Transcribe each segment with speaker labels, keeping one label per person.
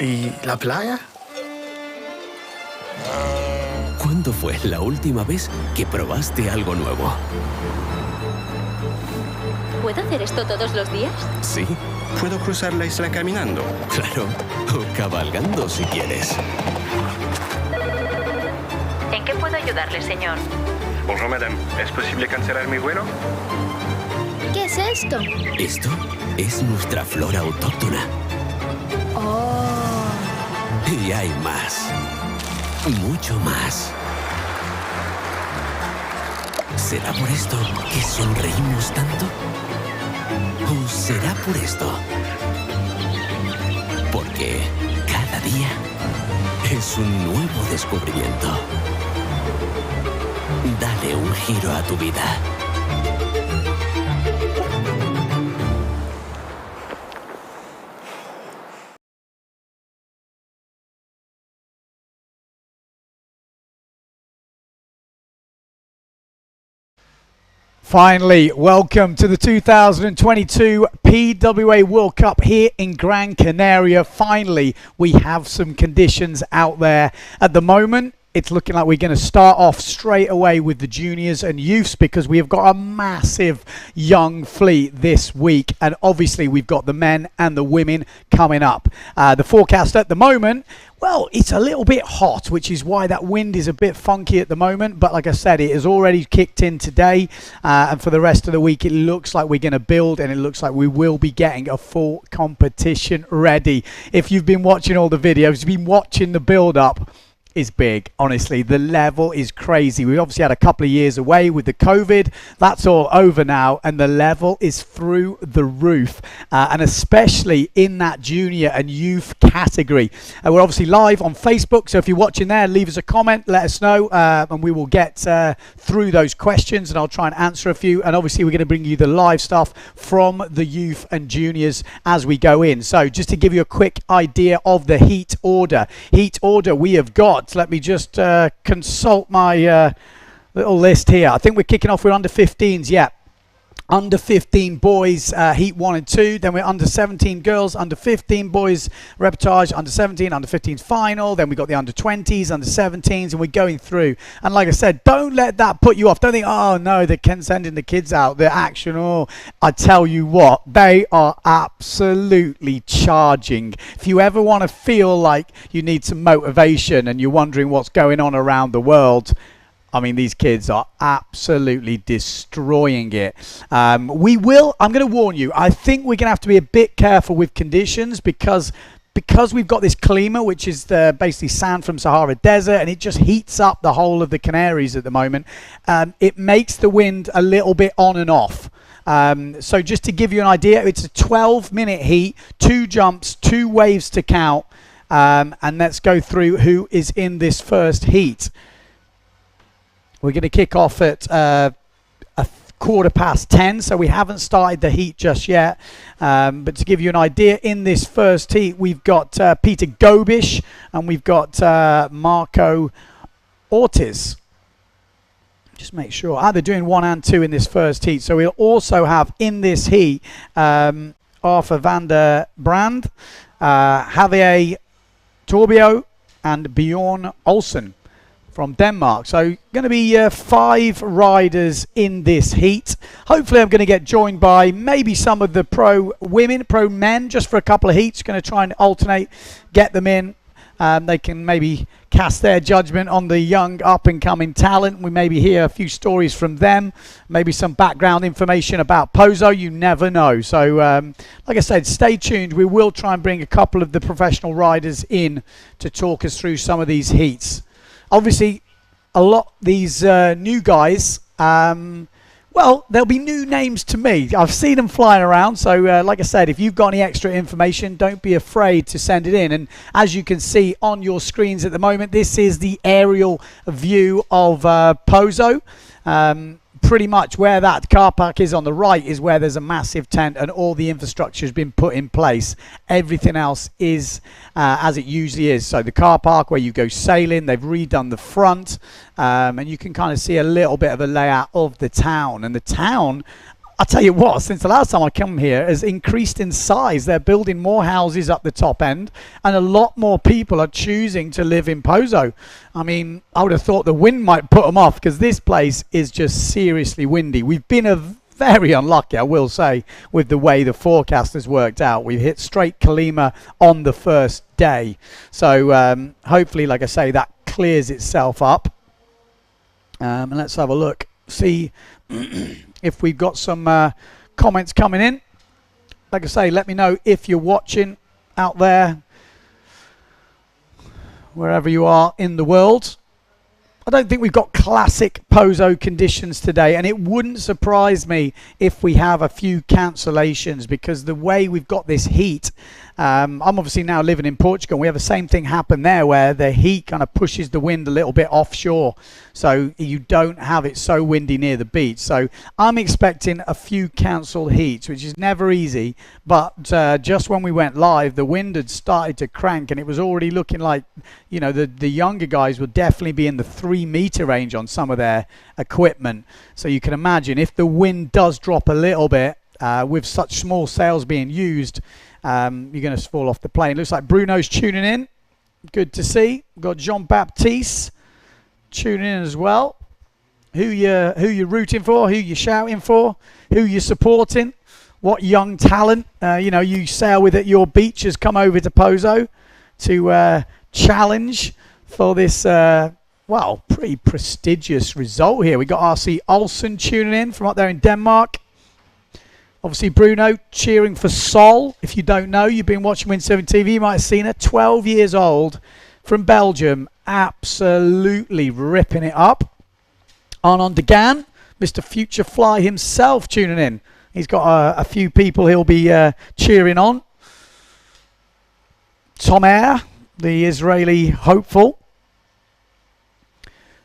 Speaker 1: ¿Y la playa?
Speaker 2: ¿Cuándo fue la última vez que probaste algo nuevo?
Speaker 3: ¿Puedo hacer esto todos los días?
Speaker 2: Sí,
Speaker 1: ¿Puedo cruzar la isla caminando?
Speaker 2: claro. O cabalgando si quieres.
Speaker 3: ¿En qué puedo ayudarle, señor?
Speaker 1: Bonjour, madame. ¿Es posible cancelar mi vuelo?
Speaker 4: ¿Qué es esto?
Speaker 2: Esto es nuestra flora autóctona.
Speaker 4: Oh.
Speaker 2: Y hay más. Mucho más. ¿Será por esto que sonreímos tanto? ¿O será por esto? Porque cada día es un nuevo descubrimiento. Dale un giro a tu vida.
Speaker 5: Finally, welcome to the 2022 PWA World Cup here in Gran Canaria. Finally, we have some conditions out there. At the moment, it's looking like we're going to start off straight away with the juniors and youths because we have got a massive young fleet this week. And obviously, we've got the men and the women coming up. The forecast at the moment, well, it's a little bit hot, which is why that wind is a bit funky at the moment. But like I said, it has already kicked in today. And for the rest of the week, it looks like we're going to build and it looks like we will be getting a full competition ready. If you've been watching all the videos, you've been watching the build-up, is big. Honestly, the level is crazy. We obviously had a couple of years away with the COVID. That's all over now, and the level is through the roof, and especially in that junior and youth category. We're obviously live on Facebook, so if you're watching there, leave us a comment, let us know, and we will get through those questions, and I'll try and answer a few. And obviously, we're going to bring you the live stuff from the youth and juniors as we go in. So just to give you a quick idea of the heat order. We have got, let me just consult my little list here. I think we're kicking off with under 15s. Yeah, under 15 boys, heat 1 and 2. Then we're under 17 girls, under 15 boys reportage, under 17, under 15s final. Then we got the under 20s, under 17s, and we're going through. And like I said, don't let that put you off. Don't think, oh no, they're sending the kids out, they're action. Oh, I tell you what, they are absolutely charging. If you ever want to feel like you need some motivation and you're wondering what's going on around the world, I mean, these kids are absolutely destroying it. I'm going to warn you, I think we're going to have to be a bit careful with conditions because we've got this clima, which is basically sand from Sahara Desert, and it just heats up the whole of the Canaries at the moment. It makes the wind a little bit on and off. So just to give you an idea, it's a 12-minute heat, 2 jumps, 2 waves to count, and let's go through who is in this first heat. We're going to kick off at a 10:15, so we haven't started the heat just yet. But to give you an idea, in this first heat, we've got Peter Gobish and we've got Marco Ortiz. Just make sure. They're doing 1 and 2 in this first heat. So we'll also have in this heat Arthur van der Brand, Javier Torbio, and Bjorn Olsen from Denmark. So going to be 5 riders in this heat. Hopefully I'm going to get joined by maybe some of the pro women, pro men, just for a couple of heats. Going to try and alternate, get them in. They can maybe cast their judgment on the young up-and-coming talent. We maybe hear a few stories from them, maybe some background information about Pozo. You never know. So, like I said, stay tuned. We will try and bring a couple of the professional riders in to talk us through some of these heats. Obviously, a lot these new guys, well, there'll be new names to me. I've seen them flying around. So, like I said, if you've got any extra information, don't be afraid to send it in. And as you can see on your screens at the moment, this is the aerial view of Pozo. Pretty much where that car park is on the right is where there's a massive tent and all the infrastructure has been put in place. Everything else is as it usually is. So the car park where you go sailing, they've redone the front, and you can kind of see a little bit of a layout of the town. And the town, I'll tell you what, since the last time I come here, has increased in size. They're building more houses up the top end, and a lot more people are choosing to live in Pozo. I mean, I would have thought the wind might put them off, because this place is just seriously windy. We've been very unlucky, I will say, with the way the forecast has worked out. We've hit straight Kalima on the first day. So hopefully, like I say, that clears itself up. And let's have a look, see if we've got some comments coming in. Like I say, let me know if you're watching out there, wherever you are in the world. I don't think we've got classic Pozo conditions today, and it wouldn't surprise me if we have a few cancellations, because the way we've got this heat, I'm obviously now living in Portugal, and we have the same thing happen there, where the heat kind of pushes the wind a little bit offshore, so you don't have it so windy near the beach. So I'm expecting a few cancelled heats, which is never easy, but just when we went live, the wind had started to crank, and it was already looking like, you know, the younger guys would definitely be in the 3-meter range on some of their equipment. So you can imagine if the wind does drop a little bit, with such small sails being used, you're going to fall off the plane. Looks like Bruno's tuning in. Good to see. We've got Jean Baptiste tuning in as well. Who you rooting for? Who you shouting for? Who you supporting? What young talent you sail with at your beach has come over to Pozo to challenge for this pretty prestigious result here. We got RC Olsen tuning in from up there in Denmark. Obviously, Bruno cheering for Sol. If you don't know, you've been watching Windsurfing TV, you might have seen her. 12 years old from Belgium, absolutely ripping it up. Arnon Degan, Mr. Future Fly himself tuning in. He's got a few people he'll be cheering on. Tomer, the Israeli hopeful.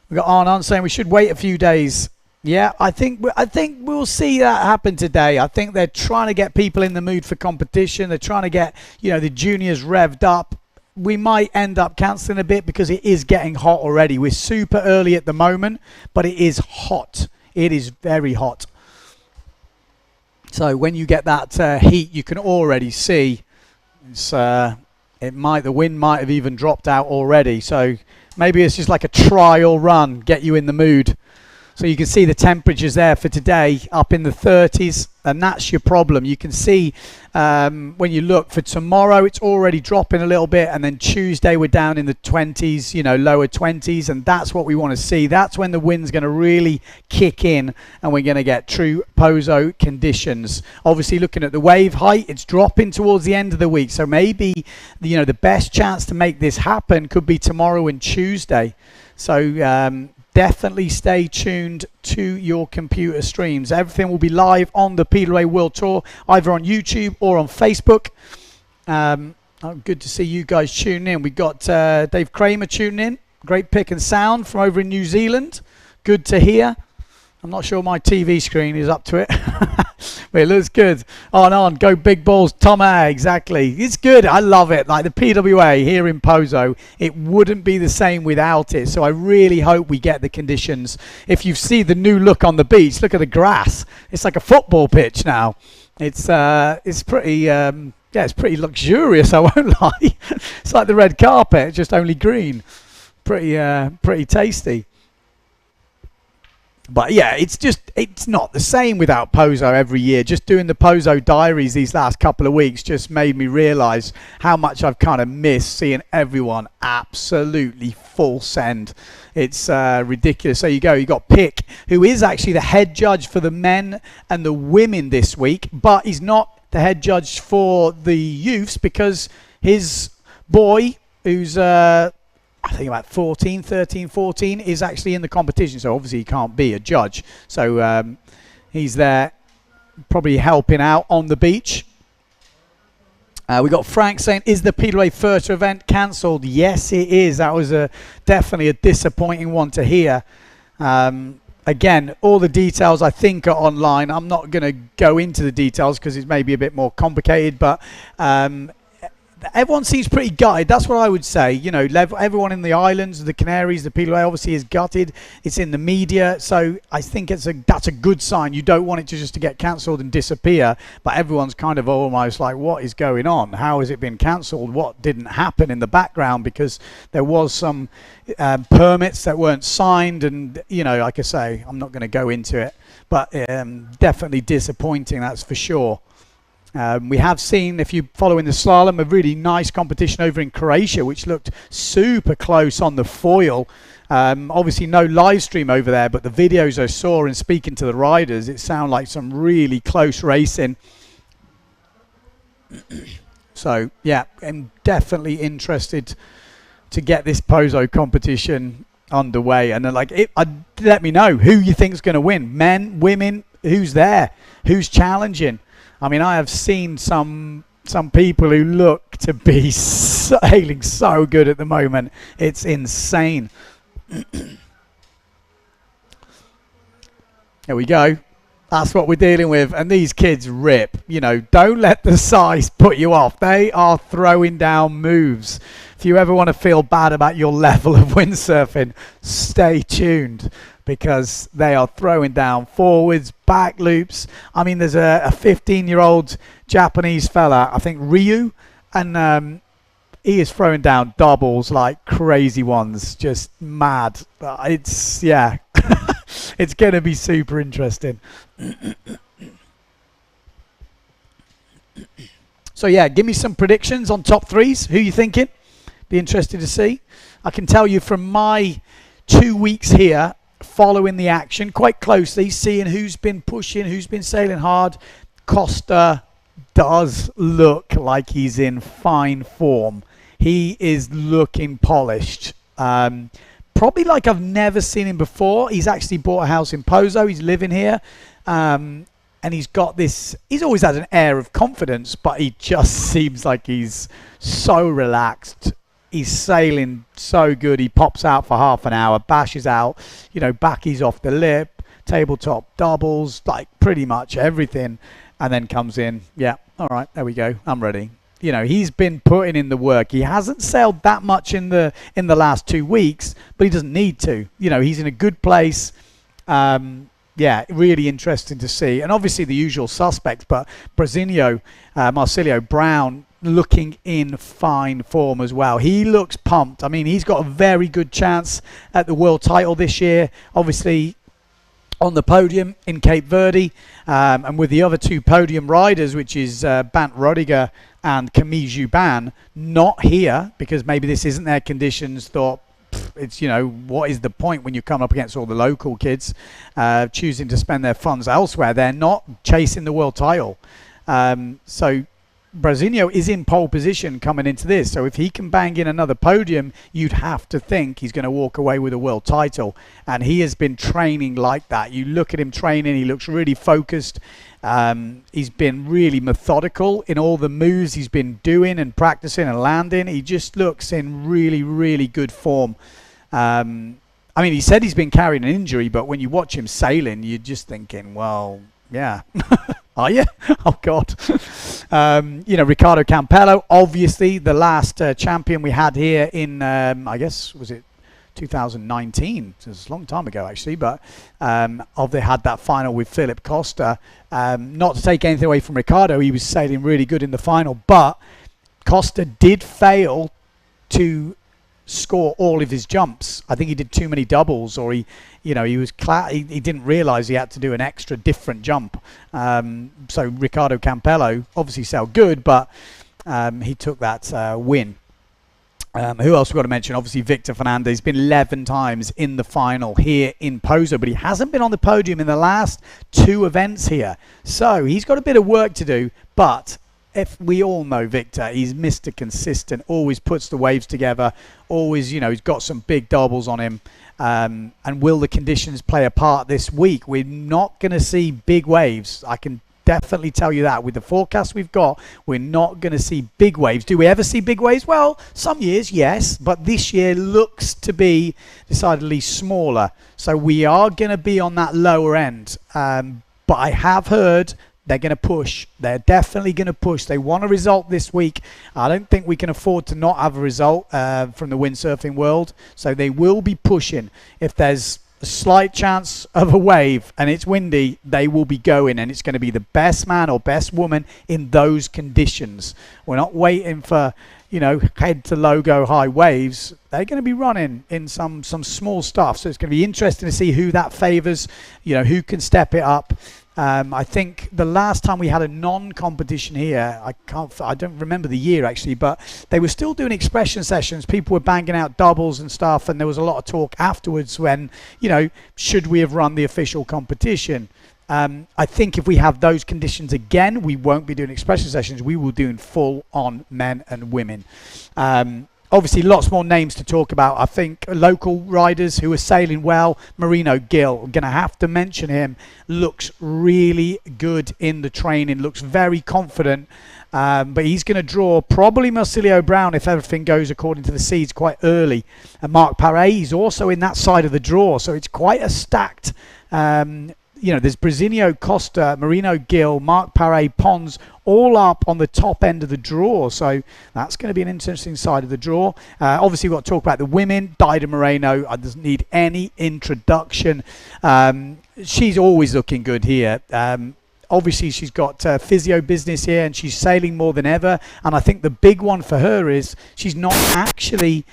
Speaker 5: We've got Arnon saying we should wait a few days. Yeah, I think we'll see that happen today. I think they're trying to get people in the mood for competition. They're trying to get, the juniors revved up. We might end up cancelling a bit because it is getting hot already. We're super early at the moment, but it is hot. It is very hot. So when you get that heat, you can already see the wind might have even dropped out already. So maybe it's just like a trial run, get you in the mood. So you can see the temperatures there for today up in the 30s, and that's your problem. You can see when you look for tomorrow, it's already dropping a little bit, and then Tuesday we're down in the 20s, lower 20s, and that's what we want to see. That's when the wind's going to really kick in, and we're going to get true Pozo conditions. Obviously, looking at the wave height, it's dropping towards the end of the week, so maybe the best chance to make this happen could be tomorrow and Tuesday. So definitely stay tuned to your computer streams. Everything will be live on the PWA World Tour, either on YouTube or on Facebook. Good to see you guys tuning in. We got Dave Kramer tuning in. Great pick and sound from over in New Zealand. Good to hear. I'm not sure my TV screen is up to it. But it looks good. On. Go big balls. Tomer, exactly. It's good. I love it. Like the PWA here in Pozo, it wouldn't be the same without it. So I really hope we get the conditions. If you see the new look on the beach, look at the grass. It's like a football pitch now. It's pretty... it's pretty luxurious, I won't lie. It's like the red carpet, just only green. Pretty tasty. But yeah, it's not the same without Pozo every year. Just doing the Pozo diaries these last couple of weeks just made me realise how much I've kind of missed seeing everyone absolutely full send. It's ridiculous. So you got Pick, who is actually the head judge for the men and the women this week, but he's not the head judge for the youths because his boy, who's I think about 13, 14, is actually in the competition. So obviously he can't be a judge. So he's there probably helping out on the beach. We got Frank saying, is the PWA first event cancelled? Yes, it is. That was definitely a disappointing one to hear. Again, all the details I think are online. I'm not going to go into the details because it's maybe a bit more complicated, but everyone seems pretty gutted. That's what I would say. You know, everyone in the islands, the Canaries, the PWA obviously is gutted. It's in the media, so I think that's a good sign. You don't want it to just to get cancelled and disappear, but everyone's kind of almost like, what is going on? How has it been cancelled? What didn't happen in the background? Because there was some permits that weren't signed, and you know, like I say, I'm not going to go into it, but definitely disappointing. That's for sure. We have seen, if you follow in the slalom, a really nice competition over in Croatia, which looked super close on the foil. Obviously no live stream over there, but the videos I saw and speaking to the riders, it sounded like some really close racing. So yeah, I'm definitely interested to get this Pozo competition underway. And then, like, let me know who you think is going to win. Men, women, who's there? Who's challenging? I mean, I have seen some people who look to be sailing so good at the moment. It's insane. There we go. That's what we're dealing with. And these kids rip. You know, don't let the size put you off. They are throwing down moves. If you ever want to feel bad about your level of windsurfing, stay tuned, because they are throwing down forwards, back loops. I mean, there's a 15-year-old Japanese fella, I think Ryu, and he is throwing down doubles like crazy ones, just mad. It's, yeah, it's going to be super interesting. So, yeah, give me some predictions on top threes. Who are you thinking? Be interested to see. I can tell you from my 2 weeks here, following the action quite closely, seeing who's been pushing, who's been sailing hard. Costa does look like he's in fine form. He is looking polished. Probably like I've never seen him before. He's actually bought a house in Pozo. He's living here. And he's got this, he's always had an air of confidence, but he just seems like he's so relaxed. He's sailing so good. He pops out for half an hour, bashes out, you know, backies off the lip, tabletop doubles, like pretty much everything, and then comes in. Yeah, all right, there we go. I'm ready. You know, he's been putting in the work. He hasn't sailed that much in the last 2 weeks, but he doesn't need to. You know, he's in a good place. Yeah, really interesting to see. And obviously the usual suspects, but Brasilio, Marcilio Brown, looking in fine form as well. He looks pumped. I mean, he's got a very good chance at the world title this year. Obviously on the podium in Cape Verde, and with the other two podium riders, which is Bant Rodiger and Camille Juban, not here because maybe this isn't their conditions. Thought, it's, you know, what is the point when you come up against all the local kids choosing to spend their funds elsewhere? They're not chasing the world title. So Brasilio is in pole position coming into this. So if he can bang in another podium, you'd have to think he's going to walk away with a world title. And he has been training like that. You look at him training, he looks really focused. He's been really methodical in all the moves he's been doing and practicing and landing. He just looks in really, really good form. I mean, he said he's been carrying an injury, but when you watch him sailing, you're just thinking, well, yeah. Are you? Oh, God. You know, Ricardo Campello, obviously the last champion we had here in, I guess, was it 2019? It was a long time ago, actually. But they had that final with Philip Costa. Not to take anything away from Ricardo, he was sailing really good in the final. But Costa did fail to score all of his jumps. I think he did too many doubles, or he didn't realize he had to do an extra different jump. So Ricardo Campello obviously sailed good, but he took that win. Who else we've got to mention? Obviously Victor Fernandez. He's been 11 times in the final here in Pozo, but he hasn't been on the podium in the last 2 events here. So he's got a bit of work to do, but if we all know Victor, he's Mr. Consistent, always puts the waves together, always, you know, he's got some big doubles on him. And will the conditions play a part this week? We're not going to see big waves. I can definitely tell you that. With the forecast we've got, we're not going to see big waves. Do we ever see big waves? Well, some years, yes, but this year looks to be decidedly smaller. So we are going to be on that lower end. But I have heard they're going to push. They're definitely going to push. They want a result this week. I don't think we can afford to not have a result from the windsurfing world. So they will be pushing. If there's a slight chance of a wave and it's windy, they will be going, and it's going to be the best man or best woman in those conditions. We're not waiting for, you know, head to logo high waves. They're going to be running in some small stuff. So it's going to be interesting to see who that favors, you know, who can step it up. I think the last time we had a non-competition here, I don't remember the year actually, but they were still doing expression sessions. People were banging out doubles and stuff, and there was a lot of talk afterwards when, you know, should we have run the official competition? I think if we have those conditions again, we won't be doing expression sessions. We will be doing full-on men and women. Obviously, lots more names to talk about. I think local riders who are sailing well. Marino Gill, I'm going to have to mention him. Looks really good in the training. Looks very confident. But he's going to draw probably Marsilio Brown if everything goes according to the seeds quite early. And Mark Paré, he's also in that side of the draw. So it's quite a stacked... you know, there's Brazinho, Costa, Marino Gill, Mark Paré, Pons, all up on the top end of the draw. So that's going to be an interesting side of the draw. Obviously, we've got to talk about the women. Dida Moreno doesn't need any introduction. She's always looking good here. Obviously, she's got physio business here, and she's sailing more than ever. And I think the big one for her is she's not actually...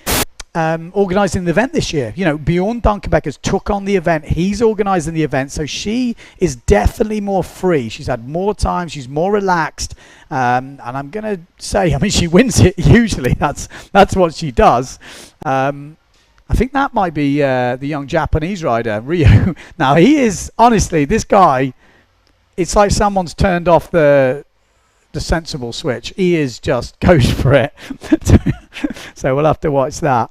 Speaker 5: organising the event this year. You know, Bjorn Dunkerbeckers took on the event. He's organising the event, so she is definitely more free. She's had more time. She's more relaxed, and I'm going to say, I mean, she wins it usually. That's what she does. I think that might be the young Japanese rider, Ryo. Now, he is, honestly, this guy, it's like someone's turned off the sensible switch. He is just goes for it. So we'll have to watch that.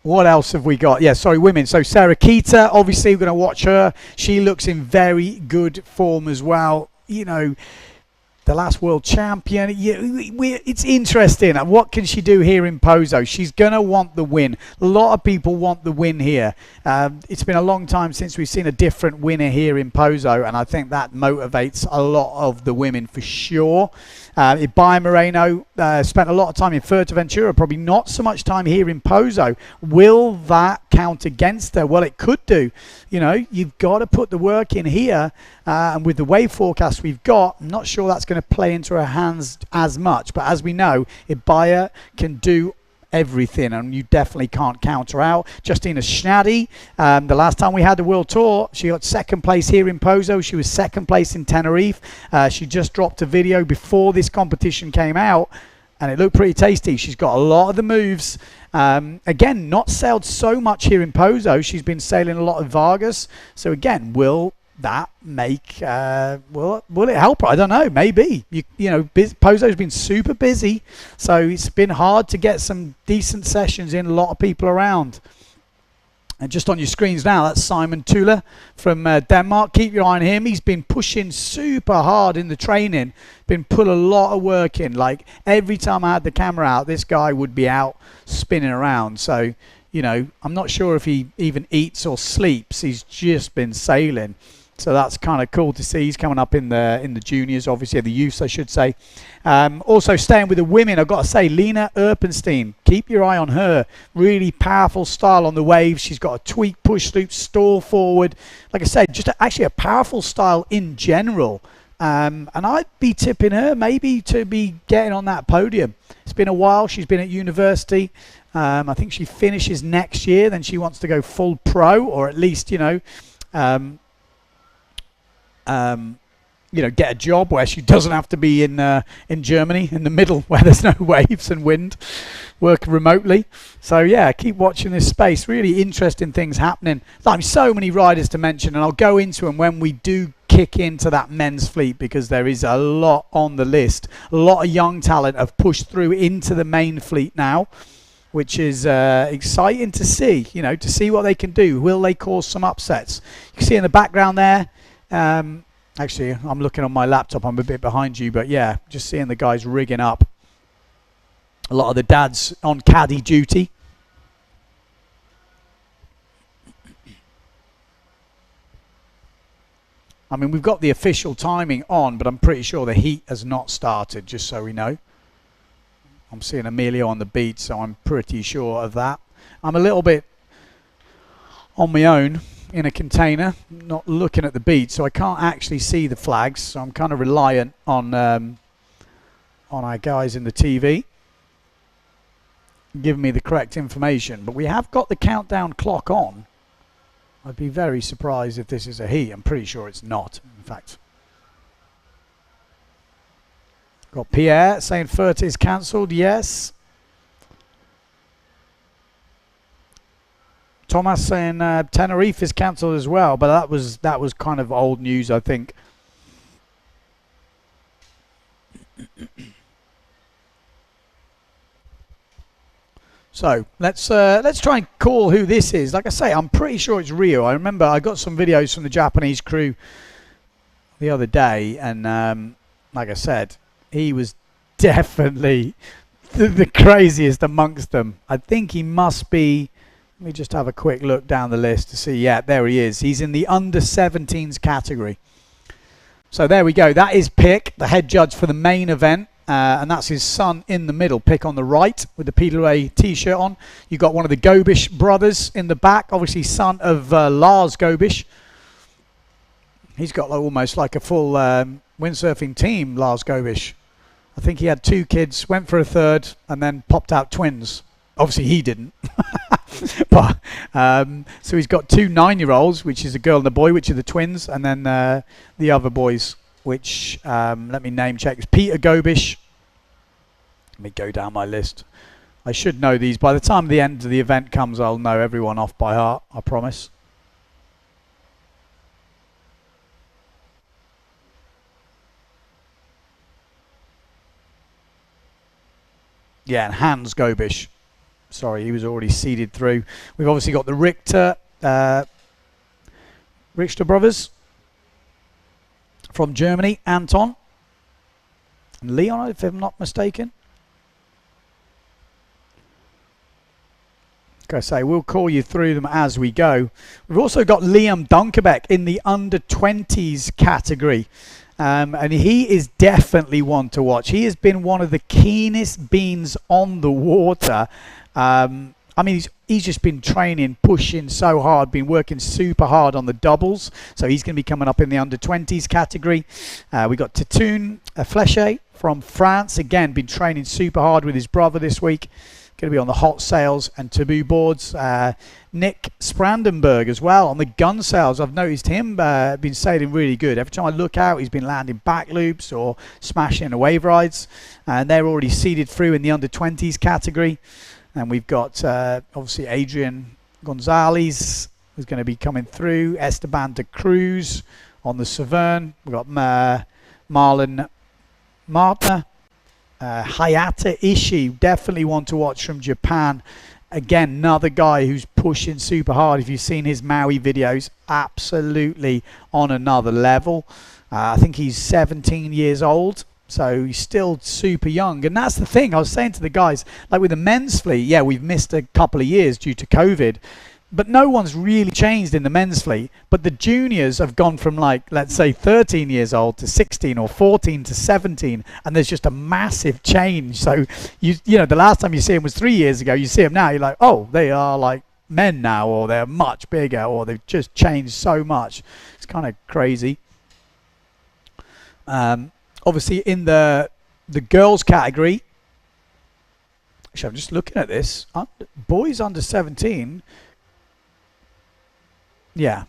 Speaker 5: What else have we got? Yeah, sorry, women. So Sarah Keita, obviously we're going to watch her. She looks in very good form as well. You know, the last world champion. It's interesting. What can she do here in Pozo? She's going to want the win. A lot of people want the win here. It's been a long time since we've seen a different winner here in Pozo, and I think that motivates a lot of the women for sure. Ibaya Moreno spent a lot of time in Fuerteventura, probably not so much time here in Pozo. Will that count against her? Well, it could do. You know, you've got to put the work in here, and with the wave forecast we've got, I'm not sure that's going to play into her hands as much. But as we know, Ibaya can do everything, and you definitely can't counter out. Justina Schnaddy, the last time we had the World Tour, she got second place here in Pozo. She was second place in Tenerife. She just dropped a video before this competition came out, and it looked pretty tasty. She's got a lot of the moves. Again, not sailed so much here in Pozo. She's been sailing a lot of Vargas. So again, will that make will it help her? I don't know, maybe. You know, Pozo's been super busy, so it's been hard to get some decent sessions in, a lot of people around. And just on your screens now, that's Simon Tula from Denmark. Keep your eye on him. He's been pushing super hard in the training, been put a lot of work in. Like every time I had the camera out, this guy would be out spinning around. So, you know, I'm not sure if he even eats or sleeps. He's just been sailing. So that's kind of cool to see. He's coming up in the juniors, obviously, the youths, I should say. Also staying with the women, I've got to say, Lena Erpenstein. Keep your eye on her. Really powerful style on the waves. She's got a tweak, push loop, stall forward. Like I said, just actually a powerful style in general. And I'd be tipping her maybe to be getting on that podium. It's been a while. She's been at university. I think she finishes next year. Then she wants to go full pro, or at least, you know, get a job where she doesn't have to be in Germany, in the middle, where there's no waves and wind, work remotely. So yeah, keep watching this space. Really interesting things happening. Like so many riders to mention, and I'll go into them when we do kick into that men's fleet, because there is a lot on the list. A lot of young talent have pushed through into the main fleet now, which is exciting to see. You know, to see what they can do. Will they cause some upsets? You can see in the background there. Actually, I'm looking on my laptop. I'm a bit behind you, but yeah, just seeing the guys rigging up. A lot of the dads on caddy duty. I mean, we've got the official timing on, but I'm pretty sure the heat has not started, just so we know. I'm seeing Emilio on the beat, so I'm pretty sure of that. I'm a little bit on my own in a container, not looking at the beat, so I can't actually see the flags, so I'm kind of reliant on our guys in the TV giving me the correct information. But we have got the countdown clock on. I'd be very surprised if this is a heat. I'm pretty sure it's not, in fact. Got Pierre saying Furta is cancelled. Yes. Thomas saying Tenerife is cancelled as well, but that was kind of old news, I think. So let's try and call who this is. Like I say, I'm pretty sure it's Rio. I remember I got some videos from the Japanese crew the other day, and like I said, he was definitely the craziest amongst them. I think he must be. Let me just have a quick look down the list to see. Yeah, there he is. He's in the under-17s category. So there we go. That is Pick, the head judge for the main event. And that's his son in the middle, Pick on the right with the PWA t-shirt on. You've got one of the Gobish brothers in the back, obviously son of Lars Gobish. He's got almost like a full windsurfing team, Lars Gobish. I think he had 2 kids, went for a third, and then popped out twins. Obviously he didn't. But so he's got 2 9-year-olds, which is a girl and a boy, which are the twins, and then the other boys, which let me name check. It's Peter Gobish. Let me go down my list. I should know these. By the time the end of the event comes, I'll know everyone off by heart, I promise. Yeah, and Hans Gobish. Sorry, he was already seeded through. We've obviously got the Richter brothers from Germany, Anton and Leon, if I'm not mistaken. Like I say, we'll call you through them as we go. We've also got Liam Dunkerbeck in the under-20s category. And he is definitely one to watch. He has been one of the keenest beans on the water. I mean, he's just been training, pushing so hard, been working super hard on the doubles. So he's going to be coming up in the under-20s category. We got Titoun Fleche from France. Again, been training super hard with his brother this week. Going to be on the hot sails and taboo boards. Nick Sprandenberg as well on the gun sails. I've noticed him been sailing really good. Every time I look out, he's been landing back loops or smashing the wave rides. And they're already seeded through in the under-20s category. And we've got obviously Adrian Gonzalez who's going to be coming through. Esteban de Cruz on the Severn. We've got Marlon Martner. Hayata Ishii, definitely one to watch from Japan. Again, another guy who's pushing super hard. If you've seen his Maui videos, absolutely on another level. I think he's 17 years old. So he's still super young. And that's the thing I was saying to the guys, like with the men's fleet, yeah, we've missed a couple of years due to COVID, but no one's really changed in the men's fleet. But the juniors have gone from, like, let's say 13 years old to 16 or 14 to 17. And there's just a massive change. So, you know, the last time you see them was 3 years ago. You see them now, you're like, oh, they are like men now, or they're much bigger, or they've just changed so much. It's kind of crazy. Obviously, in the girls category, actually, I'm just looking at this. Boys under 17. Yeah,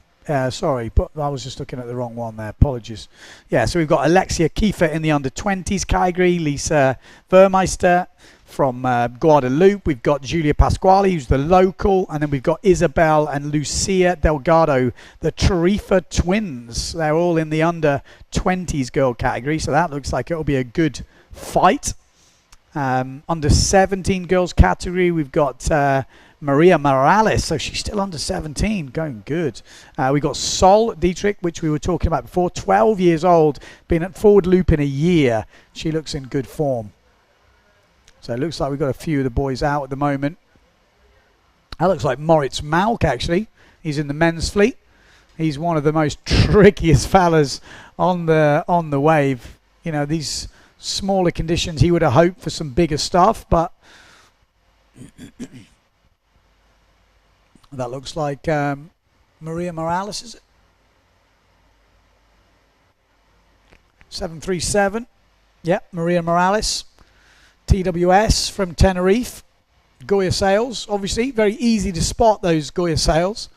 Speaker 5: sorry, but I was just looking at the wrong one there. Apologies. Yeah, so we've got Alexia Kiefer in the under-20s category. Lisa Vermeister from Guadalupe. We've got Julia Pasquale, who's the local. And then we've got Isabel and Lucia Delgado, the Tarifa twins. They're all in the under-20s girl category. So that looks like it'll be a good fight. Under 17 girls category, we've got Maria Morales, so she's still under 17, going good. We've got Sol Dietrich, which we were talking about before, 12 years old, been at forward loop in a year. She looks in good form. So it looks like we've got a few of the boys out at the moment. That looks like Moritz Malk, actually. He's in the men's fleet. He's one of the most trickiest fellas on the wave. You know, these smaller conditions, he would have hoped for some bigger stuff, but that looks like Maria Morales, is it? 737. Yep, Maria Morales. TWS from Tenerife. Goya sails, obviously. Very easy to spot those Goya sails.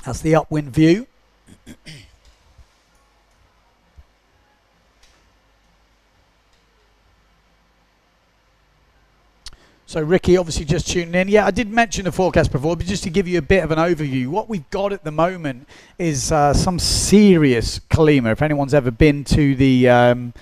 Speaker 5: That's the upwind view. So Ricky obviously just tuning in. Yeah, I did mention the forecast before, but just to give you a bit of an overview, what we've got at the moment is some serious Kalima. If anyone's ever been to the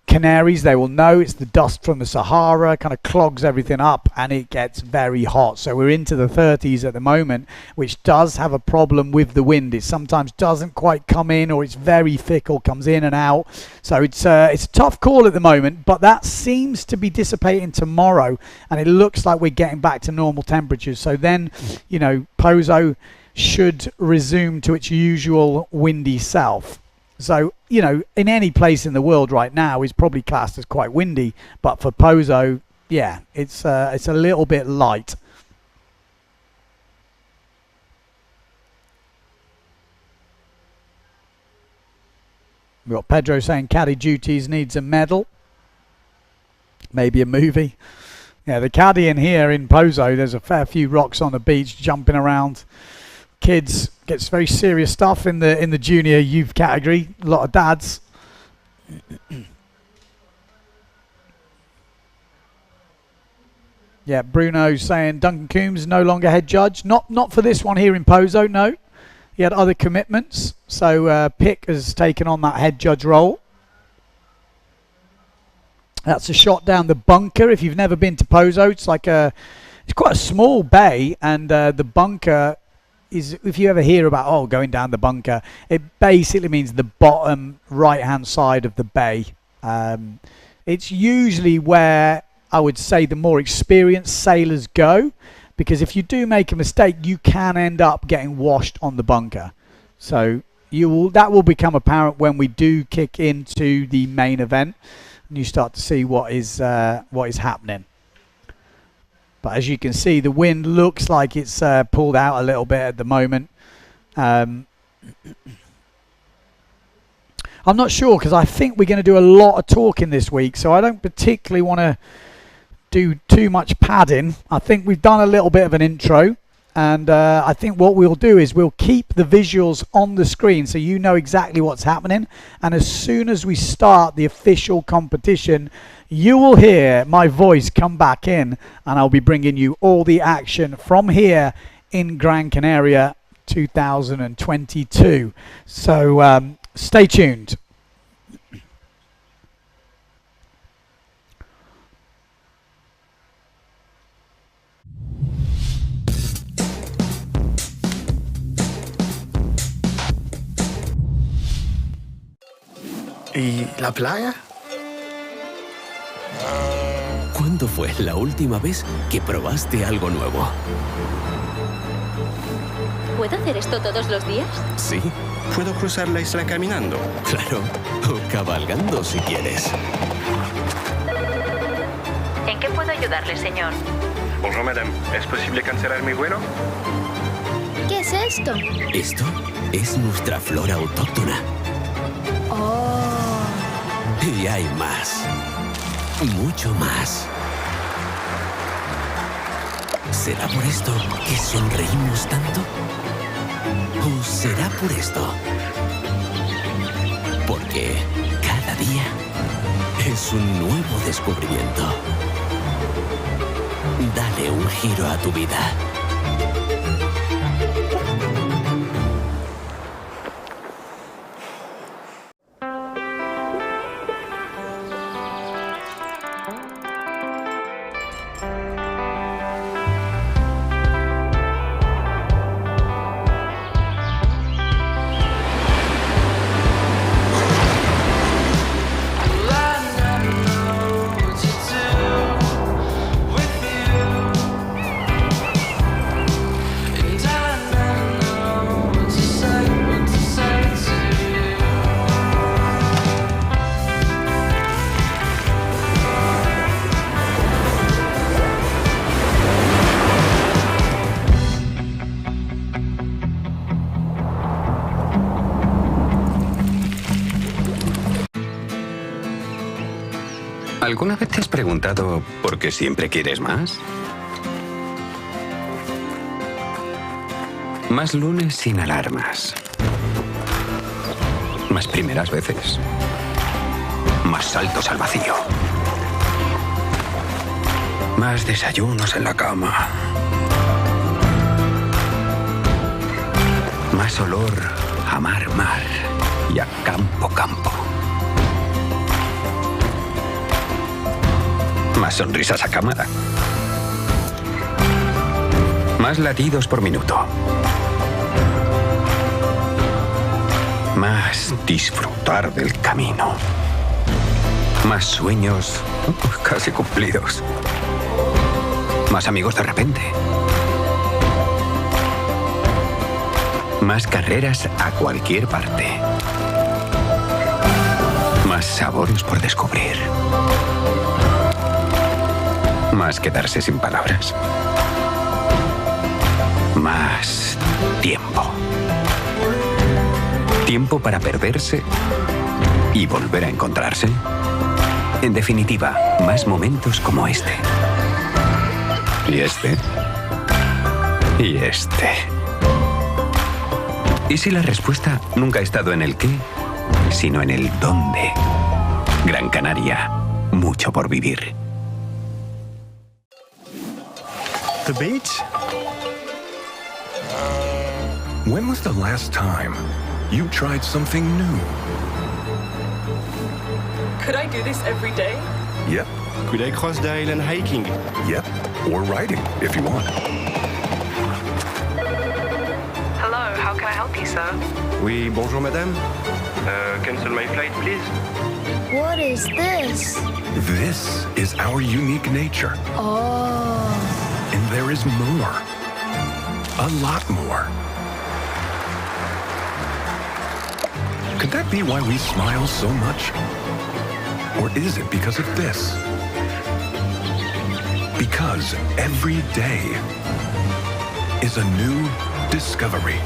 Speaker 5: Canaries, they will know it's the dust from the Sahara, kind of clogs everything up, and it gets very hot. So we're into the 30s at the moment, which does have a problem with the wind. It sometimes doesn't quite come in, or it's very fickle, comes in and out. So it's a tough call at the moment, but that seems to be dissipating tomorrow, and it looks like we're getting back to normal temperatures. So then, you know, Pozo should resume to its usual windy self. So, you know, in any place in the world right now is probably classed as quite windy, but for Pozo, yeah, it's a little bit light. We've got Pedro saying caddy duties needs a medal. Maybe a movie. Yeah, the caddy in here in Pozo, there's a fair few rocks on the beach jumping around. Kids, gets very serious stuff in the junior youth category. A lot of dads. Yeah, Bruno saying Duncan Coombs no longer head judge. Not for this one here in Pozo, no. He had other commitments, so Pick has taken on that head judge role. That's a shot down the bunker. If you've never been to Pozo, it's quite a small bay, and the bunker is, if you ever hear about going down the bunker, it basically means the bottom right hand side of the bay. It's usually where I would say the more experienced sailors go, because if you do make a mistake, you can end up getting washed on the bunker. So that will become apparent when we do kick into the main event, and you start to see what is happening. But as you can see, the wind looks like it's pulled out a little bit at the moment. I'm not sure, because I think we're going to do a lot of talking this week, so I don't particularly want to do too much padding. I think we've done a little bit of an intro, and I think what we'll do is we'll keep the visuals on the screen so you know exactly what's happening, and as soon as we start the official competition, you will hear my voice come back in, and I'll be bringing you all the action from here in Gran Canaria 2022. So stay tuned.
Speaker 1: ¿Y la playa?
Speaker 2: ¿Cuándo fue la última vez que probaste algo nuevo?
Speaker 3: ¿Puedo hacer esto todos los días?
Speaker 2: Sí,
Speaker 1: ¿Puedo cruzar la isla caminando?
Speaker 2: claro. O cabalgando si quieres.
Speaker 3: ¿En qué puedo ayudarle, señor?
Speaker 1: Bonjour, madame. ¿Es posible cancelar mi vuelo?
Speaker 4: ¿Qué es esto?
Speaker 2: Esto es nuestra flora autóctona.
Speaker 4: Oh.
Speaker 2: Y hay más. Mucho más. ¿Será por esto que sonreímos tanto? ¿O será por esto? Porque cada día es un nuevo descubrimiento. Dale un giro a tu vida.
Speaker 6: ¿Alguna vez te has preguntado por qué siempre quieres más? Más lunes sin alarmas. Más primeras veces. Más saltos al vacío. Más desayunos en la cama. Más olor a mar y a campo. Más sonrisas a cámara. Más latidos por minuto. Más disfrutar del camino. Más sueños casi cumplidos. Más amigos de repente. Más carreras a cualquier parte. Más sabores por descubrir. Más quedarse sin palabras. Más tiempo. Tiempo para perderse y volver a encontrarse. En definitiva, más momentos como este. Y este. Y este. ¿Y si la respuesta nunca ha estado en el qué, sino en el dónde? Gran Canaria, mucho por vivir.
Speaker 7: The beach? When was the last time you tried something new?
Speaker 8: Could I do this every day?
Speaker 7: Yep,
Speaker 1: Could I cross the island hiking?
Speaker 7: yep. Or riding, if you want.
Speaker 8: Hello, how can I help you, sir?
Speaker 1: Oui, bonjour madame. Cancel my flight, please.
Speaker 4: What is this?
Speaker 7: This is our unique nature.
Speaker 4: Oh.
Speaker 7: And there is more. A lot more. Could that be why we smile so much? Or is it because of this? Because every day is a new discovery.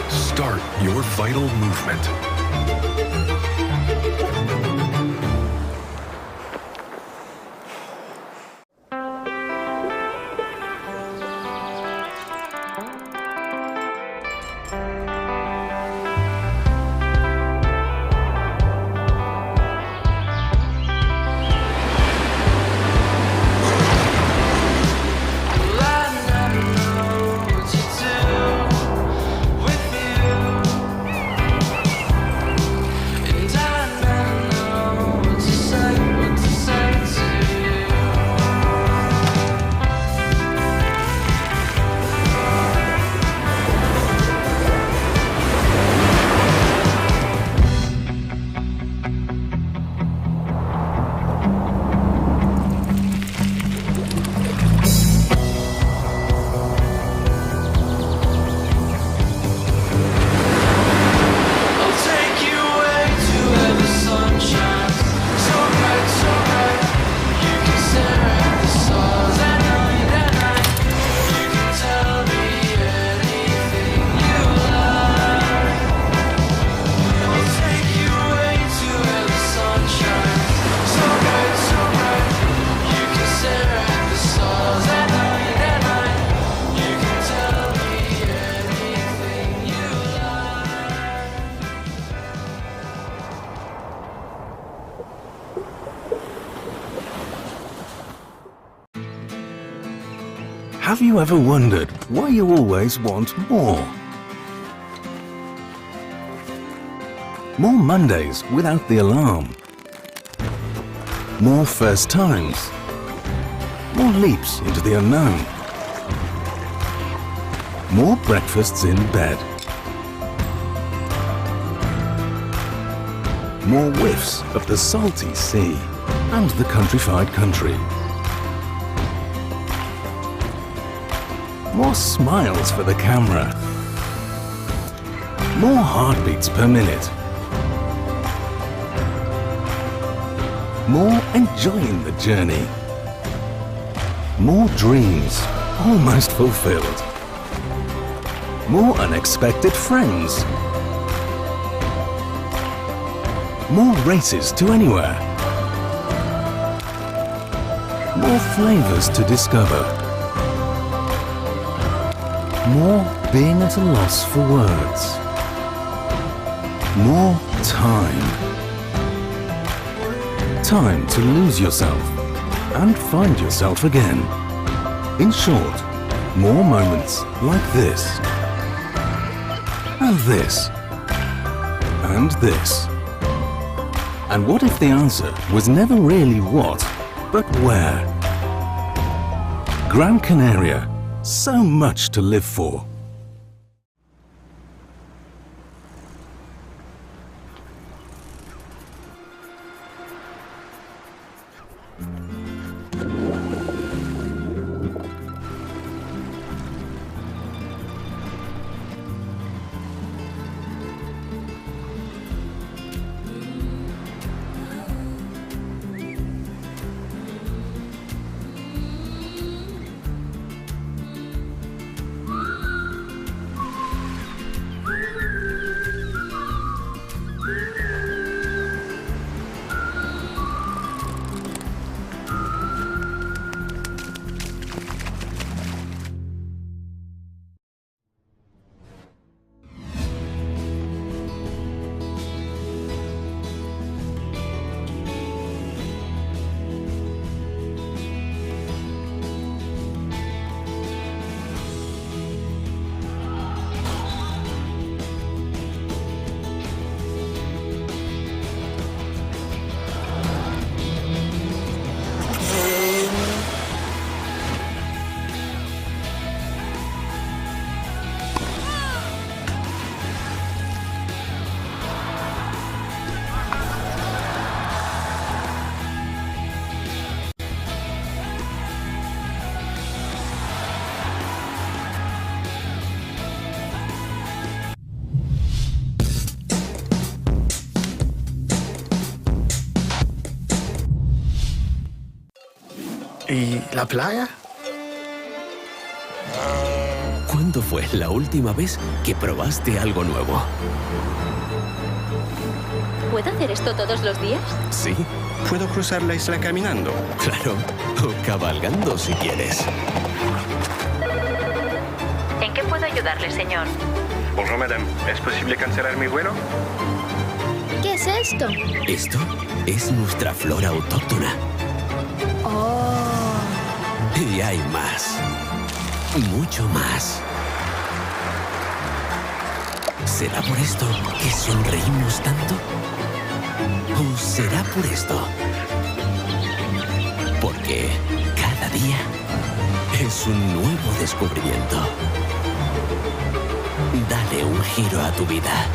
Speaker 7: Start your vital movement.
Speaker 9: Have you ever wondered why you always want more? More Mondays without the alarm. More first times. More leaps into the unknown. More breakfasts in bed. More whiffs of the salty sea and the countrified country. More smiles for the camera. More heartbeats per minute. More enjoying the journey. More dreams almost fulfilled. More unexpected friends. More races to anywhere. more flavors to discover. More being at a loss for words. More time. Time to lose yourself and find yourself again. In short, more moments like this. And this. And this. And what if the answer was never really what, but where? Gran Canaria, so much to live for.
Speaker 10: ¿Y la playa?
Speaker 2: ¿Cuándo fue la última vez que probaste algo nuevo?
Speaker 3: ¿Puedo hacer esto todos los días?
Speaker 2: Sí,
Speaker 1: ¿Puedo cruzar la isla caminando?
Speaker 2: claro. O cabalgando si quieres.
Speaker 3: ¿En qué puedo ayudarle, señor?
Speaker 1: Bonjour, madame. ¿Es posible cancelar mi vuelo?
Speaker 4: ¿Qué es esto?
Speaker 2: Esto es nuestra flora autóctona.
Speaker 4: Oh.
Speaker 2: Y hay más. Mucho más. ¿Será por esto que sonreímos tanto? ¿O será por esto? Porque cada día es un nuevo descubrimiento. Dale un giro a tu vida.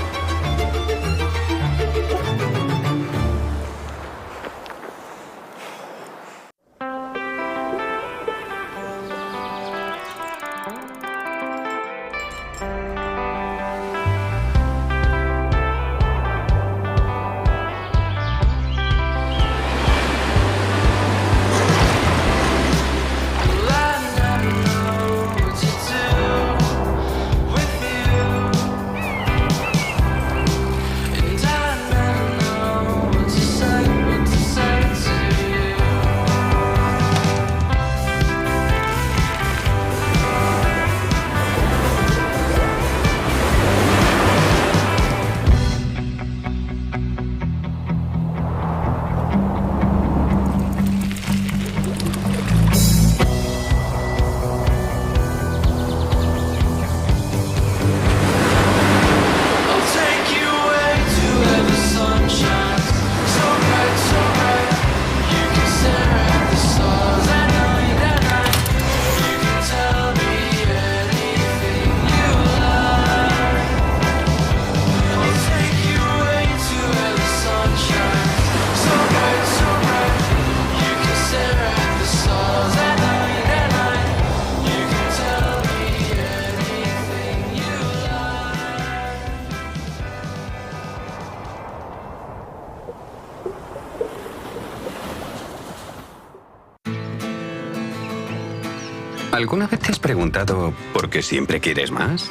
Speaker 6: ¿Alguna vez te has preguntado por qué siempre quieres más?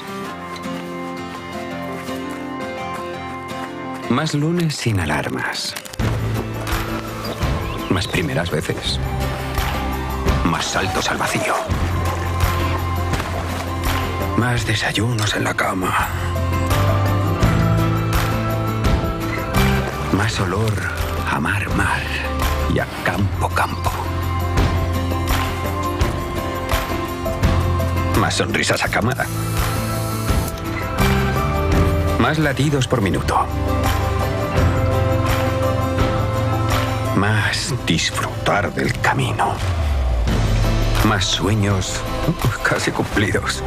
Speaker 6: Más lunes sin alarmas. Más primeras veces. Más saltos al vacío. Más desayunos en la cama. Más olor a mar y a campo. Más sonrisas a cámara. Más latidos por minuto. Más disfrutar del camino. Más sueños casi cumplidos.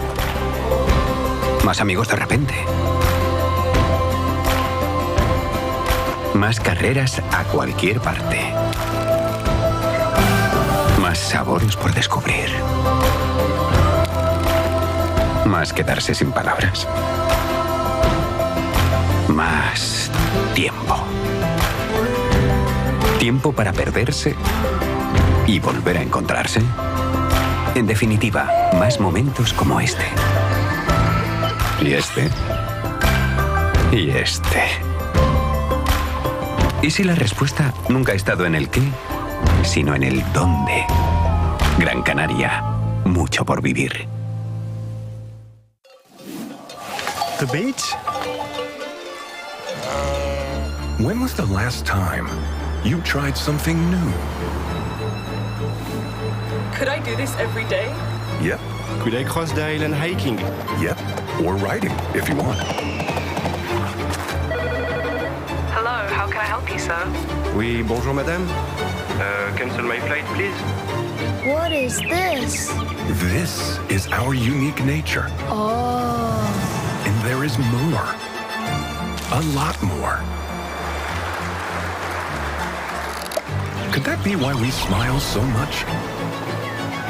Speaker 6: Más amigos de repente. Más carreras a cualquier parte. Más sabores por descubrir. Más quedarse sin palabras. Más tiempo. Tiempo para perderse y volver a encontrarse. En definitiva, más momentos como este. Y este. Y este. ¿Y si la respuesta nunca ha estado en el qué, sino en el dónde? Gran Canaria, mucho por vivir.
Speaker 7: The beach? When was the last time you tried something new?
Speaker 8: Could I do this every day?
Speaker 7: Yep.
Speaker 1: Could I cross the island hiking?
Speaker 7: Yep. Or riding, if you want.
Speaker 8: Hello, how can I help you, sir?
Speaker 1: Oui, bonjour madame. Cancel my flight, please.
Speaker 4: What is this?
Speaker 7: This is our unique nature.
Speaker 4: Oh.
Speaker 7: And there is more. A lot more. Could that be why we smile so much?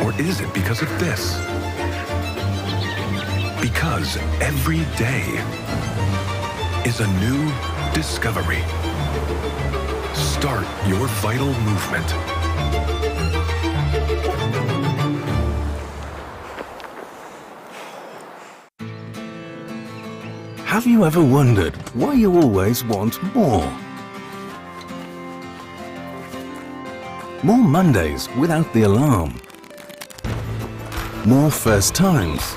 Speaker 7: Or is it because of this? Because every day is a new discovery. Start your vital movement.
Speaker 9: Have you ever wondered why you always want more? More Mondays without the alarm. More first times.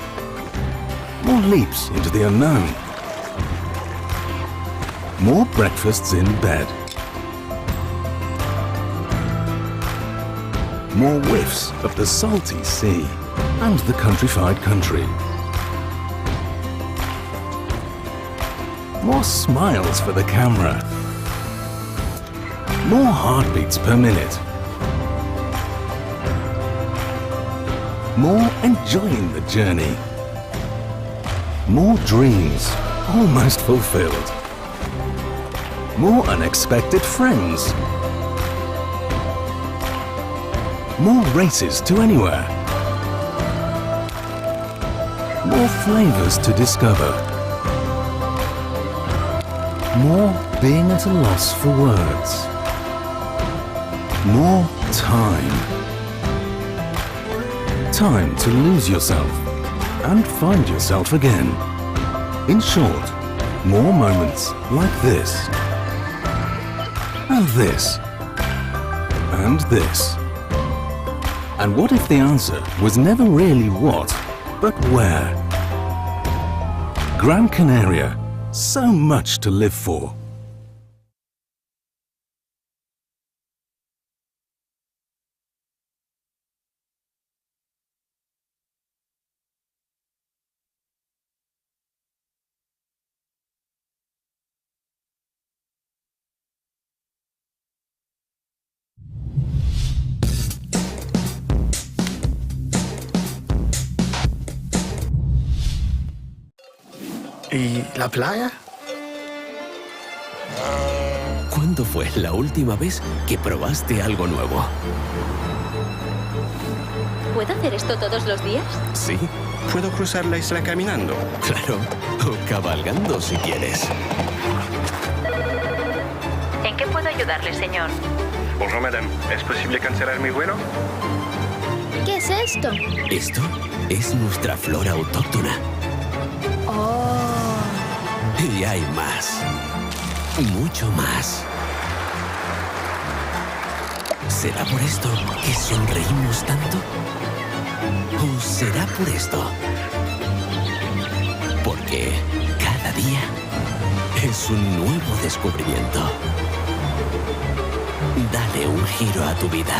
Speaker 9: More leaps into the unknown. More breakfasts in bed. More whiffs of the salty sea and the countrified country. More smiles for the camera. More heartbeats per minute. More enjoying the journey. More dreams almost fulfilled. More unexpected friends. More races to anywhere. More flavors to discover. More being at a loss for words. More time. Time to lose yourself and find yourself again. In short, more moments like this. And this. And this. And what if the answer was never really what, but where? Gran Canaria, so much to live for.
Speaker 10: ¿Y la playa?
Speaker 2: ¿Cuándo fue la última vez que probaste algo nuevo?
Speaker 3: ¿Puedo hacer esto todos los días?
Speaker 2: Sí,
Speaker 1: ¿Puedo cruzar la isla caminando?
Speaker 2: claro. O cabalgando si quieres.
Speaker 3: ¿En qué puedo ayudarle, señor?
Speaker 1: Bonjour madame. ¿Es posible cancelar mi vuelo?
Speaker 4: ¿Qué es esto?
Speaker 2: Esto es nuestra flora autóctona.
Speaker 4: Oh.
Speaker 2: Y hay más. Mucho más. ¿Será por esto que sonreímos tanto? ¿O será por esto? Porque cada día es un nuevo descubrimiento. Dale un giro a tu vida.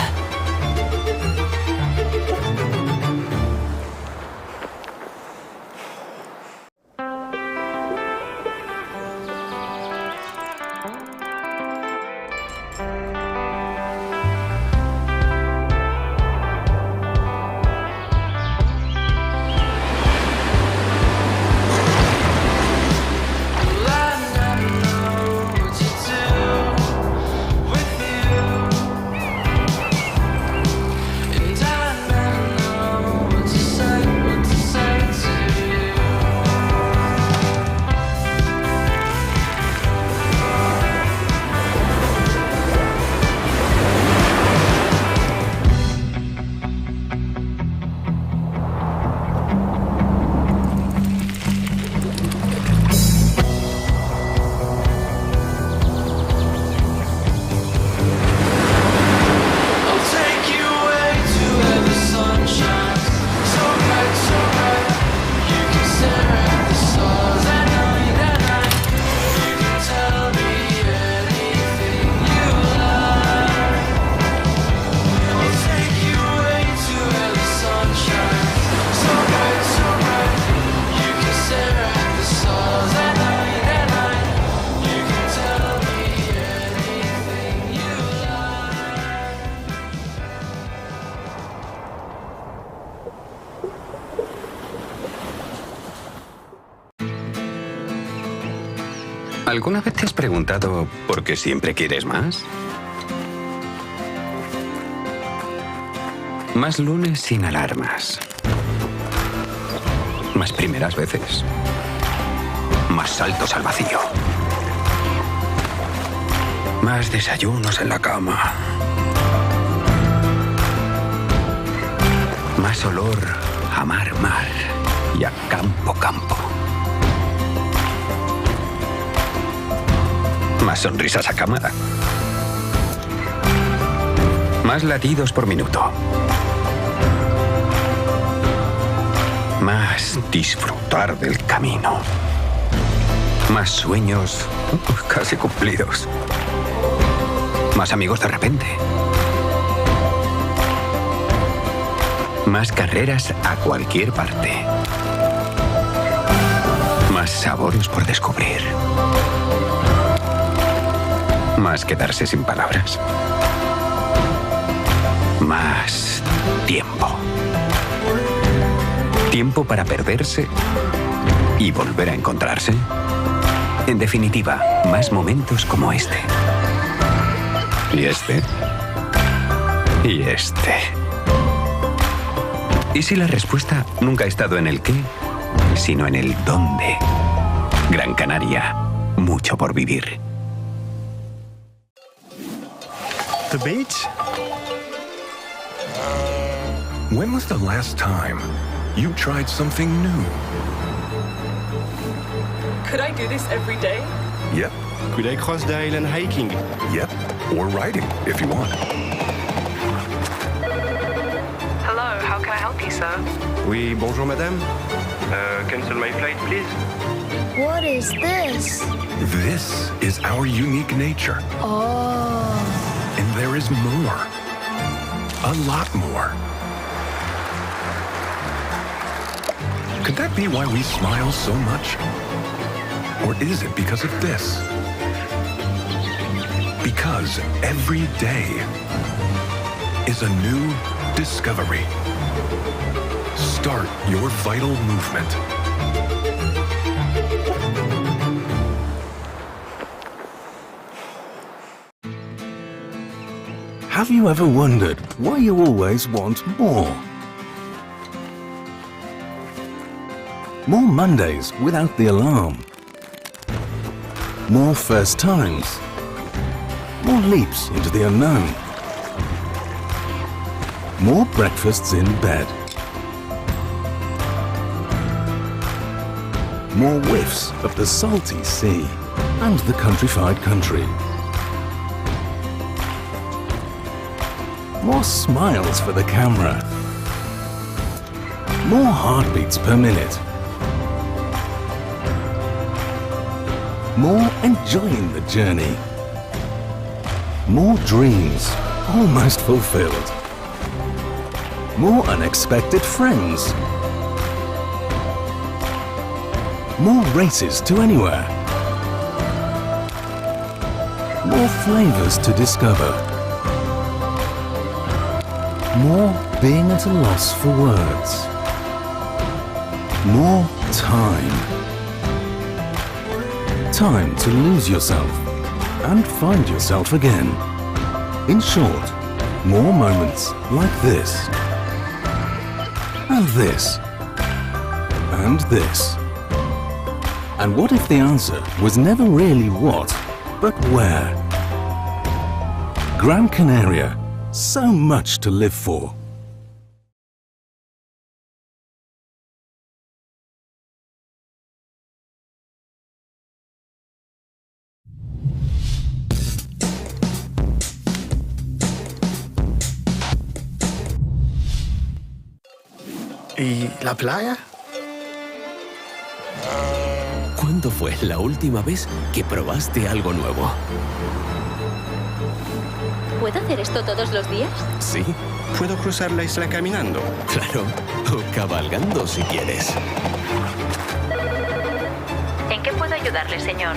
Speaker 6: ¿Alguna vez te has preguntado por qué siempre quieres más? Más lunes sin alarmas. Más primeras veces. Más saltos al vacío. Más desayunos en la cama. Más olor a mar y a campo. Más sonrisas a cámara. Más latidos por minuto. Más disfrutar del camino. Más sueños casi cumplidos. Más amigos de repente. Más carreras a cualquier parte. Más sabores por descubrir. Más quedarse sin palabras. Más tiempo. Tiempo para perderse y volver a encontrarse. En definitiva, más momentos como este. Y este. Y este. ¿Y si la respuesta nunca ha estado en el qué, sino en el dónde? Gran Canaria, mucho por vivir.
Speaker 7: The beach? When was the last time you tried something new?
Speaker 8: Could I do this every day?
Speaker 7: Yep.
Speaker 1: Could I cross the island hiking?
Speaker 7: Yep. Or riding, if you want.
Speaker 8: Hello, how can I help you, sir?
Speaker 1: Oui, bonjour madame. Cancel my flight, please.
Speaker 4: What is this?
Speaker 7: This is our unique nature.
Speaker 4: Oh.
Speaker 7: And there is more. A lot more. Could that be why we smile so much? Or is it because of this? Because every day is a new discovery. Start your vital movement.
Speaker 9: Have you ever wondered why you always want more? More Mondays without the alarm. More first times. More leaps into the unknown. More breakfasts in bed. More whiffs of the salty sea and the countrified country. More smiles for the camera. More heartbeats per minute. More enjoying the journey. More dreams almost fulfilled. More unexpected friends. More races to anywhere. More flavors to discover. More being at a loss for words. More time. Time to lose yourself and find yourself again. In short, more moments like this. And this. And this. And what if the answer was never really what, but where? Gran Canaria, so much to live for.
Speaker 10: ¿Y la playa?
Speaker 2: ¿Cuándo fue la última vez que probaste algo nuevo?
Speaker 3: ¿Puedo hacer esto todos los días?
Speaker 2: Sí,
Speaker 1: ¿Puedo cruzar la isla caminando?
Speaker 2: claro. O cabalgando si quieres.
Speaker 3: ¿En qué puedo ayudarle, señor?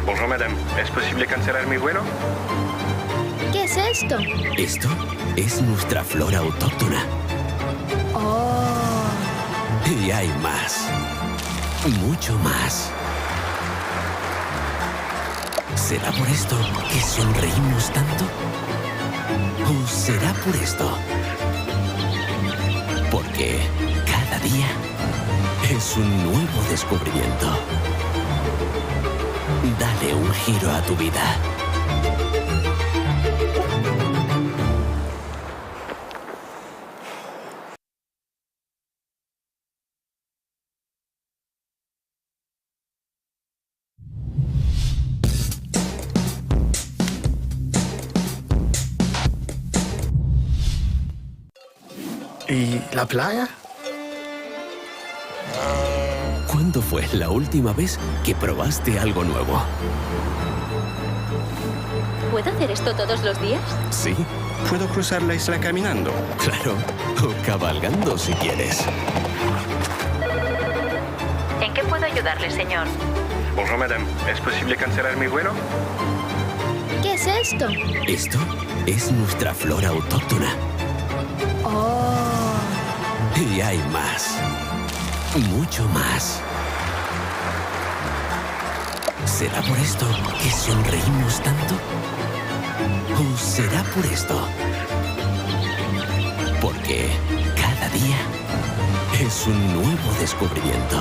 Speaker 1: Bonjour, madame. ¿Es posible cancelar mi vuelo?
Speaker 4: ¿Qué es esto?
Speaker 2: Esto es nuestra flora autóctona.
Speaker 4: Oh.
Speaker 2: Y hay más. Mucho más. ¿Será por esto que sonreímos tanto? ¿O será por esto? Porque cada día es un nuevo descubrimiento. Dale un giro a tu vida.
Speaker 10: ¿Y la playa?
Speaker 2: ¿Cuándo fue la última vez que probaste algo nuevo?
Speaker 3: ¿Puedo hacer esto todos los días?
Speaker 2: Sí,
Speaker 1: ¿Puedo cruzar la isla caminando?
Speaker 2: claro. O cabalgando si quieres.
Speaker 3: ¿En qué puedo ayudarle, señor?
Speaker 1: Bonjour, madame. ¿Es posible cancelar mi vuelo?
Speaker 4: ¿Qué es esto?
Speaker 2: Esto es nuestra flora autóctona.
Speaker 4: Oh.
Speaker 2: Y hay más. Mucho más. ¿Será por esto que sonreímos tanto? ¿O será por esto? Porque cada día es un nuevo descubrimiento.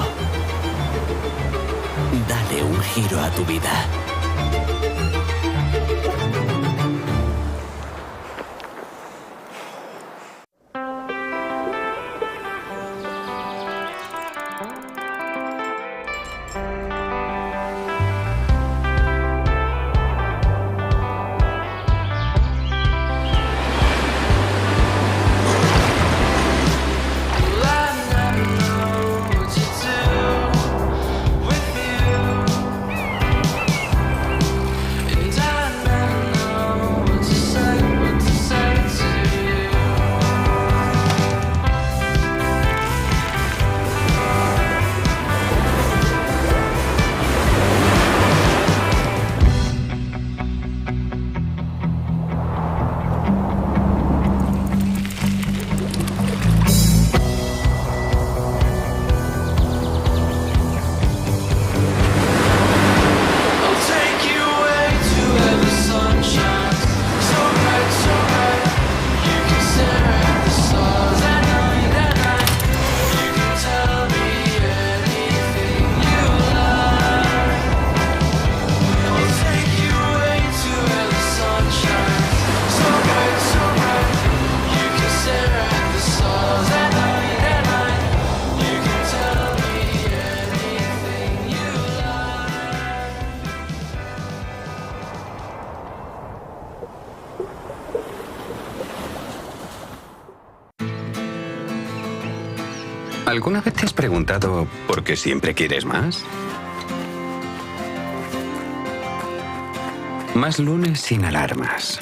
Speaker 2: Dale un giro a tu vida.
Speaker 6: ¿Alguna vez te has preguntado por qué siempre quieres más? Más lunes sin alarmas.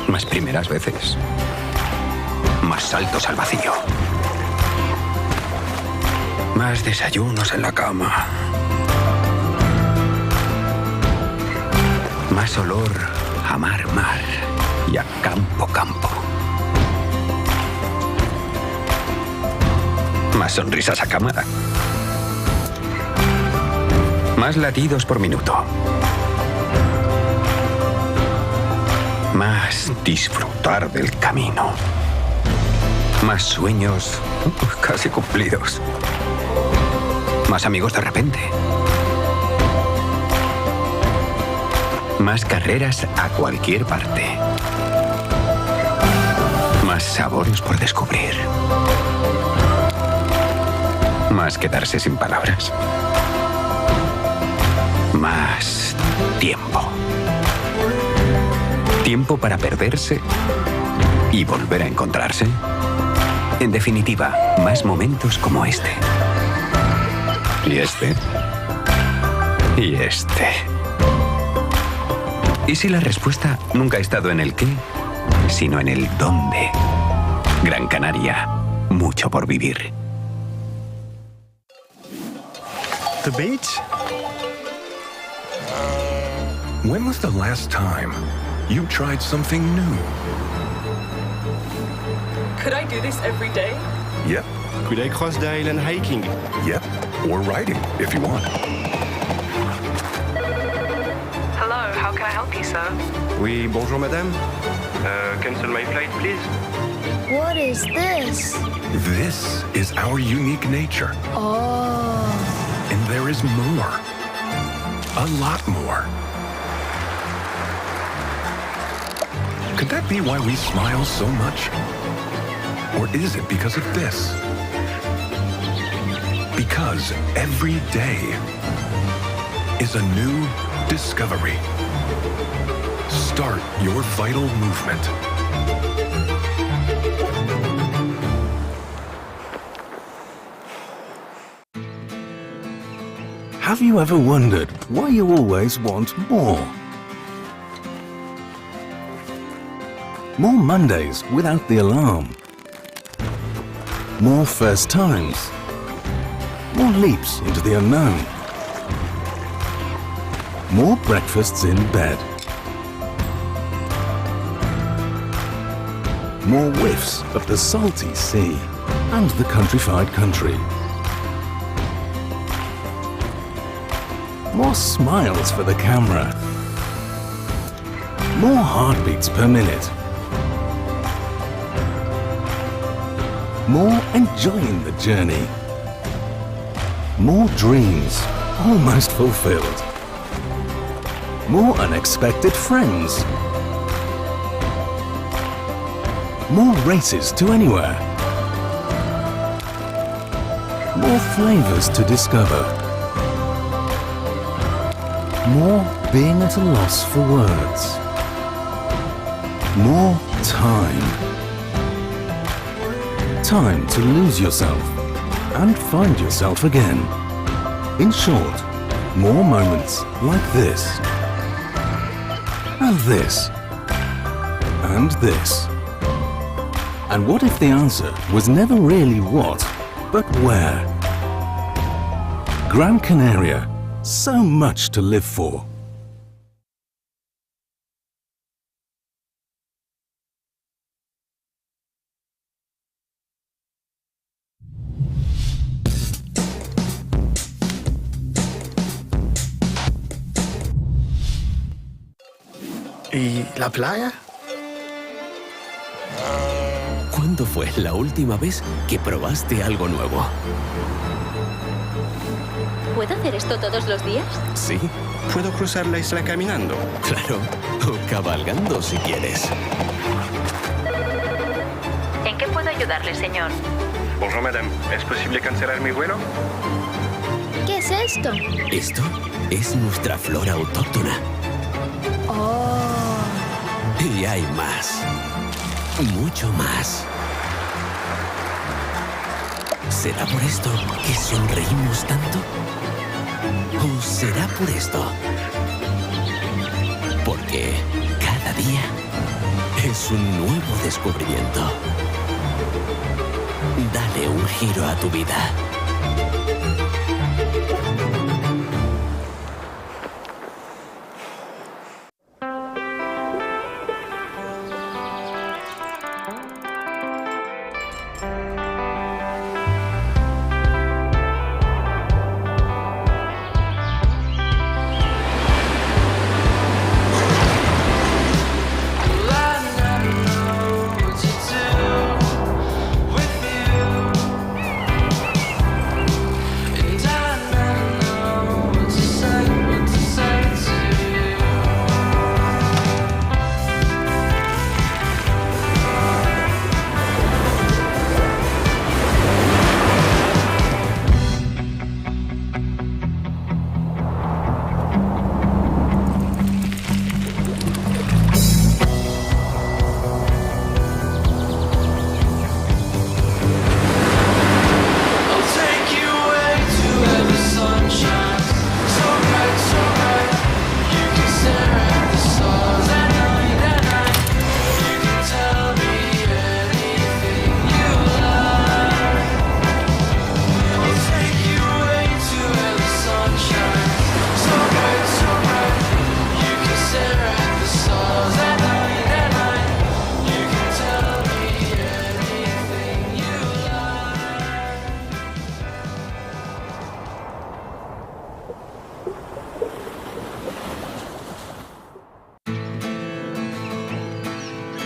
Speaker 6: Más primeras veces. Más saltos al vacío. Más desayunos en la cama. Más olor a mar y a campo. Más sonrisas a cámara. Más latidos por minuto. Más disfrutar del camino. Más sueños casi cumplidos. Más amigos de repente. Más carreras a cualquier parte. Más sabores por descubrir. Más quedarse sin palabras. Más tiempo. Tiempo para perderse y volver a encontrarse. En definitiva, más momentos como este. Y este. Y este. ¿Y si la respuesta nunca ha estado en el qué, sino en el dónde? Gran Canaria, mucho por vivir.
Speaker 7: The beach? When was the last time you tried something new?
Speaker 8: Could I do this every day?
Speaker 7: Yep.
Speaker 1: Could I cross the island hiking?
Speaker 7: Yep. Or riding, if you want.
Speaker 8: Hello, how can I help you, sir?
Speaker 1: Oui, bonjour madame. Cancel my flight, please.
Speaker 4: What is this?
Speaker 7: This is our unique nature.
Speaker 4: Oh.
Speaker 7: And there is more. A lot more. Could that be why we smile so much? Or is it because of this? Because every day is a new discovery. Start your vital movement.
Speaker 9: Have you ever wondered why you always want more? More Mondays without the alarm. More first times. More leaps into the unknown. More breakfasts in bed. More whiffs of the salty sea and the countrified country. More smiles for the camera. More heartbeats per minute. More enjoying the journey. More dreams almost fulfilled. More unexpected friends. More races to anywhere. More flavors to discover. More being at a loss for words. More time. Time to lose yourself and find yourself again. In short, more moments like this. And this. And this. And what if the answer was never really what, but where? Gran Canaria. So much to live for.
Speaker 10: ¿Y la playa?
Speaker 2: ¿Cuándo fue la última vez que probaste algo nuevo?
Speaker 3: ¿Puedo hacer esto todos los días?
Speaker 2: Sí,
Speaker 1: ¿Puedo cruzar la isla caminando?
Speaker 2: claro. O cabalgando si quieres.
Speaker 3: ¿En qué puedo ayudarle, señor?
Speaker 1: Bonjour madame. ¿Es posible cancelar mi vuelo?
Speaker 4: ¿Qué es esto?
Speaker 2: Esto es nuestra flora autóctona.
Speaker 4: Oh.
Speaker 2: Y hay más. Mucho más. ¿Será por esto que sonreímos tanto? ¿O será por esto? Porque cada día es un nuevo descubrimiento. Dale un giro a tu vida.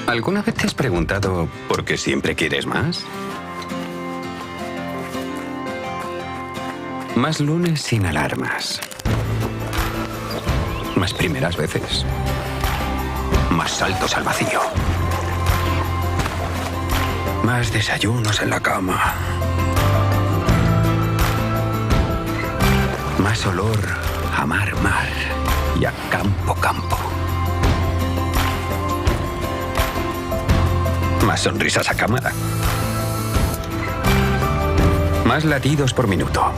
Speaker 6: ¿Alguna vez te has preguntado por qué siempre quieres más? Más lunes sin alarmas. Más primeras veces. Más saltos al vacío. Más desayunos en la cama. Más olor a mar y a campo. Más sonrisas a cámara. Más latidos por minuto.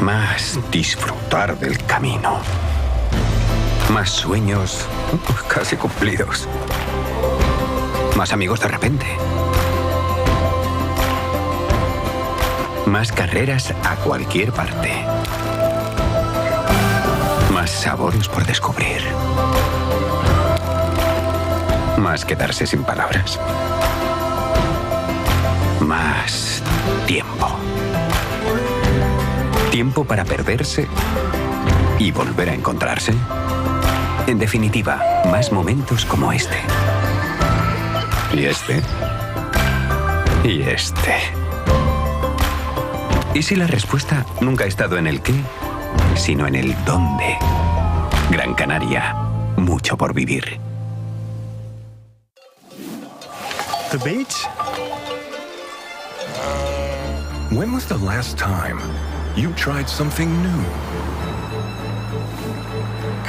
Speaker 6: Más disfrutar del camino. Más sueños casi cumplidos. Más amigos de repente. Más carreras a cualquier parte. Más sabores por descubrir. Más quedarse sin palabras. Más tiempo. Tiempo para perderse y volver a encontrarse. En definitiva, más momentos como este. Y este. Y este. ¿Y si la respuesta nunca ha estado en el qué, sino en el dónde? Gran Canaria, mucho por vivir.
Speaker 7: The beach? When was the last time you tried something new?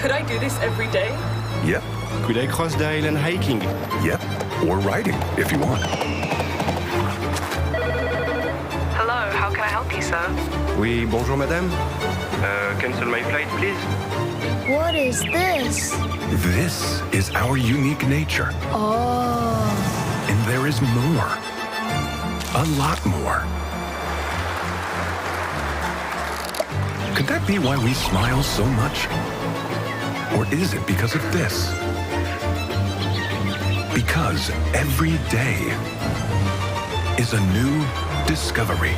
Speaker 8: Could I do this every day?
Speaker 7: Yep.
Speaker 1: Could I cross the island hiking?
Speaker 7: Yep. Or riding, if you want.
Speaker 8: Hello, how can I help you, sir?
Speaker 1: Oui, bonjour madame. Cancel my flight, please.
Speaker 4: What is this?
Speaker 7: This is our unique nature.
Speaker 4: Oh.
Speaker 7: And there is more. A lot more. Could that be why we smile so much? Or is it because of this? Because every day is a new discovery.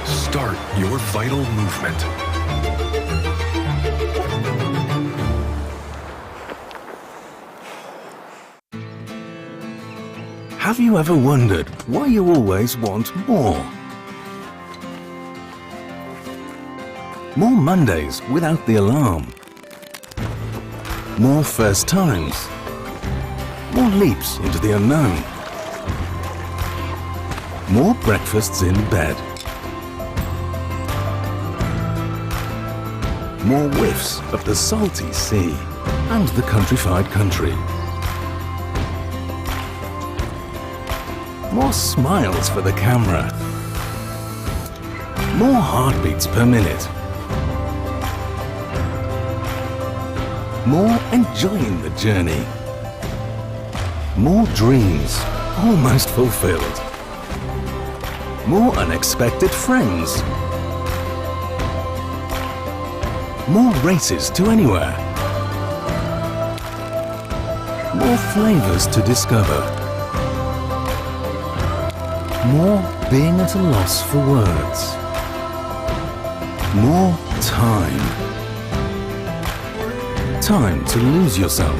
Speaker 7: Start your vital movement.
Speaker 9: Have you ever wondered why you always want more? More Mondays without the alarm. More first times. More leaps into the unknown. More breakfasts in bed. More whiffs of the salty sea and the countrified country. More smiles for the camera. More heartbeats per minute. More enjoying the journey. More dreams almost fulfilled. More unexpected friends. More races to anywhere. More flavors to discover. More being at a loss for words. More time. Time to lose yourself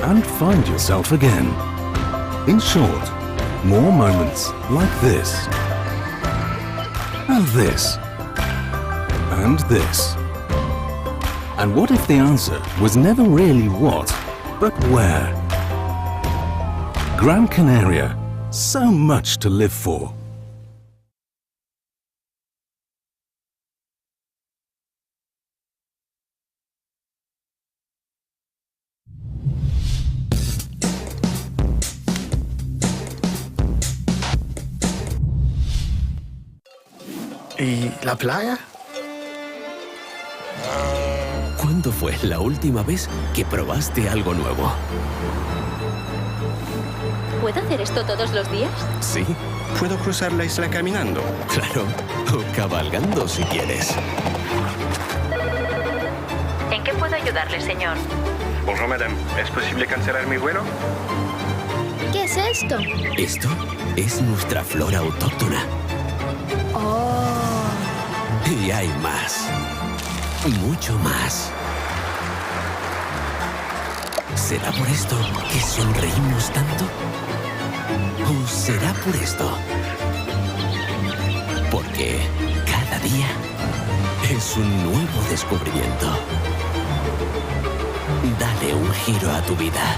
Speaker 9: and find yourself again. In short, more moments like this. And this. And this. And what if the answer was never really what, but where? Gran Canaria, so much to live for.
Speaker 10: ¿Y la playa?
Speaker 2: ¿Cuándo fue la última vez que probaste algo nuevo?
Speaker 3: ¿Puedo hacer esto todos los días?
Speaker 2: Sí,
Speaker 1: ¿Puedo cruzar la isla caminando?
Speaker 2: claro. O cabalgando si quieres.
Speaker 3: ¿En qué puedo ayudarle, señor?
Speaker 1: Bonjour, madame. ¿Es posible cancelar mi vuelo?
Speaker 4: ¿Qué es esto?
Speaker 2: Esto es nuestra flora autóctona.
Speaker 4: Oh.
Speaker 2: Y hay más. Mucho más. ¿Será por esto que sonreímos tanto? ¿O será por esto? Porque cada día es un nuevo descubrimiento. Dale un giro a tu vida.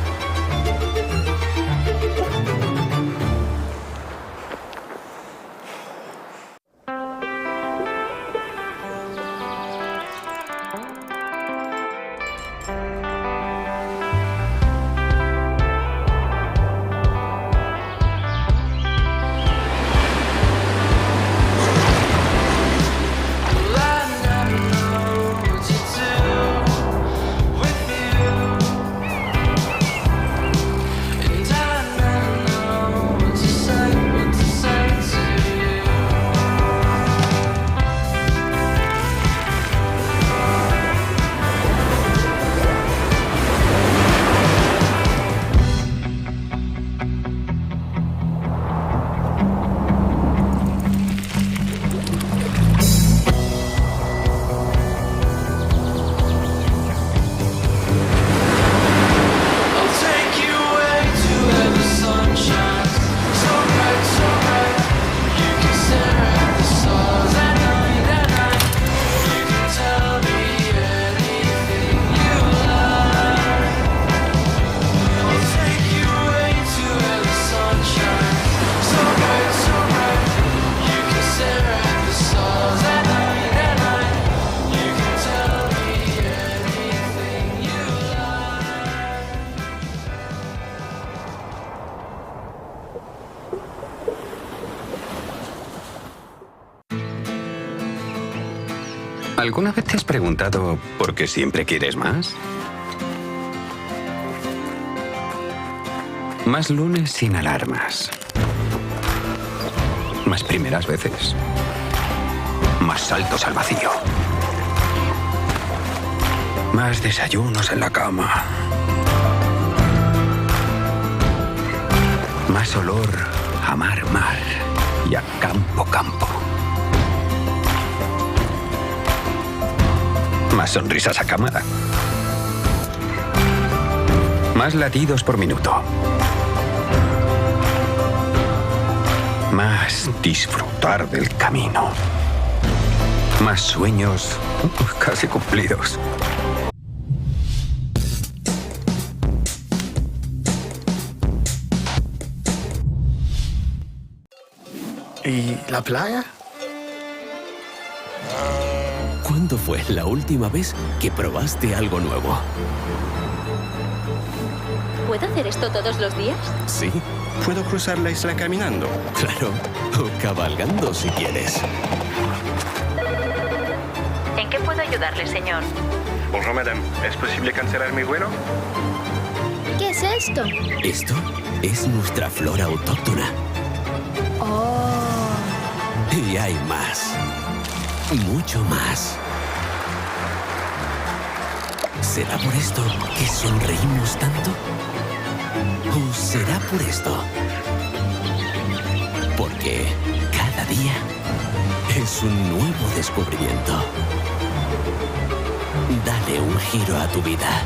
Speaker 6: ¿Alguna vez te has preguntado por qué siempre quieres más? Más lunes sin alarmas. Más primeras veces. Más saltos al vacío. Más desayunos en la cama. Más olor a mar y a campo. Más sonrisas a cámara. Más latidos por minuto. Más disfrutar del camino. Más sueños casi cumplidos.
Speaker 10: ¿Y la playa?
Speaker 2: ¿Cuándo fue la última vez que probaste algo nuevo?
Speaker 3: ¿Puedo hacer esto todos los días?
Speaker 2: Sí,
Speaker 1: ¿Puedo cruzar la isla caminando?
Speaker 2: Claro, o cabalgando si quieres.
Speaker 3: ¿En qué puedo ayudarle, señor?
Speaker 1: Bonjour, madame. ¿Es posible cancelar mi vuelo?
Speaker 4: ¿Qué es esto?
Speaker 2: Esto es nuestra flora autóctona.
Speaker 4: Oh.
Speaker 2: Y hay más. Mucho más. ¿Será por esto que sonreímos tanto? ¿O será por esto? Porque cada día es un nuevo descubrimiento. Dale un giro a tu vida.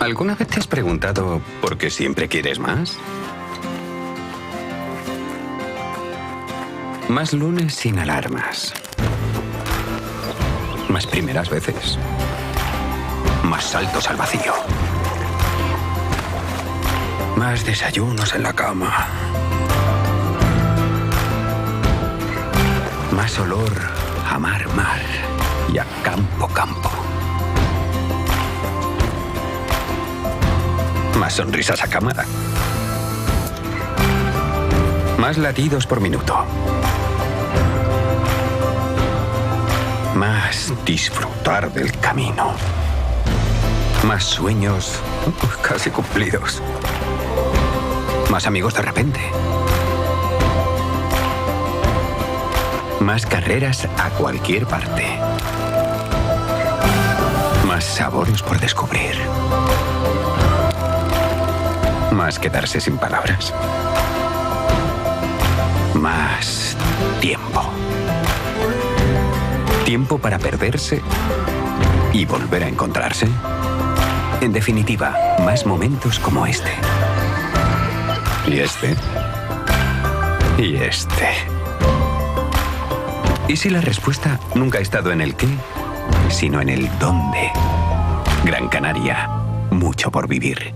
Speaker 6: ¿Alguna vez te has preguntado por qué siempre quieres más? Más lunes sin alarmas. Más primeras veces. Más saltos al vacío. Más desayunos en la cama. Más olor a mar, mar y a campo, campo. Más sonrisas a cámara. Más latidos por minuto. Más disfrutar del camino. Más sueños casi cumplidos. Más amigos de repente. Más carreras a cualquier parte. Más sabores por descubrir. Más quedarse sin palabras. Más tiempo. Tiempo para perderse y volver a encontrarse. En definitiva, más momentos como este. Y este. Y este. ¿Y si la respuesta nunca ha estado en el qué, sino en el dónde? Gran Canaria, mucho por vivir.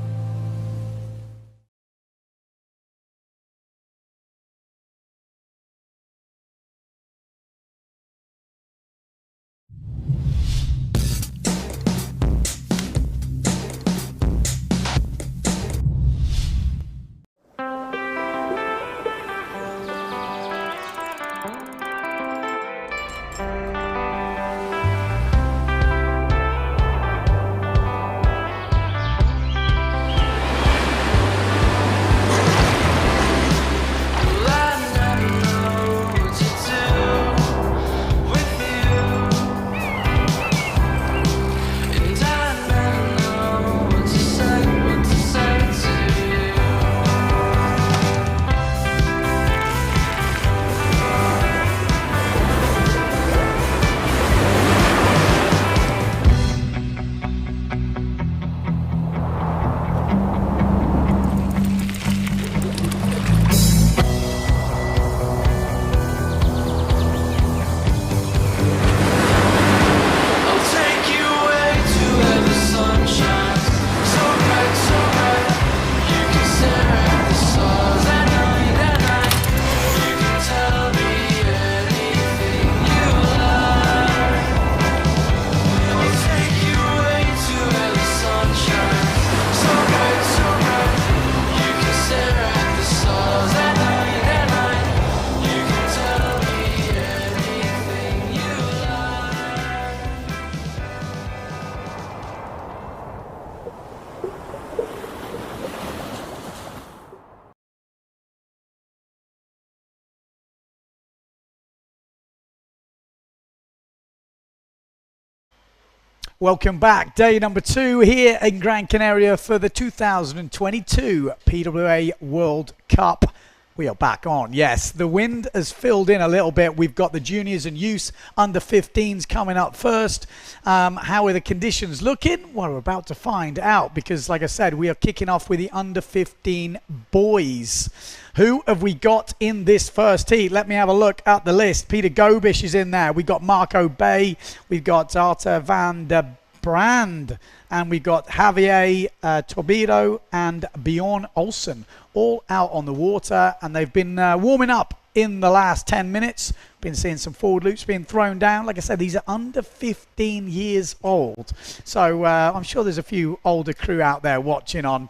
Speaker 5: Welcome back. Day number 2 here in Gran Canaria for the 2022 PWA World Cup. We are back on. Yes, the wind has filled in a little bit. We've got the juniors and youths under 15s coming up first. How are the conditions looking? Well, we're about to find out because, like I said, we are kicking off with the under 15 boys. Who have we got in this first heat? Let me have a look at the list. Peter Gobish is in there. We've got Marco Bay. We've got Arthur van der Brand. And we've got Javier Tobido and Bjorn Olsen all out on the water. And they've been warming up in the last 10 minutes. Been seeing some forward loops being thrown down. Like I said, these are under 15 years old. So I'm sure there's a few older crew out there watching on.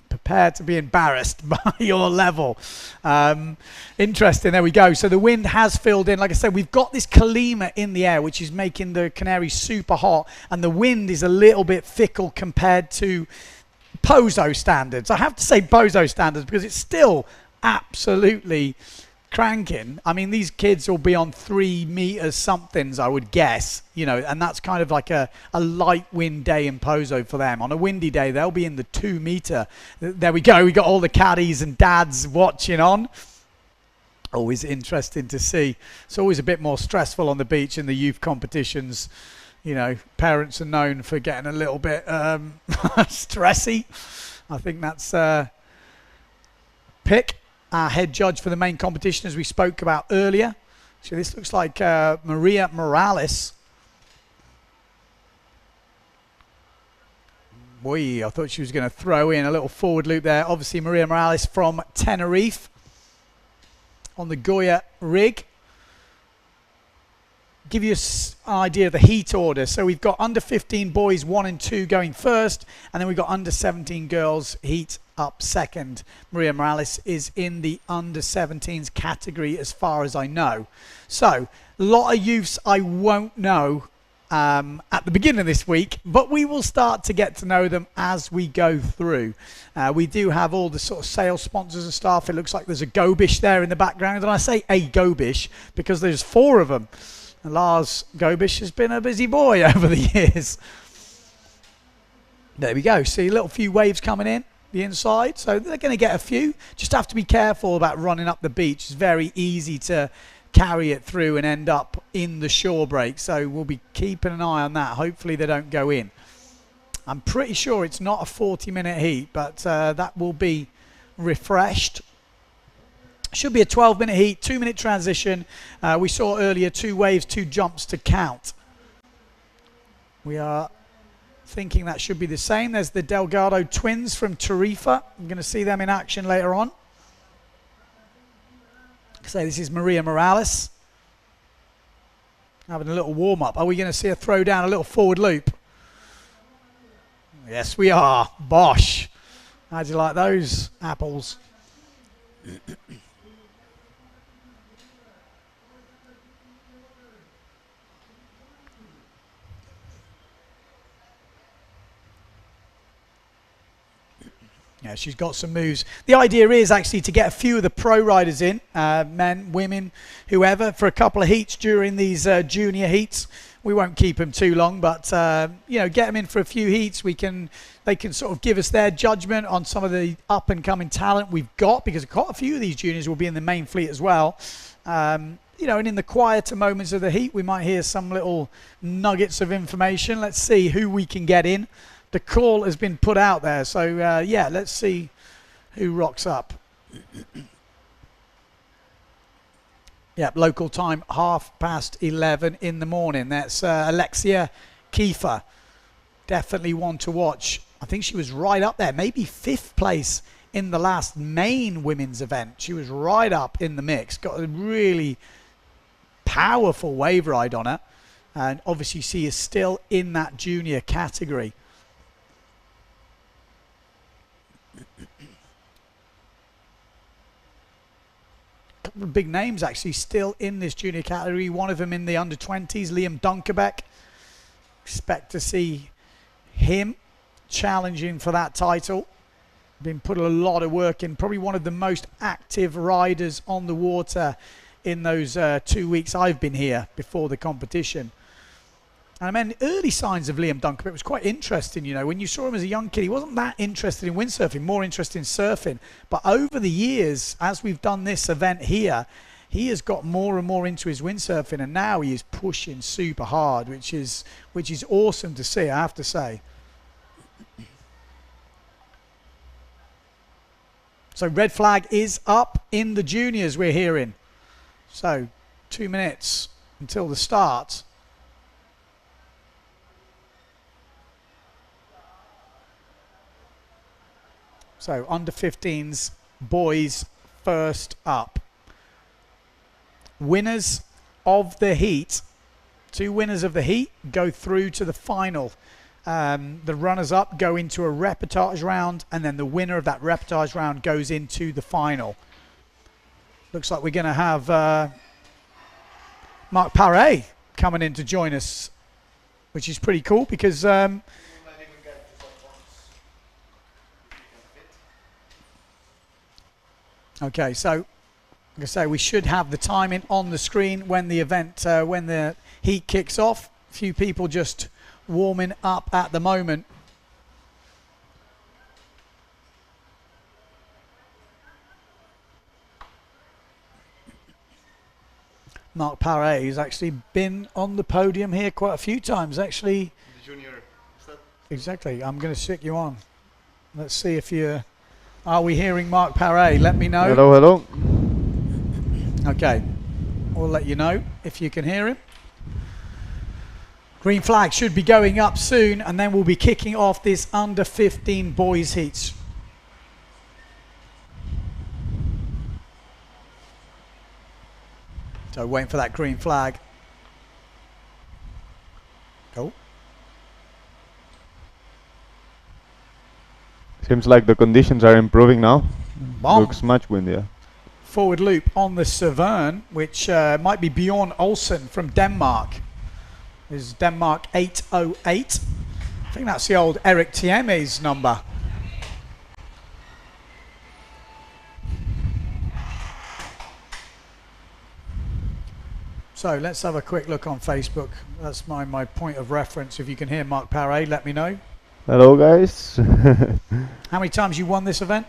Speaker 5: Prepared to be embarrassed by your level. Interesting. There we go. So the wind has filled in. Like I said, we've got this Kalima in the air, which is making the Canaries super hot. And the wind is a little bit fickle compared to Pozo standards. I have to say Pozo standards because it's still absolutely cranking. I mean, these kids will be on 3 meters somethings, I would guess, you know, and that's kind of like a light wind day in Pozo for them. On a windy day, they'll be in the 2 meter. There we go. We got all the caddies and dads watching on. Always interesting to see. It's always a bit more stressful on the beach in the youth competitions. You know, parents are known for getting a little bit stressy. I think that's Pick, our head judge for the main competition, as we spoke about earlier. So this looks like Maria Morales. Boy, I thought she was going to throw in a little forward loop there. Obviously, Maria Morales from Tenerife on the Goya rig. Give you an idea of the heat order. So we've got under 15 boys 1 and 2 going first, and then we've got under 17 girls heat up second. Maria Morales is in the under 17s category as far as I know. So a lot of youths I won't know at the beginning of this week, but we will start to get to know them as we go through. We do have all the sort of sales sponsors and stuff. It looks like there's a Gobish there in the background, and I say a Gobish because there's 4 of them. And Lars Gobish has been a busy boy over the years. There we go. See a little few waves coming in the inside, so they're going to get a few. Just have to be careful about running up the beach. It's very easy to carry it through and end up in the shore break, so we'll be keeping an eye on that. Hopefully they don't go in. I'm pretty sure it's not a 40-minute heat, but that will be refreshed. Should be a 12-minute heat, 2-minute transition. We saw earlier 2 waves, 2 jumps to count. We are thinking that should be the same. There's the Delgado twins from Tarifa. I'm going to see them in action later on. So this is Maria Morales. Having a little warm-up. Are we going to see her throw down a little forward loop? Yes, we are. Bosh. How'd you like those apples? Yeah, she's got some moves. The idea is actually to get a few of the pro riders in, men, women, whoever, for a couple of heats during these junior heats. We won't keep them too long, but you know, get them in for a few heats. They can sort of give us their judgment on some of the up and coming talent we've got, because quite a few of these juniors will be in the main fleet as well. You know, and in the quieter moments of the heat, we might hear some little nuggets of information. Let's see who we can get in. The call has been put out there, so yeah, let's see who rocks up. Yep, local time 11:30 in the morning. That's Alexia Kiefer, definitely one to watch. I think she was right up there, maybe 5th place in the last main women's event. She was right up in the mix, got a really powerful wave ride on her, and obviously she is still in that junior category. Couple of big names actually still in this junior category. One of them in the under 20s, Liam Dunkerbeck. Expect to see him challenging for that title. Been put a lot of work in. Probably one of the most active riders on the water in those 2 weeks I've been here before the competition. And I mean, early signs of Liam Duncan, it was quite interesting, you know, when you saw him as a young kid, he wasn't that interested in windsurfing, more interested in surfing. But over the years, as we've done this event here, he has got more and more into his windsurfing, and now he is pushing super hard, which is awesome to see, I have to say. So red flag is up in the juniors, we're hearing. So 2 minutes until the start. So under 15s, boys first up. Winners of the heat, 2 winners of the heat go through to the final. The runners-up go into a reportage round, and then the winner of that reportage round goes into the final. Looks like we're going to have Mark Paré coming in to join us, which is pretty cool because okay, so like I say, we should have the timing on the screen when the event, when the heat kicks off. A few people just warming up at the moment. Mark Paré has actually been on the podium here quite a few times, actually.
Speaker 1: The junior.
Speaker 5: Exactly. I'm going to stick you on. Let's see if you are we hearing Mark Paré? Let me know.
Speaker 11: Hello, hello.
Speaker 5: Okay, we'll let you know if you can hear him. Green flag should be going up soon, and then we'll be kicking off this under 15 boys heats. So waiting for that green flag. Go.
Speaker 11: Seems like the conditions are improving now.
Speaker 5: Bomb.
Speaker 11: Looks much windier.
Speaker 5: Forward loop on the Severn, which might be Bjorn Olsen from Denmark. This is Denmark 808. I think that's the old Eric Thieme's number. So let's have a quick look on Facebook. That's my point of reference. If you can hear Mark Paré, let me know.
Speaker 11: Hello, guys.
Speaker 5: How many times you won this event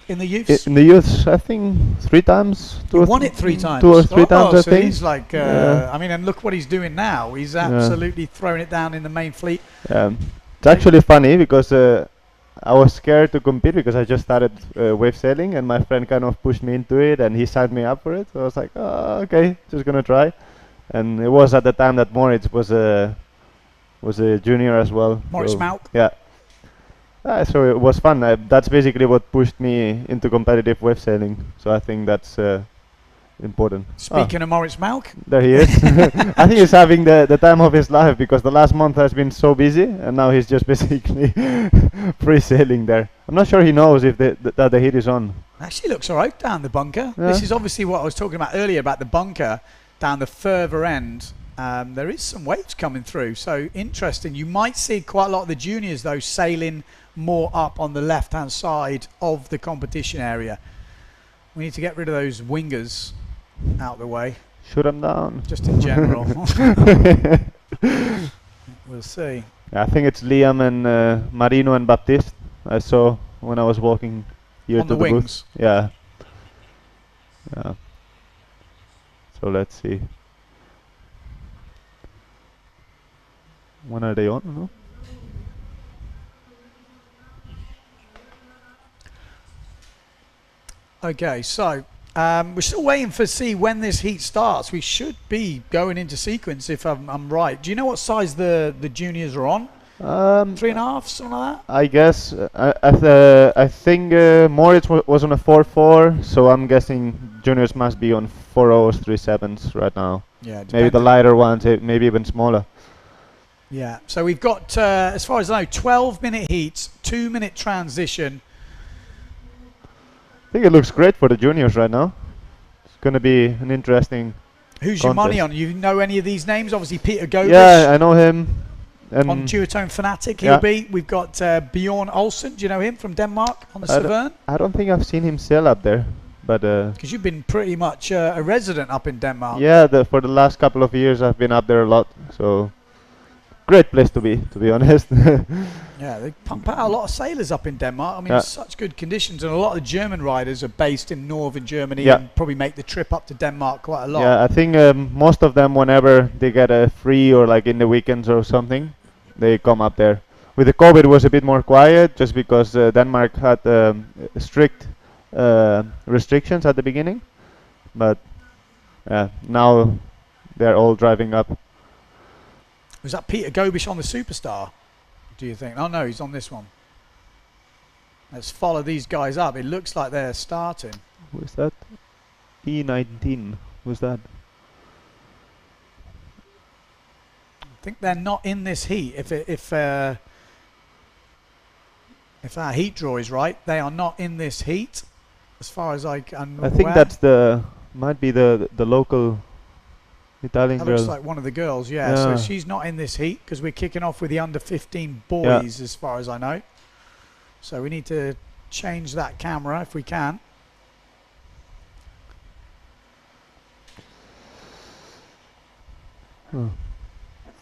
Speaker 5: in the youths?
Speaker 11: In the youths, I think 3 times.
Speaker 5: You won it 3 times.
Speaker 11: 2 or 3 times, I
Speaker 5: so
Speaker 11: think.
Speaker 5: He's like, I mean, and look what he's doing now. He's absolutely throwing it down in the main fleet.
Speaker 11: It's actually funny because I was scared to compete because I just started wave sailing, and my friend kind of pushed me into it, and he signed me up for it. So I was like, oh, okay, just gonna try. And it was at the time that Moritz was a junior as well.
Speaker 5: Moritz
Speaker 11: so
Speaker 5: Mauk.
Speaker 11: Yeah. So it was fun. That's basically what pushed me into competitive wave sailing. So I think that's important.
Speaker 5: Speaking of Moritz Mauk,
Speaker 11: there he is. I think he's having the time of his life because the last month has been so busy, and now he's just basically free sailing there. I'm not sure he knows if that the heat is on.
Speaker 5: Actually looks all right down the bunker.
Speaker 11: Yeah.
Speaker 5: This is obviously what I was talking about earlier about the bunker down the further end. There is some waves coming through, so interesting. You might see quite a lot of the juniors though sailing more up on the left hand side of the competition area. We need to get rid of those wingers out of the way.
Speaker 11: Shoot them down.
Speaker 5: Just in general. We'll see.
Speaker 11: Yeah, I think it's Liam and Marino and Baptiste I saw when I was walking here
Speaker 5: on
Speaker 11: to
Speaker 5: the
Speaker 11: the
Speaker 5: wings.
Speaker 11: booth. Yeah. Yeah. So let's see. When are they on? No?
Speaker 5: Okay, so we're still waiting to see when this heat starts. We should be going into sequence if I'm right. Do you know what size the juniors are on? 3.5, something like that?
Speaker 11: I guess. I think Moritz was on a 4.4, so I'm guessing juniors must be on 4.0s, 3.7s right now.
Speaker 5: Yeah,
Speaker 11: maybe the lighter ones, maybe even smaller.
Speaker 5: Yeah, so we've got, as far as I know, 12-minute heats, 2-minute transition.
Speaker 11: I think it looks great for the juniors right now. It's going to be an interesting
Speaker 5: Who's
Speaker 11: contest.
Speaker 5: your money on? You know any of these names? Obviously, Peter Gobish.
Speaker 11: Yeah, I know him. And
Speaker 5: on Duotone Fanatic, he'll be. We've got Bjorn Olsen. Do you know him from Denmark on the Severn?
Speaker 11: I don't think I've seen him sail up there. Because
Speaker 5: you've been pretty much a resident up in Denmark.
Speaker 11: Yeah, for the last couple of years I've been up there a lot. So great place to be honest.
Speaker 5: Yeah, they pump out a lot of sailors up in Denmark. I mean, such good conditions, and a lot of the German riders are based in northern Germany and probably make the trip up to Denmark quite a lot.
Speaker 11: Yeah, I think most of them, whenever they get a free or like in the weekends or something, they come up there. With the COVID, it was a bit more quiet, just because Denmark had strict restrictions at the beginning. But now they're all driving up.
Speaker 5: Was that Peter Gobish on the Superstar, do you think? Oh no, he's on this one. Let's follow these guys up. It looks like they're starting.
Speaker 11: Who's that? E19. Who's that?
Speaker 5: I think they're not in this heat. If our heat draw is right, they are not in this heat, as far as I can.
Speaker 11: I think that's might be the local Italian girl.
Speaker 5: That looks like one of the girls, yeah. So she's not in this heat because we're kicking off with the under 15 boys, as far as I know. So we need to change that camera if we can.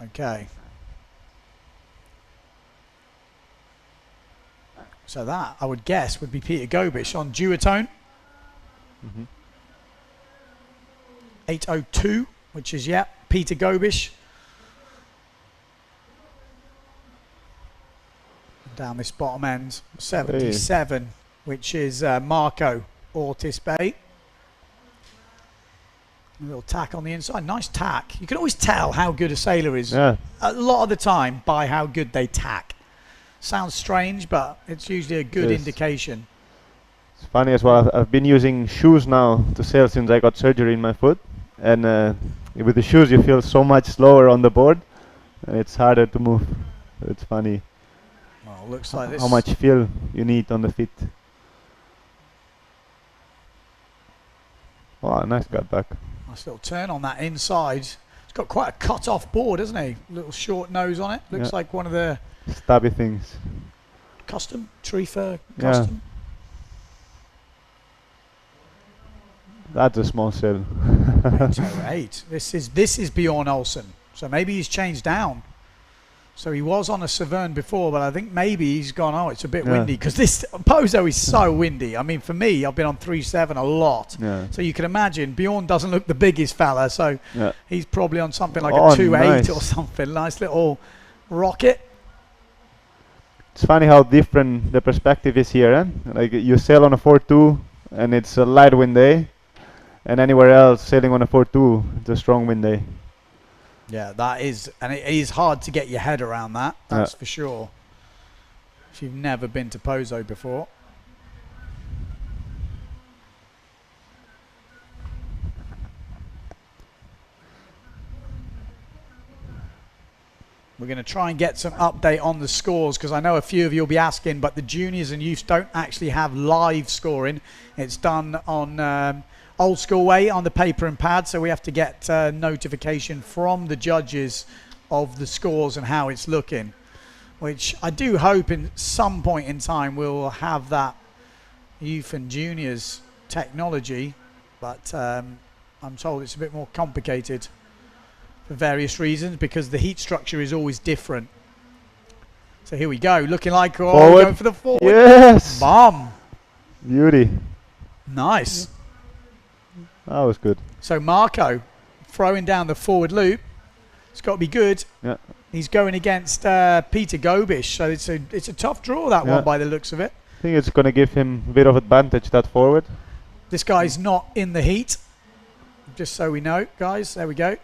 Speaker 5: Okay. So that, I would guess, would be Peter Gobish on duotone. 802, which is, Peter Gobish. Down this bottom end, 77, which is Marco Ortiz Bay. A little tack on the inside, nice tack. You can always tell how good a sailor is a lot of the time by how good they tack. Sounds strange, but it's usually a good indication.
Speaker 11: It's funny as well, I've been using shoes now to sail since I got surgery in my foot, and with the shoes you feel so much slower on the board, and it's harder to move. It's funny.
Speaker 5: Well, looks like this.
Speaker 11: How much feel you need on the feet. Oh, nice cut back.
Speaker 5: Nice little turn on that inside. It's got quite a cut-off board, hasn't he? Little short nose on it. Looks like one of the
Speaker 11: stabby things.
Speaker 5: Custom, tree fur, custom.
Speaker 11: That's a small sail.
Speaker 5: 808. This is Bjorn Olsen. So maybe he's changed down. So he was on a Severn before, but I think maybe he's gone, oh, it's a bit windy. Because this Pozo is so windy. I mean, for me, I've been on 3.7 a lot. So you can imagine, Bjorn doesn't look the biggest fella. So he's probably on something like a 2.8 or something. Nice little rocket.
Speaker 11: It's funny how different the perspective is here. Eh? Like you sail on a 4.2 and it's a light wind day. And anywhere else, sailing on a 4.2, it's a strong wind day.
Speaker 5: Yeah, that is, and it is hard to get your head around that, that's for sure. If you've never been to Pozo before. We're going to try and get some update on the scores, because I know a few of you will be asking, but the juniors and youths don't actually have live scoring. It's done on old school way on the paper and pad, so we have to get notification from the judges of the scores and how it's looking, which I do hope in some point in time we'll have that youth and juniors technology, but I'm told it's a bit more complicated for various reasons because the heat structure is always different. So here we go, looking like we're going for the forward.
Speaker 11: Yes!
Speaker 5: Bomb!
Speaker 11: Beauty.
Speaker 5: Nice.
Speaker 11: That was good.
Speaker 5: So Marco throwing down the forward loop. It's got to be good.
Speaker 11: Yeah.
Speaker 5: He's going against Peter Gobish, so it's a tough draw, that one, by the looks of it.
Speaker 11: I think it's going to give him a bit of advantage, that forward.
Speaker 5: This guy's not in the heat, just so we know, guys. There we go.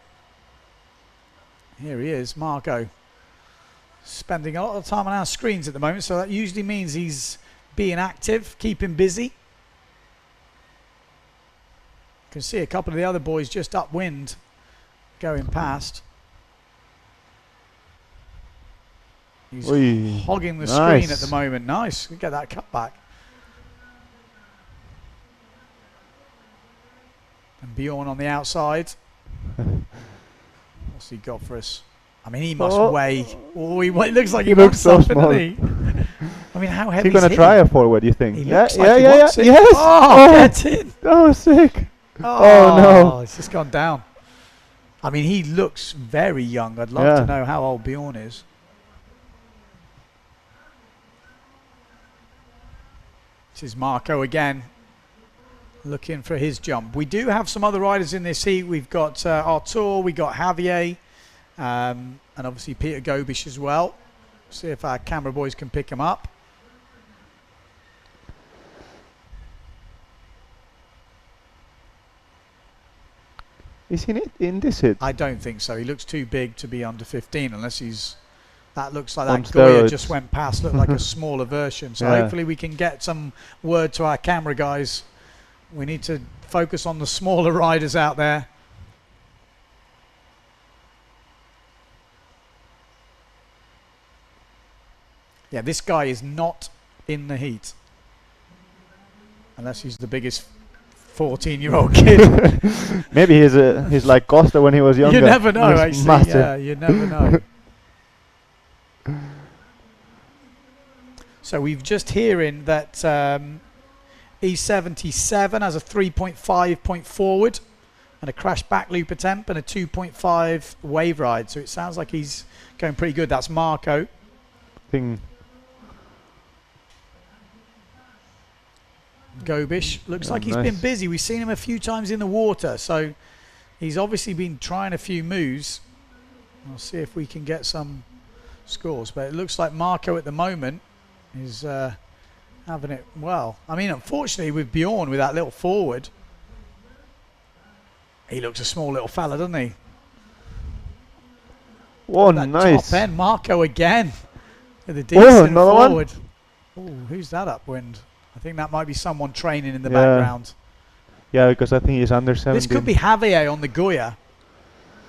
Speaker 5: Here he is, Marco. Spending a lot of time on our screens at the moment, so that usually means he's being active, keeping busy. Can see a couple of the other boys just upwind going past. He's hogging the screen at the moment. Nice. We get that cut back. And Bjorn on the outside. What's he got for us? I mean, he must weigh. Oh, he looks like he looks so small. Doesn't he? I mean, how heavy is he?
Speaker 11: He's going to try a forward, you think?
Speaker 5: He looks like he wants it.
Speaker 11: Yes!
Speaker 5: Oh, get in!
Speaker 11: That was sick.
Speaker 5: Oh no! It's just gone down. I mean, he looks very young. I'd love to know how old Bjorn is. This is Marco again, looking for his jump. We do have some other riders in this heat. We've got Artur, we got Javier, and obviously Peter Gobish as well. See if our camera boys can pick him up.
Speaker 11: Is he in this hit?
Speaker 5: I don't think so. He looks too big to be under 15 unless he's... That looks like
Speaker 11: On
Speaker 5: that Goya
Speaker 11: steroids.
Speaker 5: just went past, looked like a smaller version. So hopefully we can get some word to our camera guys. We need to focus on the smaller riders out there. Yeah, this guy is not in the heat. Unless he's the biggest 14-year-old kid.
Speaker 11: Maybe he's like Costa when he was younger.
Speaker 5: You never know,
Speaker 11: He's
Speaker 5: actually.
Speaker 11: massive.
Speaker 5: Yeah, you never know. So we've just hearing that E17 has a 3.5 point forward and a crash back loop attempt and a 2.5 wave ride. So it sounds like he's going pretty good. That's Marco. Gobish looks like he's been busy. We've seen him a few times in the water, so he's obviously been trying a few moves. We'll see if we can get some scores, but it looks like Marco at the moment is having it well. I mean, unfortunately with Bjorn with that little forward, he looks a small little fella, doesn't he?
Speaker 11: Whoa,
Speaker 5: that
Speaker 11: nice.
Speaker 5: Top end, Marco again with a decent
Speaker 11: another
Speaker 5: forward.
Speaker 11: one?
Speaker 5: Oh, who's that upwind? I think that might be someone training in the background.
Speaker 11: Yeah, because I think he's under 17.
Speaker 5: This could be Javier on the Goya.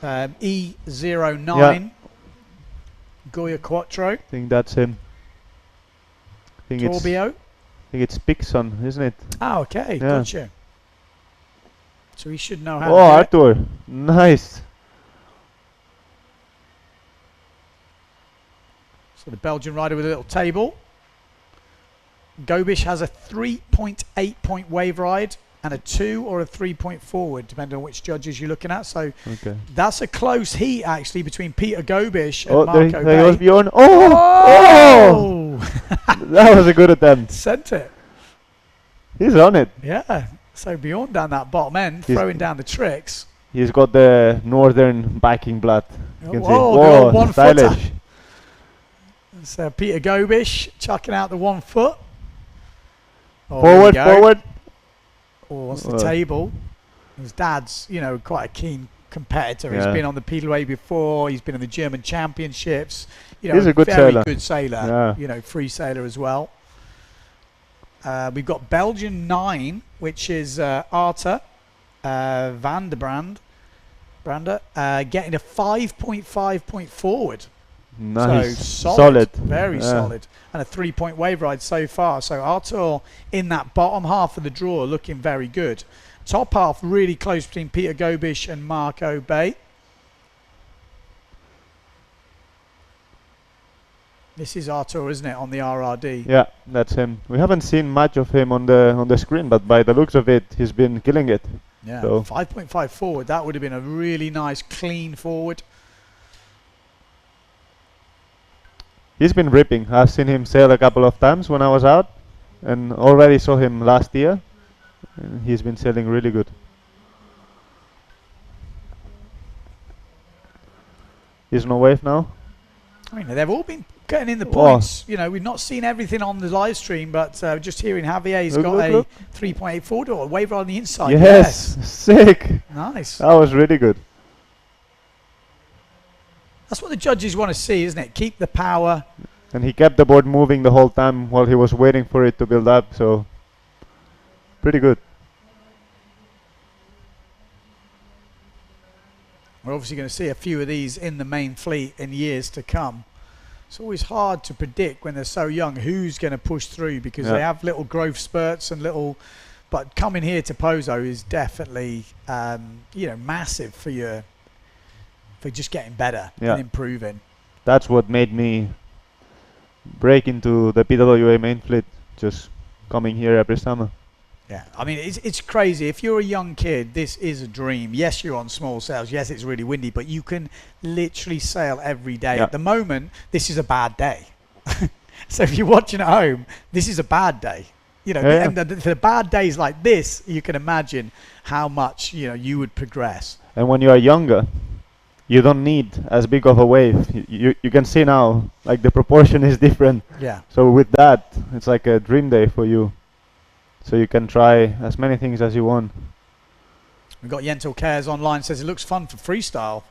Speaker 5: E09. Goya Quattro.
Speaker 11: I think that's him. I think
Speaker 5: Torbio.
Speaker 11: it's Pixon, isn't it?
Speaker 5: Ah, okay.
Speaker 11: Yeah.
Speaker 5: Gotcha. So he should know how
Speaker 11: Oh,
Speaker 5: to do it.
Speaker 11: Artur. Nice.
Speaker 5: So the Belgian rider with a little table. Gobish has a 3.8 point wave ride and a 2 or a 3 point forward, depending on which judges you're looking at. So that's a close heat, actually, between Peter Gobish and Marco
Speaker 11: there goes
Speaker 5: Bay.
Speaker 11: Bjorn. Oh! That was a good attempt.
Speaker 5: Sent it.
Speaker 11: He's on it.
Speaker 5: Yeah. So Bjorn down that bottom end, throwing down the tricks.
Speaker 11: He's got the northern biking blood. You can see.
Speaker 5: The
Speaker 11: Whoa,
Speaker 5: old 1 footer.
Speaker 11: stylish.
Speaker 5: So Peter Gobish chucking out the 1 foot. Oh,
Speaker 11: Forward, forward.
Speaker 5: Oh, what's the table? His dad's, you know, quite a keen competitor. He's been on the PWA before. He's been in the German championships. You know,
Speaker 11: He's a good
Speaker 5: very
Speaker 11: sailor.
Speaker 5: good sailor.
Speaker 11: Yeah.
Speaker 5: You know, free sailor as well. We've got Belgian 9, which is Arta van der Brander, getting a 5.5 point forward.
Speaker 11: Nice.
Speaker 5: So solid. Very solid. And a 3 point wave ride so far. So Artur in that bottom half of the draw looking very good. Top half really close between Peter Gobish and Marco Bay. This is Artur, isn't it, on the RRD?
Speaker 11: Yeah, that's him. We haven't seen much of him on the screen, but by the looks of it, he's been killing it.
Speaker 5: Yeah,
Speaker 11: so
Speaker 5: 5.5 forward. That would have been a really nice, clean forward.
Speaker 11: He's been ripping. I've seen him sail a couple of times when I was out, and already saw him last year. And he's been sailing really good. He's no wave now.
Speaker 5: I mean, they've all been getting in the points. You know, we've not seen everything on the live stream, but just hearing Javier's got a 3.8 forward or a wave ride on the inside.
Speaker 11: Yes, sick.
Speaker 5: Nice.
Speaker 11: That was really good.
Speaker 5: That's what the judges want to see, isn't it? Keep the power.
Speaker 11: And he kept the board moving the whole time while he was waiting for it to build up, so pretty good.
Speaker 5: We're obviously going to see a few of these in the main fleet in years to come. It's always hard to predict when they're so young who's going to push through because they have little growth spurts and little... But coming here to Pozo is definitely, you know, massive for your... for just getting better and improving.
Speaker 11: That's what made me break into the PWA main fleet, just coming here every summer.
Speaker 5: Yeah, I mean, it's crazy. If you're a young kid, this is a dream. Yes, you're on small sails. Yes, it's really windy, but you can literally sail every day.
Speaker 11: Yeah.
Speaker 5: At the moment, this is a bad day. So if you're watching at home, this is a bad day. You know,
Speaker 11: Yeah.
Speaker 5: and the bad days like this, you can imagine how much, you know, you would progress.
Speaker 11: And when you are younger, you don't need as big of a wave. You can see now, like the proportion is different.
Speaker 5: Yeah.
Speaker 11: So with that, it's like a dream day for you. So you can try as many things as you want.
Speaker 5: We've got Yentel Cares online, says it looks fun for freestyle.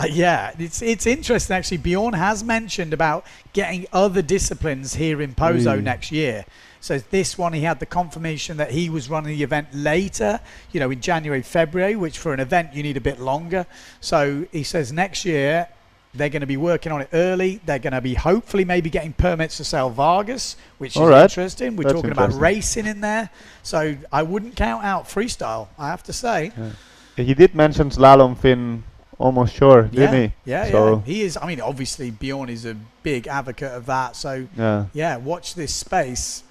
Speaker 5: Yeah, it's interesting actually. Bjorn has mentioned about getting other disciplines here in Pozo next year. So this one, he had the confirmation that he was running the event later, you know, in January, February, which for an event you need a bit longer. So he says next year they're going to be working on it early. They're going to be hopefully maybe getting permits to sail Vargas, which is interesting. We're talking about racing in there. So I wouldn't count out freestyle, I have to say.
Speaker 11: Yeah. He did mention slalom fin almost sure, didn't he?
Speaker 5: Yeah,
Speaker 11: so
Speaker 5: yeah. He is. I mean, obviously Bjorn is a big advocate of that. So
Speaker 11: yeah,
Speaker 5: watch this space.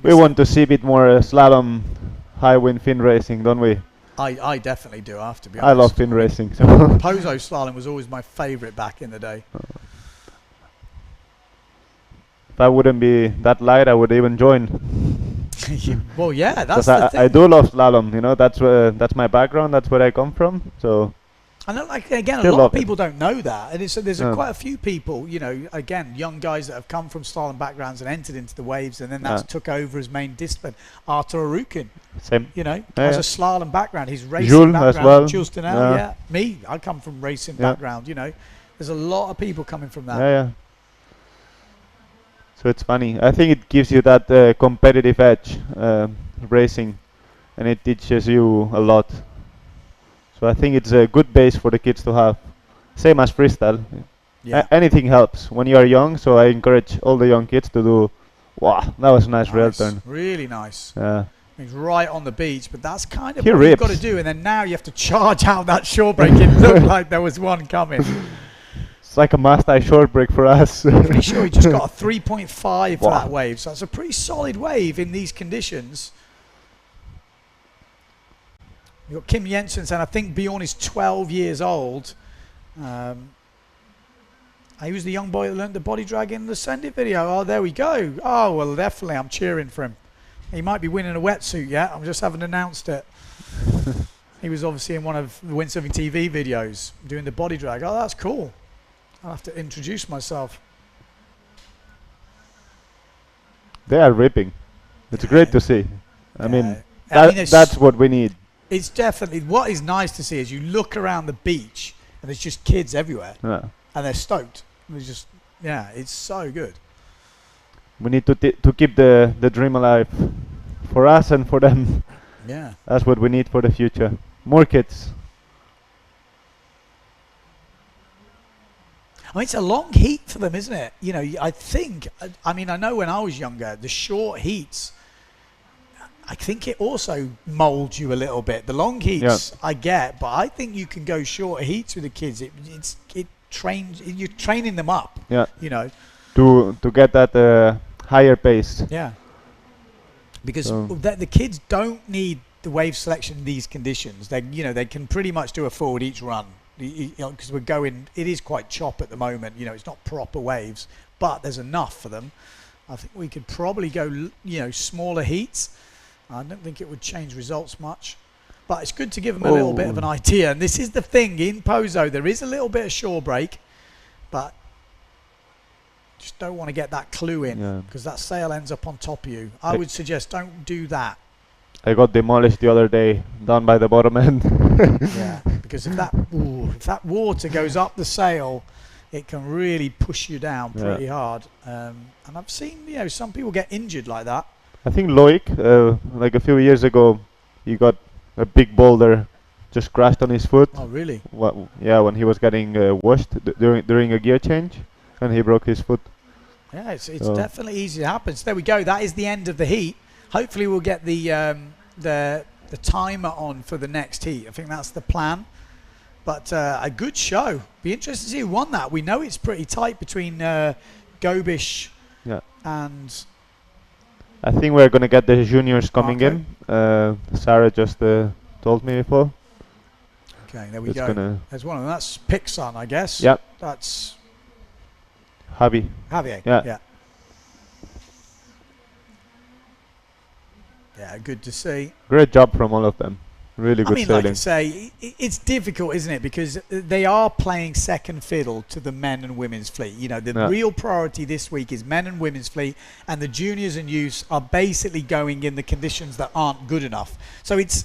Speaker 11: We want to see a bit more slalom high wind fin racing, don't we?
Speaker 5: I definitely do, I have to be honest.
Speaker 11: I love fin racing. So
Speaker 5: Pozo slalom was always my favourite back in the day.
Speaker 11: If I wouldn't be that light, I would even join.
Speaker 5: Well, yeah, that's the thing.
Speaker 11: I do love slalom, you know, that's my background, that's where I come from, so...
Speaker 5: And like, again, a lot of people don't know that. And there's quite a few people, you know, again, young guys that have come from slalom backgrounds and entered into the waves, and then that's took over as main discipline. Artur Arukin,
Speaker 11: same,
Speaker 5: you know, has a slalom background. He's racing
Speaker 11: Jules
Speaker 5: background.
Speaker 11: as well.
Speaker 5: Jules Denel, me, I come from racing background, you know. There's a lot of people coming from that.
Speaker 11: Yeah. So it's funny. I think it gives you that competitive edge, racing, and it teaches you a lot. So I think it's a good base for the kids to have. Same as freestyle.
Speaker 5: Yeah.
Speaker 11: Anything helps when you are young, so I encourage all the young kids to do, wow, that was a nice rail turn.
Speaker 5: Really nice.
Speaker 11: Yeah.
Speaker 5: He's right on the beach, but that's kind of
Speaker 11: He
Speaker 5: what
Speaker 11: rips.
Speaker 5: you've got to do. And then now you have to charge out that short break. It looked like there was one coming.
Speaker 11: It's like a mast-eye short break for us.
Speaker 5: Pretty sure he just got a 3.5 for that wave. So that's a pretty solid wave in these conditions. You've got Kim Jensen saying, I think Bjorn is 12 years old. He was the young boy that learned the body drag in the Send It video. Oh, there we go. Oh, well, definitely. I'm cheering for him. He might be winning a wetsuit yet. I just haven't announced it. He was obviously in one of the Windsurfing TV videos doing the body drag. Oh, that's cool. I'll have to introduce myself.
Speaker 11: They are ripping. It's great to see. I mean, that's what we need.
Speaker 5: It's definitely, what is nice to see is you look around the beach and there's just kids everywhere.
Speaker 11: Yeah.
Speaker 5: And they're stoked. It's just, it's so good.
Speaker 11: We need to keep the dream alive for us and for them.
Speaker 5: Yeah.
Speaker 11: That's what we need for the future. More kids.
Speaker 5: I mean, it's a long heat for them, isn't it? You know, I think, I mean, I know when I was younger, the short heats, I think it also molds you a little bit. The long heats I get, but I think you can go short heats with the kids. It trains, you're training them up.
Speaker 11: Yeah.
Speaker 5: You know,
Speaker 11: to get that higher pace.
Speaker 5: Yeah. Because the kids don't need the wave selection in these conditions. They can pretty much do a forward each run. Because we're going, it is quite chop at the moment. You know, it's not proper waves, but there's enough for them. I think we could probably go, smaller heats. I don't think it would change results much, but it's good to give them a little bit of an idea. And this is the thing in Pozo, there is a little bit of shore break, but just don't want to get that clue in because that sail ends up on top of you. I would suggest don't do that.
Speaker 11: I got demolished the other day down by the bottom end.
Speaker 5: Yeah, because if that water goes up the sail, it can really push you down pretty hard. And I've seen some people get injured like that.
Speaker 11: I think Loic, like a few years ago, he got a big boulder just crashed on his foot.
Speaker 5: Oh, really?
Speaker 11: When he was getting washed during a gear change, and he broke his foot.
Speaker 5: Yeah, it's definitely easy to happen. So there we go. That is the end of the heat. Hopefully we'll get the timer on for the next heat. I think that's the plan. But a good show. Be interested to see who won that. We know it's pretty tight between Gobish and...
Speaker 11: I think we're gonna get the juniors coming
Speaker 5: Okay.
Speaker 11: in. Sarah just told me before.
Speaker 5: Okay, there we
Speaker 11: It's
Speaker 5: go.
Speaker 11: gonna-
Speaker 5: There's one of them. That's Pixon, I guess.
Speaker 11: Yep.
Speaker 5: That's
Speaker 11: Javi.
Speaker 5: Javier.
Speaker 11: Yeah.
Speaker 5: Yeah. Yeah, good to see.
Speaker 11: Great job from all of them. Really good
Speaker 5: I mean,
Speaker 11: sailing.
Speaker 5: like I say, it's difficult, isn't it? Because they are playing second fiddle to the men and women's fleet. You know, the
Speaker 11: Yeah.
Speaker 5: real priority this week is men and women's fleet, and the juniors and youths are basically going in the conditions that aren't good enough. So it's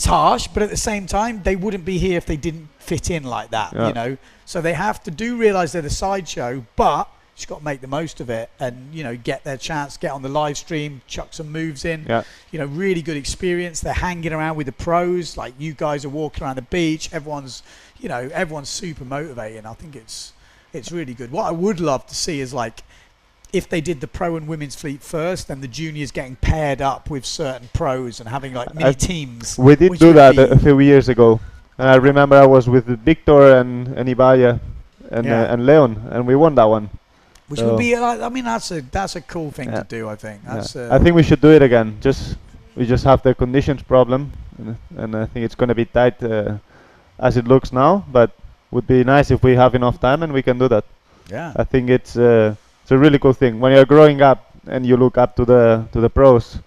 Speaker 5: harsh, but at the same time, they wouldn't be here if they didn't fit in like that,
Speaker 11: Yeah.
Speaker 5: you know. So they have to realise they're the sideshow, but just got to make the most of it and, you know, get their chance, get on the live stream, chuck some moves in.
Speaker 11: Yeah.
Speaker 5: You know, really good experience. They're hanging around with the pros. Like, you guys are walking around the beach. Everyone's super motivating. I think it's really good. What I would love to see is, like, if they did the pro and women's fleet first, then the juniors getting paired up with certain pros and having like mini teams.
Speaker 11: We did
Speaker 5: which
Speaker 11: do
Speaker 5: would
Speaker 11: that
Speaker 5: be-
Speaker 11: a few years ago. And I remember I was with Victor and Ibaya and Leon, and we won that one.
Speaker 5: Which
Speaker 11: So
Speaker 5: would be like, I mean, that's a cool thing
Speaker 11: Yeah.
Speaker 5: to do. I think
Speaker 11: yeah.
Speaker 5: that's.
Speaker 11: I think we should do it again. We just have the conditions problem, and I think it's going to be tight as it looks now. But would be nice if we have enough time and we can do that.
Speaker 5: Yeah.
Speaker 11: I think it's a really cool thing when you're growing up and you look up to the pros.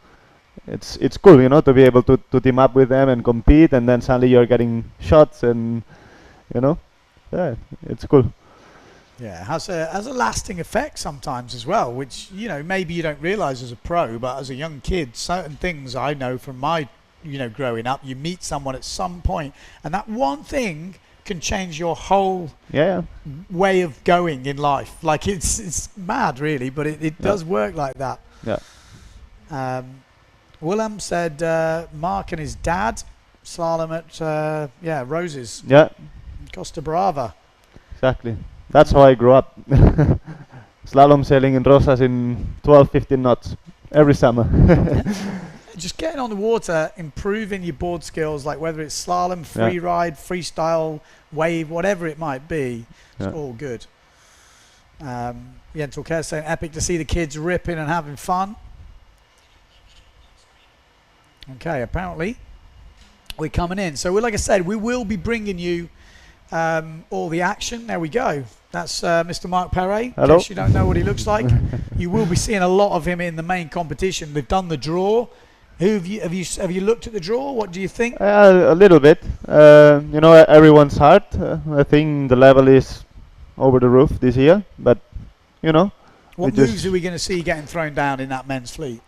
Speaker 11: It's cool, you know, to be able to team up with them and compete, and then suddenly you're getting shots, and you know, yeah, it's cool.
Speaker 5: Yeah, it has a lasting effect sometimes as well, which, you know, maybe you don't realise as a pro, but as a young kid, certain things I know from my, you know, growing up, you meet someone at some point, and that one thing can change your whole way of going in life. Like, it's mad, really, but it does work like that.
Speaker 11: Yeah.
Speaker 5: Willem said Mark and his dad slalom at Roses.
Speaker 11: Yeah.
Speaker 5: Costa Brava.
Speaker 11: Exactly. That's how I grew up. Slalom sailing in Rosas in 12, 15 knots every summer.
Speaker 5: Just getting on the water, improving your board skills, like whether it's slalom, free ride, freestyle, wave, whatever it might be. It's all good. Jens Walker saying, epic to see the kids ripping and having fun. Okay, apparently we're coming in. So, like I said, we will be bringing you all the action. There we go. That's Mr. Mark Perret.
Speaker 11: Hello.
Speaker 5: In case you don't know what he looks like, you will be seeing a lot of him in the main competition. They've done the draw. Have you looked at the draw? What do you think?
Speaker 11: A little bit. You know, everyone's hard. I think the level is over the roof this year. But you know,
Speaker 5: What moves are we going to see getting thrown down in that men's fleet?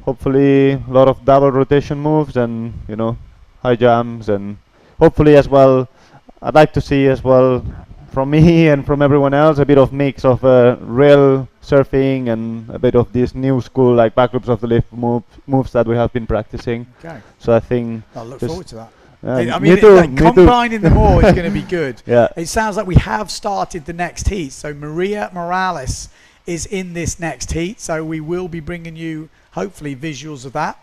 Speaker 11: hopefully a lot of double rotation moves and, you know, high jumps, and hopefully as well, I'd like to see as well from me and from everyone else a bit of mix of real surfing and a bit of this new school like backloops of the lift moves that we have been practicing.
Speaker 5: Okay.
Speaker 11: So I think
Speaker 5: I look
Speaker 11: just-
Speaker 5: forward to that.
Speaker 11: Yeah,
Speaker 5: I mean, combining them all is going to be good.
Speaker 11: Yeah.
Speaker 5: It sounds like we have started the next heat. So Maria Morales is in this next heat. So we will be bringing you, hopefully, visuals of that.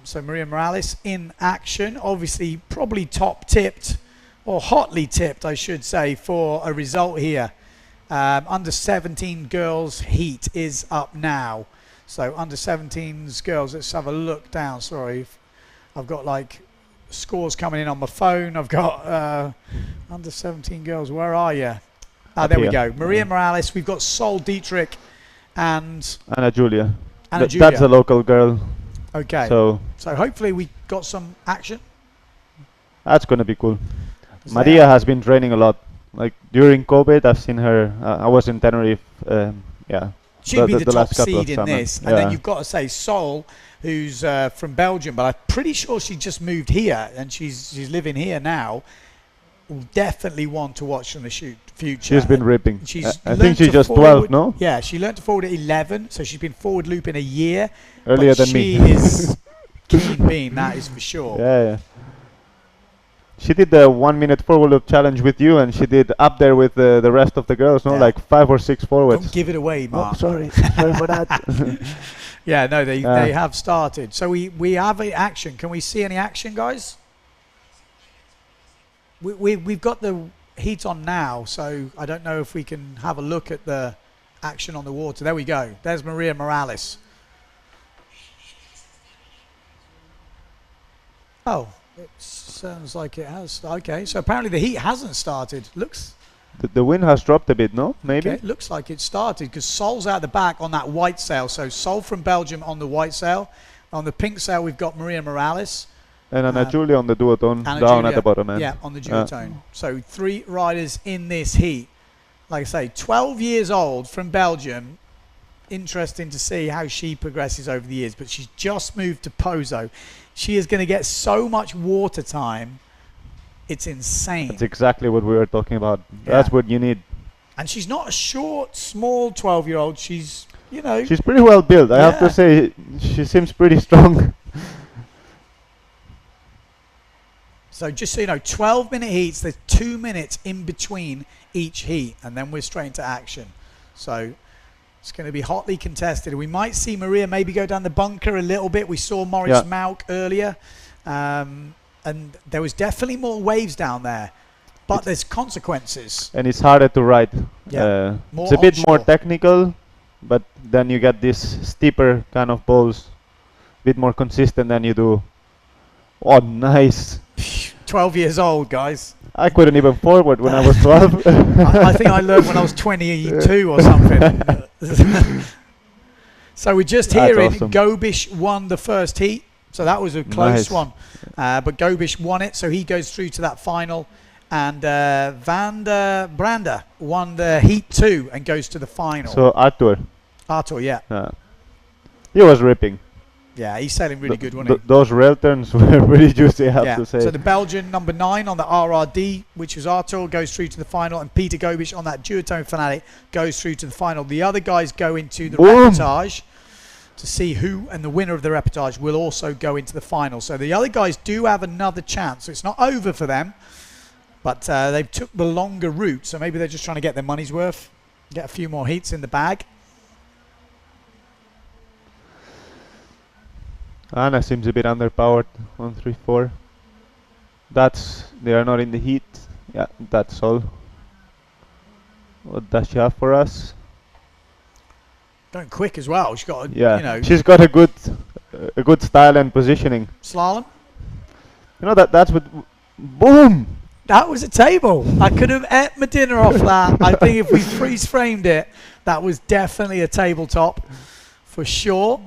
Speaker 5: So Maria Morales in action. Obviously, probably top tipped, or hotly tipped, I should say, for a result here. Under 17 girls heat is up now. So under 17s girls, let's have a look down. Sorry, I've got like scores coming in on my phone. I've got under 17 girls. Where are you? There we go. Maria Morales. We've got Sol Dietrich and
Speaker 11: Anna Julia.
Speaker 5: Anna Julia.
Speaker 11: That's a local girl.
Speaker 5: Okay.
Speaker 11: So
Speaker 5: hopefully we got some action.
Speaker 11: that's going to be cool. Maria has been training a lot. Like during COVID, I've seen her. I was in Tenerife. Yeah.
Speaker 5: She'd be the top
Speaker 11: last couple of
Speaker 5: seed in
Speaker 11: summer.
Speaker 5: this. And then you've got to say Sol, who's from Belgium, but I'm pretty sure she just moved here and she's living here now. Will definitely want to watch from the future.
Speaker 11: She's been ripping.
Speaker 5: She's
Speaker 11: I think
Speaker 5: learnt
Speaker 11: she's
Speaker 5: to
Speaker 11: just
Speaker 5: forward-
Speaker 11: 12, no?
Speaker 5: Yeah, she learned to forward at 11, so she's been forward looping a year.
Speaker 11: Earlier
Speaker 5: but
Speaker 11: than me.
Speaker 5: She is keen bean, that is for sure.
Speaker 11: Yeah. She did the 1 minute forward loop challenge with you, and she did up there with the rest of the girls, no?
Speaker 5: Yeah.
Speaker 11: Like 5 or 6 forwards.
Speaker 5: Don't give it away, Mark.
Speaker 11: Oh, sorry for that.
Speaker 5: Yeah, no, they have started. So we have action. Can we see any action, guys? We've got the heat on now, so I don't know if we can have a look at the action on the water. There we go. There's Maria Morales. Oh, it sounds like it has. Okay, so apparently the heat hasn't started. Looks.
Speaker 11: The wind has dropped a bit, no? Maybe?
Speaker 5: Okay, looks like it started because Sol's out the back on that white sail. So Sol from Belgium on the white sail. On the pink sail, we've got Maria Morales.
Speaker 11: And Anna Julia on the duotone down at the bottom end.
Speaker 5: Yeah, on the duotone. So 3 riders in this heat. Like I say, 12 years old from Belgium. Interesting to see how she progresses over the years. But she's just moved to Pozo. She is going to get so much water time. It's insane.
Speaker 11: That's exactly what we were talking about.
Speaker 5: Yeah.
Speaker 11: That's what you need.
Speaker 5: And she's not a short, small 12-year-old. She's, you know.
Speaker 11: She's pretty well built. I have to say, she seems pretty strong.
Speaker 5: So just so you know, 12-minute heats. There's 2 minutes in between each heat. And then we're straight into action. So it's going to be hotly contested. We might see Maria maybe go down the bunker a little bit. We saw Maurice Mauk earlier. And there was definitely more waves down there. But there's consequences.
Speaker 11: And it's harder to ride.
Speaker 5: Yeah.
Speaker 11: It's a bit more technical, but then you get these steeper kind of bowls. A bit more consistent than you do. Oh, nice.
Speaker 5: 12 years old, guys.
Speaker 11: I couldn't even forward when I was 12.
Speaker 5: I think I learned when I was 22 or something. So we're just hearing
Speaker 11: awesome.
Speaker 5: Gobish won the first heat. So that was a close one. But Gobish won it, so he goes through to that final. And Van der Brander won the heat 2 and goes to the final.
Speaker 11: So Arthur.
Speaker 5: Arthur, yeah.
Speaker 11: He was ripping.
Speaker 5: Yeah, he's sailing really good, wasn't he?
Speaker 11: Those rail turns were really juicy, I have to say.
Speaker 5: So the Belgian number 9 on the RRD, which was Arthur, goes through to the final. And Peter Gobish on that duotone Fanatic goes through to the final. The other guys go into the reportage to see who, and the winner of the reportage will also go into the final. So the other guys do have another chance. So it's not over for them, but they've took the longer route. So maybe they're just trying to get their money's worth, get a few more heats in the bag.
Speaker 11: Anna seems a bit underpowered, 134. They are not in the heat. Yeah, that's all. What does she have for us?
Speaker 5: Going quick as well. She's got,
Speaker 11: you
Speaker 5: know,
Speaker 11: she's got a good style and positioning.
Speaker 5: Slalom.
Speaker 11: You know that's what. Boom!
Speaker 5: That was a table. I could have ate my dinner off that. I think if we freeze framed it, that was definitely a tabletop for sure.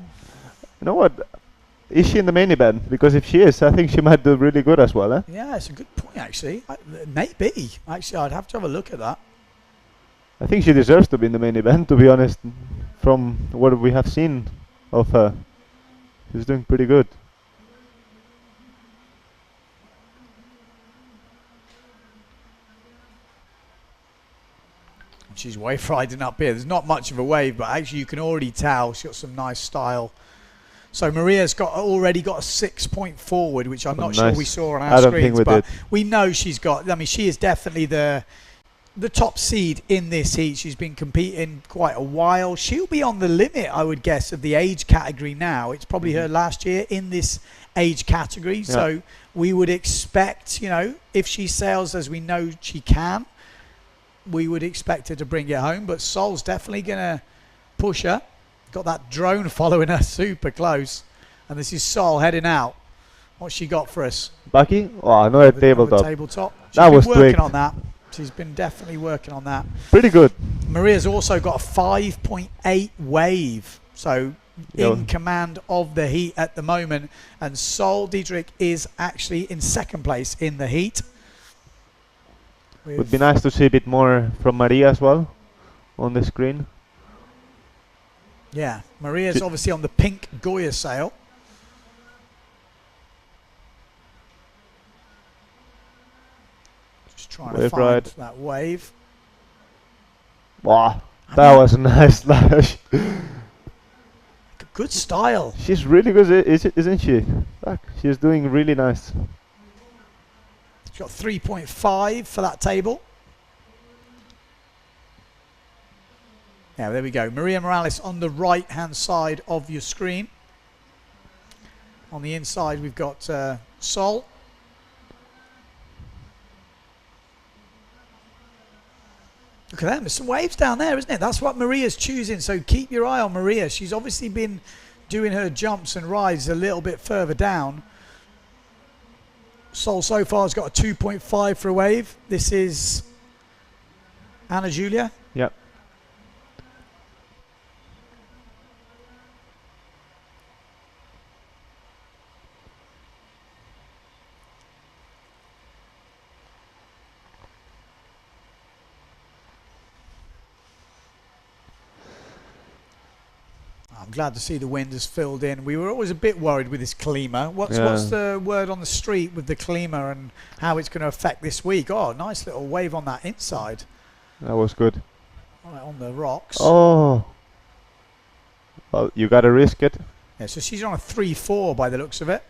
Speaker 11: You know what? Is she in the main event? Because if she is, I think she might do really good as well.
Speaker 5: Yeah, it's a good point actually. Maybe. Actually, I'd have to have a look at that.
Speaker 11: I think she deserves to be in the main event, to be honest. From what we have seen of her, she's doing pretty good.
Speaker 5: She's wave riding up here. There's not much of a wave, but actually you can already tell she's got some nice style. So Maria's already got a 6-point forward, which I'm not sure we saw on our screens, but we know she's got. I mean, she is definitely the top seed in this heat. She's been competing quite a while. She'll be on the limit, I would guess, of the age category now. It's probably her last year in this age category. Yeah. So we would expect, you know, if she sails as we know she can, we would expect her to bring it home. But Sol's definitely going to push her. Got that drone following her super close. And this is Sol heading out. What's she got for us?
Speaker 11: Bucky? Oh, another tabletop.
Speaker 5: She's been working on that. She's been definitely working on that.
Speaker 11: Pretty good.
Speaker 5: Maria's also got a 5.8 wave. So in command of the heat at the moment. And Sol Diedrich is actually in second place in the heat.
Speaker 11: Would be nice to see a bit more from Maria as well on the screen.
Speaker 5: Yeah, Maria's obviously on the pink Goya sail. Just trying to find that wave.
Speaker 11: Wow, that was a nice slash.
Speaker 5: Good style.
Speaker 11: She's really good, isn't she? She's doing really nice.
Speaker 5: She's got 3.5 for that table. Yeah, there we go. Maria Morales on the right-hand side of your screen. On the inside, we've got Sol. Look at that. There's some waves down there, isn't it? That's what Maria's choosing. So keep your eye on Maria. She's obviously been doing her jumps and rides a little bit further down. Sol so far has got a 2.5 for a wave. This is Anna Julia.
Speaker 11: Yep.
Speaker 5: I'm glad to see the wind has filled in. We were always a bit worried with this Klima. What's the word on the street with the Klima and how it's going to affect this week? Oh, nice little wave on that inside.
Speaker 11: That was good.
Speaker 5: Right on the rocks.
Speaker 11: Oh. Well, you got to risk it.
Speaker 5: Yeah, so she's on a 3-4 by the looks of it.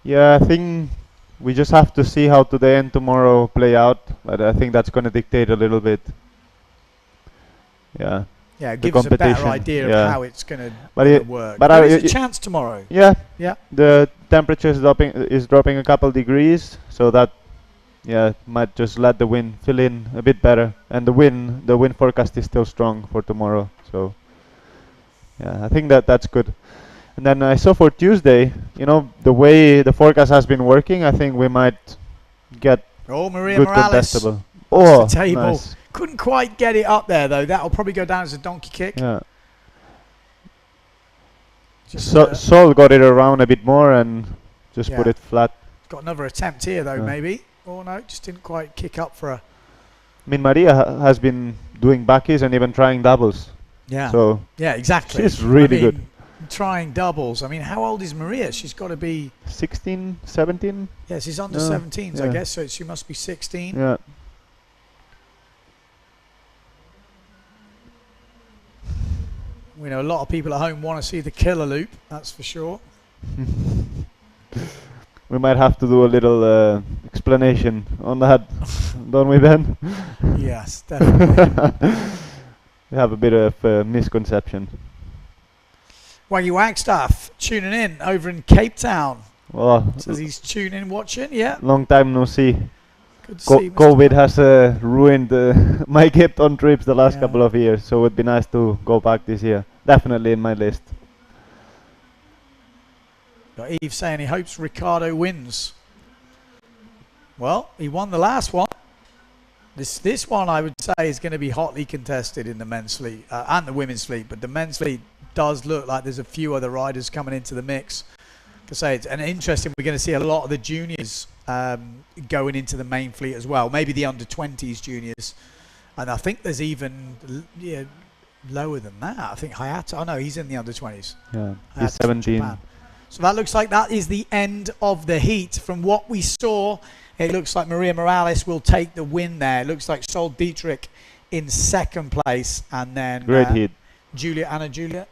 Speaker 11: Yeah, I think we just have to see how today and tomorrow play out. But I think that's going to dictate a little bit. Yeah.
Speaker 5: Yeah, it gives us a better idea of how it's going to work.
Speaker 11: But
Speaker 5: there's a chance tomorrow.
Speaker 11: Yeah.
Speaker 5: Yeah.
Speaker 11: The temperature is dropping a couple degrees, so that might just let the wind fill in a bit better. And the wind forecast is still strong for tomorrow. So yeah, I think that's good. And then I saw for Tuesday, the way the forecast has been working, I think we might get
Speaker 5: Maria
Speaker 11: good
Speaker 5: Morales.
Speaker 11: contestable.
Speaker 5: The table.
Speaker 11: Nice.
Speaker 5: Couldn't quite get it up there though. That'll probably go down as a donkey kick.
Speaker 11: Yeah. Sol got it around a bit more and just put it flat.
Speaker 5: Got another attempt here though, maybe. Oh no, just didn't quite kick up for her.
Speaker 11: I mean, Maria has been doing backies and even trying doubles.
Speaker 5: Yeah.
Speaker 11: So
Speaker 5: yeah, exactly.
Speaker 11: She's really good.
Speaker 5: Trying doubles. I mean, how old is Maria? She's got to be
Speaker 11: 16, 17.
Speaker 5: Yeah, she's under 17s, I guess. So she must be 16.
Speaker 11: Yeah.
Speaker 5: We know a lot of people at home want to see the killer loop, that's for sure.
Speaker 11: We might have to do a little explanation on that, don't we, Ben?
Speaker 5: Yes, definitely.
Speaker 11: We have a bit of misconception.
Speaker 5: Waggy Wagstaff tuning in over in Cape Town.
Speaker 11: Well,
Speaker 5: says he's tuning in, watching, yeah.
Speaker 11: Long time no see.
Speaker 5: Good to see
Speaker 11: COVID has ruined my Cape Town trips the last couple of years, so it would be nice to go back this year. Definitely in my list.
Speaker 5: Got Eve saying he hopes Ricardo wins. Well, he won the last one. This one I would say is going to be hotly contested in the men's fleet and the women's fleet, but the men's fleet does look like there's a few other riders coming into the mix. To say it's interesting, we're going to see a lot of the juniors going into the main fleet as well. Maybe the under 20s juniors, and I think there's even lower than that. I think Hayato. Oh no, he's in the under 20s.
Speaker 11: Yeah, he's 17.
Speaker 5: So that looks like that is the end of the heat. From what we saw, it looks like Maria Morales will take the win there. It looks like Sol Dietrich in second place, and then
Speaker 11: great heat.
Speaker 5: Anna Julia.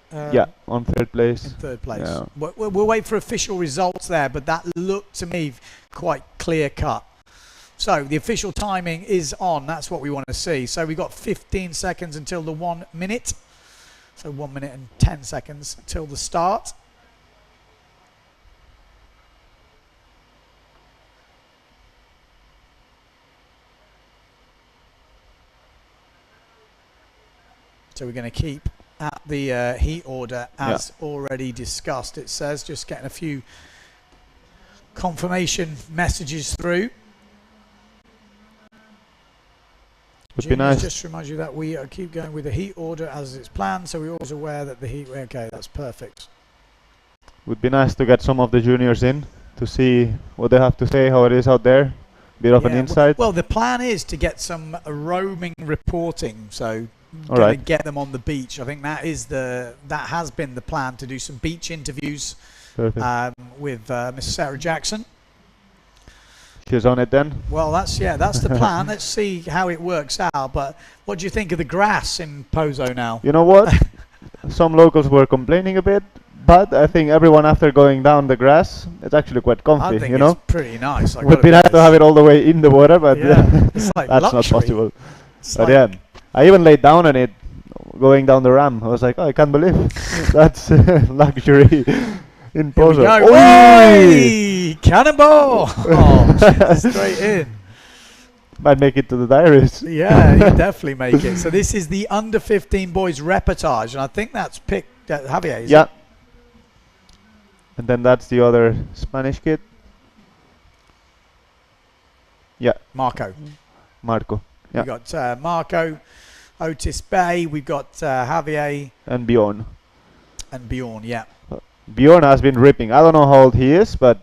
Speaker 11: On third place.
Speaker 5: In third place. Yeah. We'll wait for official results there, but that looked to me quite clear cut. So the official timing is on. That's what we want to see. So we've got 15 seconds until the 1 minute. So 1 minute and 10 seconds till the start. So we're going to keep at the heat order as already discussed. It says, just getting a few confirmation messages through.
Speaker 11: Would be nice.
Speaker 5: Just to remind you that we keep going with the heat order as it's planned, so we're always aware that the heat... Okay, that's perfect.
Speaker 11: Would be nice to get some of the juniors in to see what they have to say, how it is out there. Bit of an insight.
Speaker 5: Well, the plan is to get some roaming reporting, so going to get them on the beach. I think that has been the plan, to do some beach interviews with Miss Sarah Jackson.
Speaker 11: She's on it then.
Speaker 5: Well, that's the plan. Let's see how it works out. But what do you think of the grass in Pozo now?
Speaker 11: You know what? Some locals were complaining a bit, but I think everyone after going down the grass, it's actually quite comfy.
Speaker 5: I think it's pretty nice.
Speaker 11: Would be nice to have it all the way in the water, but
Speaker 5: it's like
Speaker 11: that's
Speaker 5: luxury.
Speaker 11: not possible. But I even laid down on it going down the ram. I was like, I can't believe that's luxury in Pozo.
Speaker 5: Hey, cannonball! Oh, straight in.
Speaker 11: Might make it to the diaries.
Speaker 5: Yeah, you definitely make it. So this is the under 15 boys reportage, and I think that's picked Javier.
Speaker 11: And then that's the other Spanish kid. Yeah,
Speaker 5: Marco.
Speaker 11: Marco. Yeah.
Speaker 5: We've got Marco, Otis Bay, we've got Javier.
Speaker 11: And Bjorn.
Speaker 5: And Bjorn, yeah.
Speaker 11: Bjorn has been ripping. I don't know how old he is, but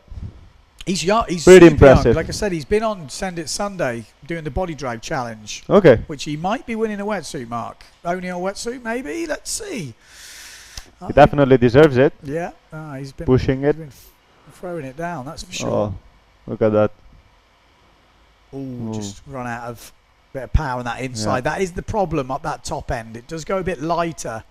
Speaker 5: he's young. He's
Speaker 11: pretty
Speaker 5: super
Speaker 11: impressive.
Speaker 5: young. Like I said, he's been on Send It Sunday doing the body drag challenge.
Speaker 11: Okay.
Speaker 5: Which he might be winning a wetsuit, Mark. Only a wetsuit, maybe? Let's see.
Speaker 11: He definitely deserves it.
Speaker 5: Yeah. He's been
Speaker 11: pushing it.
Speaker 5: He's been throwing it down, that's for sure.
Speaker 11: Oh, look at that.
Speaker 5: Ooh, just run out of bit of power on that inside.
Speaker 11: Yeah.
Speaker 5: That is the problem up that top end. It does go a bit lighter,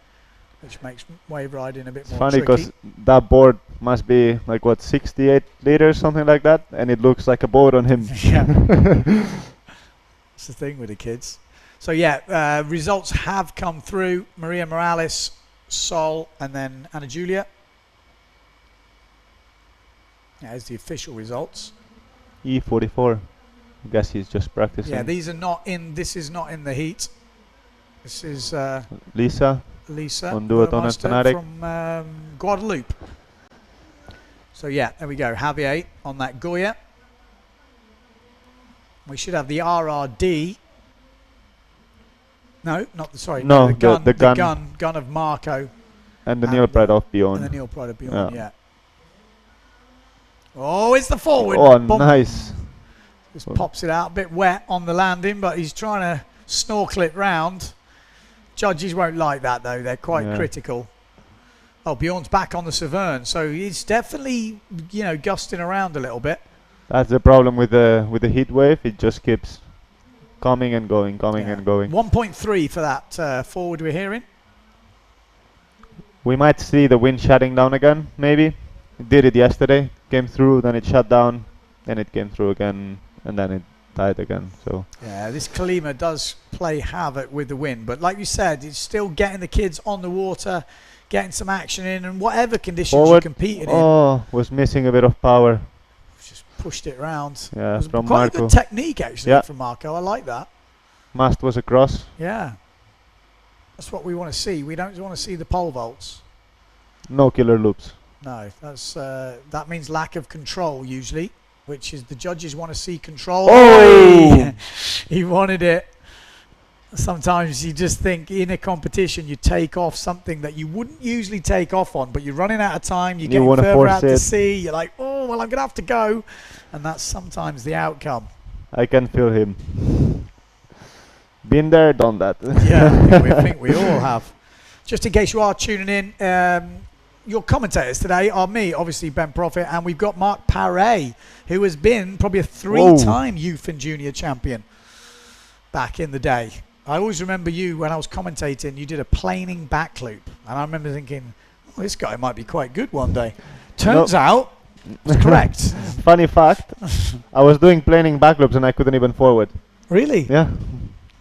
Speaker 5: which makes wave riding a bit more
Speaker 11: Funny
Speaker 5: tricky.
Speaker 11: because that board must be like what, 68 liters, something like that, and it looks like a boat on him.
Speaker 5: Yeah. That's the thing with the kids. So yeah, results have come through. Maria Morales, Sol, and then Anna Julia. There's the official results.
Speaker 11: E44. I guess he's just practicing.
Speaker 5: Yeah, these are not in. This is not in the heat. This is
Speaker 11: Lisa
Speaker 5: on
Speaker 11: Duaton and Fanatic
Speaker 5: from Guadeloupe. So yeah, there we go. Javier on that Goya. We should have the RRD. No, not the sorry.
Speaker 11: No,
Speaker 5: the gun.
Speaker 11: the
Speaker 5: gun of Marco.
Speaker 11: And the Neil Pride of Bjorn.
Speaker 5: And the Neil Pride of Bjorn. Yeah. Oh, it's the forward.
Speaker 11: Oh,
Speaker 5: Bump.
Speaker 11: nice.
Speaker 5: Just pops it out, a bit wet on the landing, but he's trying to snorkel it round. Judges won't like that though; they're quite critical. Oh, Bjorn's back on the Severn, so he's definitely, gusting around a little bit.
Speaker 11: That's the problem with the heat wave. It just keeps coming and going, and going.
Speaker 5: 1.3 for that forward we're hearing.
Speaker 11: We might see the wind shutting down again, maybe. It did it yesterday. Came through, then it shut down, then it came through again, and then it died again. So
Speaker 5: yeah, this Kalima does play havoc with the wind, but like you said, it's still getting the kids on the water, getting some action in, and whatever conditions you competed in.
Speaker 11: Oh, was missing a bit of power.
Speaker 5: Just pushed it round.
Speaker 11: Yeah,
Speaker 5: it was
Speaker 11: from
Speaker 5: quite
Speaker 11: Marco.
Speaker 5: a good technique actually from Marco. I like that.
Speaker 11: Mast was across.
Speaker 5: Yeah, that's what we want to see. We don't want to see the pole vaults.
Speaker 11: No killer loops.
Speaker 5: No, that's that means lack of control usually, which is the judges want to see control.
Speaker 11: Oh!
Speaker 5: He wanted it. Sometimes you just think in a competition you take off something that you wouldn't usually take off on, but you're running out of time, you're getting further out to sea, you're like, oh, well, I'm going to have to go. And that's sometimes the outcome.
Speaker 11: I can feel him. Been there, done that.
Speaker 5: Yeah, I think we all have. Just in case you are tuning in, your commentators today are me, obviously Ben Profit, and we've got Mark Paré, who has been probably a 3-time youth and junior champion back in the day. I always remember you when I was commentating, you did a planing back loop, and I remember thinking, oh, this guy might be quite good one day. Turns out, it's correct.
Speaker 11: Funny fact, I was doing planing back loops and I couldn't even forward.
Speaker 5: Really?
Speaker 11: Yeah.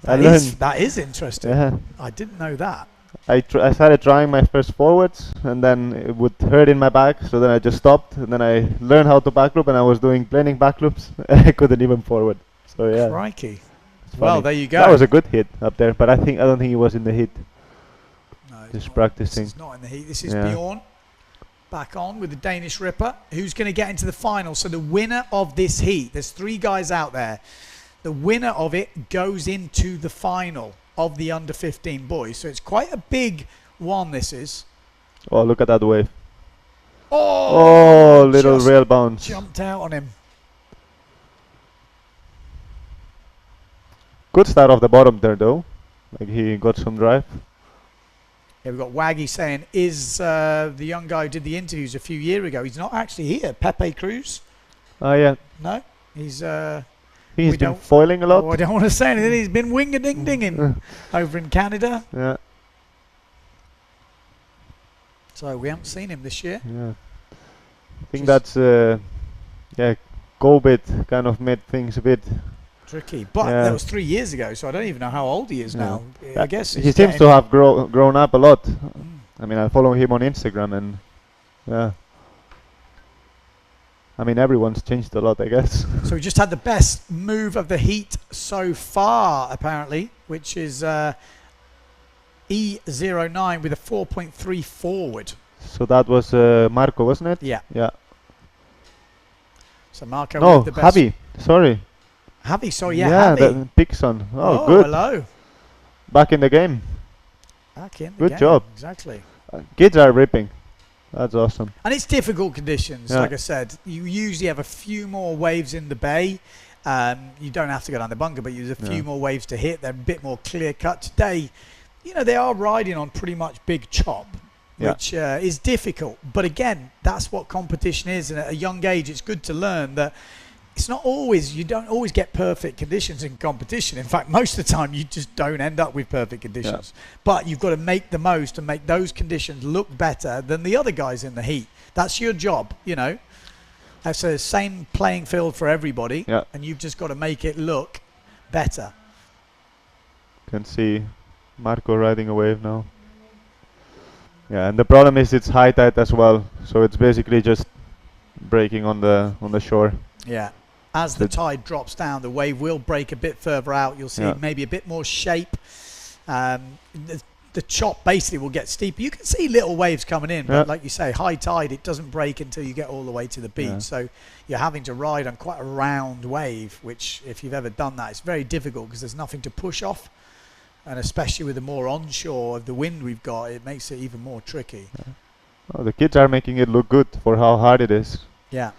Speaker 5: That is interesting.
Speaker 11: Yeah.
Speaker 5: I didn't know that.
Speaker 11: I started trying my first forwards, and then it would hurt in my back, so then I just stopped, and then I learned how to backloop, and I was doing planing backloops, and I couldn't even forward. So yeah.
Speaker 5: Crikey. Well, there you go.
Speaker 11: That was a good hit up there, but I don't think he was in the heat.
Speaker 5: No,
Speaker 11: just practicing.
Speaker 5: This is not in the heat. This is Bjorn back on with the Danish Ripper, who's going to get into the final. So the winner of this heat, there's 3 guys out there. The winner of it goes into the final of the under 15 boys. So it's quite a big one, this is.
Speaker 11: Oh, look at that wave.
Speaker 5: Oh,
Speaker 11: little rail bounce.
Speaker 5: Jumped out on him.
Speaker 11: Good start off the bottom there, though. Like he got some drive.
Speaker 5: Yeah, we've got Waggy saying, is the young guy who did the interviews a few years ago, he's not actually here. Pepe Cruz?
Speaker 11: Oh, yeah.
Speaker 5: No, he's
Speaker 11: been foiling a lot.
Speaker 5: Oh, I don't want to say anything. He's been wing-a-ding-dinging over in Canada.
Speaker 11: Yeah.
Speaker 5: So we haven't seen him this year.
Speaker 11: Yeah. I think that's, COVID kind of made things a bit
Speaker 5: tricky. But that was 3 years ago, so I don't even know how old he is now. I guess
Speaker 11: he seems to have grown up a lot. I mean, I follow him on Instagram, and I mean, everyone's changed a lot, I guess.
Speaker 5: So we just had the best move of the heat so far, apparently, which is E09 with a 4.3 forward.
Speaker 11: So that was Marco, wasn't it?
Speaker 5: Yeah.
Speaker 11: Yeah.
Speaker 5: So Marco
Speaker 11: No,
Speaker 5: with the best.
Speaker 11: Javi. Sorry.
Speaker 5: Javi, sorry, yeah,
Speaker 11: Yeah,
Speaker 5: Javi.
Speaker 11: Pixon. Oh,
Speaker 5: Oh,
Speaker 11: good.
Speaker 5: hello.
Speaker 11: Back in the game.
Speaker 5: Back in the
Speaker 11: Good
Speaker 5: game.
Speaker 11: job.
Speaker 5: Exactly.
Speaker 11: Kids are ripping. That's awesome.
Speaker 5: And it's difficult conditions,
Speaker 11: Yeah.
Speaker 5: like I said. You usually have a few more waves in the bay. You don't have to go down the bunker, but there's a few more waves to hit. They're a bit more clear cut. Today, you know, they are riding on pretty much big chop, which is difficult. But again, that's what competition is. And at a young age, it's good to learn that it's not always, you don't always get perfect conditions in competition. In fact, most of the time, you just don't end up with perfect conditions. But you've got to make the most and make those conditions look better than the other guys in the heat. That's your job, you know. That's the same playing field for everybody, and you've just got to make it look better.
Speaker 11: Can see Marco riding a wave now. Yeah, and the problem is it's high tide as well, so it's basically just breaking on the shore.
Speaker 5: Yeah. As the tide drops down, the wave will break a bit further out. You'll see maybe a bit more shape. The chop basically will get steeper. You can see little waves coming in, but like you say, high tide, it doesn't break until you get all the way to the beach. So you're having to ride on quite a round wave, which if you've ever done that, it's very difficult because there's nothing to push off. And especially with the more onshore of the wind we've got, it makes it even more tricky.
Speaker 11: Oh, the kids are making it look good for how hard it is.
Speaker 5: Yeah.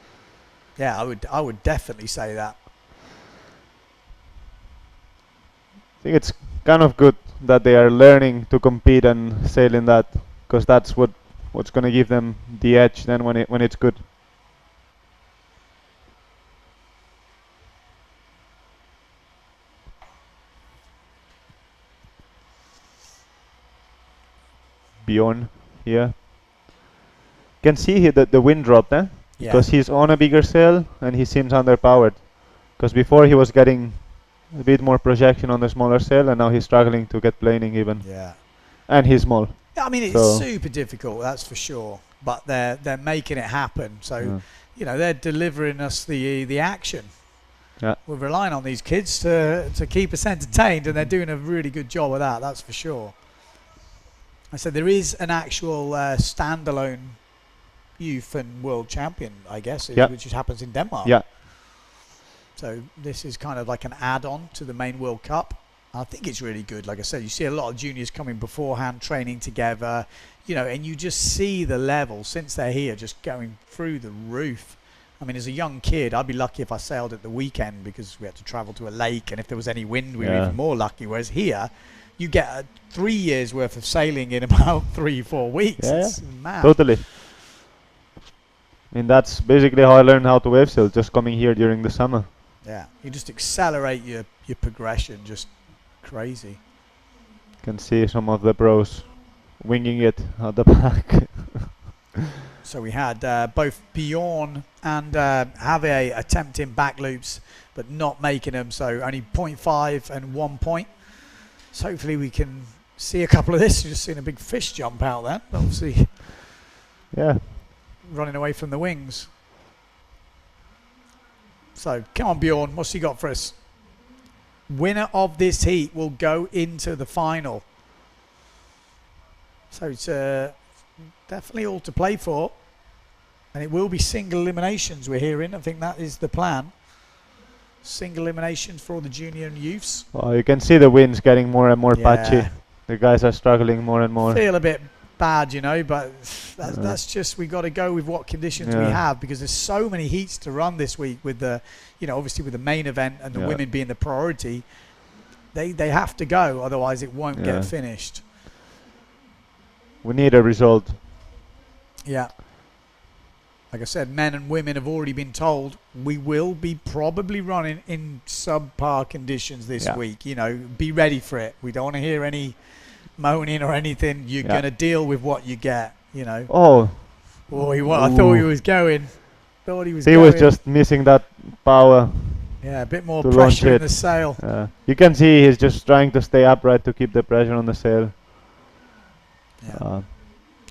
Speaker 5: Yeah, I would definitely say that.
Speaker 11: I think it's kind of good that they are learning to compete and sail in that, because that's what's going to give them the edge then when it's good. Bjorn here. Can see here that the wind dropped, because he's on a bigger sail and he seems underpowered. Because before he was getting a bit more projection on the smaller sail, and now he's struggling to get planing even.
Speaker 5: Yeah.
Speaker 11: And he's small.
Speaker 5: Yeah, I mean, it's super difficult, that's for sure. But they're making it happen. So, you know, they're delivering us the action.
Speaker 11: Yeah.
Speaker 5: We're relying on these kids to keep us entertained, and they're doing a really good job of that, that's for sure. I said there is an actual standalone youth and world champion, I guess, which happens in Denmark.
Speaker 11: Yeah.
Speaker 5: So this is kind of like an add-on to the main World Cup. I think it's really good. Like I said, you see a lot of juniors coming beforehand, training together, you know, and you just see the level since they're here just going through the roof. I mean, as a young kid, I'd be lucky if I sailed at the weekend because we had to travel to a lake, and if there was any wind, we were even more lucky. Whereas here, you get 3 years worth of sailing in about 3-4 weeks.
Speaker 11: Yeah,
Speaker 5: it's mad.
Speaker 11: Totally. I mean, that's basically how I learned how to wave sail, just coming here during the summer.
Speaker 5: Yeah, you just accelerate your progression, just crazy.
Speaker 11: Can see some of the pros winging it at the back.
Speaker 5: So we had both Bjorn and Javier attempting back loops, but not making them. So only 0.5 and 1 point. So hopefully we can see a couple of this. You've just seen a big fish jump out there, obviously.
Speaker 11: Yeah.
Speaker 5: Running away from the wings. So come on, Bjorn, what's he got for us? Winner of this heat will go into the final. So it's definitely all to play for. And it will be single eliminations we're hearing. I think that is the plan. Single eliminations for all the junior and youths.
Speaker 11: Well, you can see the winds getting more and more patchy. The guys are struggling more and more.
Speaker 5: Feel a bit bad, you know, but that's just, we got to go with what conditions we have, because there's so many heats to run this week with the, you know, obviously with the main event and the women being the priority. They have to go, otherwise it won't get finished.
Speaker 11: We need a result.
Speaker 5: Yeah. Like I said, men and women have already been told we will be probably running in subpar conditions this week. You know, be ready for it. We don't want to hear any moaning or anything. You're going to deal with what you get, you know.
Speaker 11: Oh.
Speaker 5: I thought he was going.
Speaker 11: He was just missing that power.
Speaker 5: Yeah, a bit more pressure in the sail.
Speaker 11: You can see he's just trying to stay upright to keep the pressure on the sail.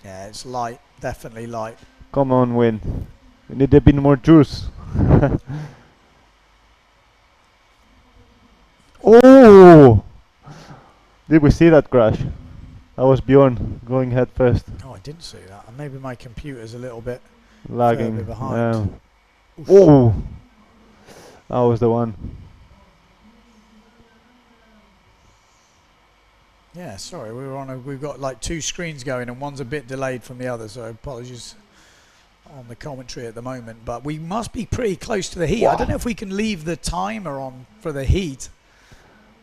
Speaker 5: Yeah, it's light. Definitely light.
Speaker 11: Come on, wind. We need a bit more juice. Oh! Did we see that crash? That was Bjorn going head first.
Speaker 5: Oh, I didn't see that. Maybe my computer's a little bit
Speaker 11: Lagging.
Speaker 5: further behind.
Speaker 11: Oh, that was the one.
Speaker 5: Yeah, sorry, we've got like two screens going and one's a bit delayed from the other, so apologies on the commentary at the moment, but we must be pretty close to the heat. I don't know if we can leave the timer on for the heat.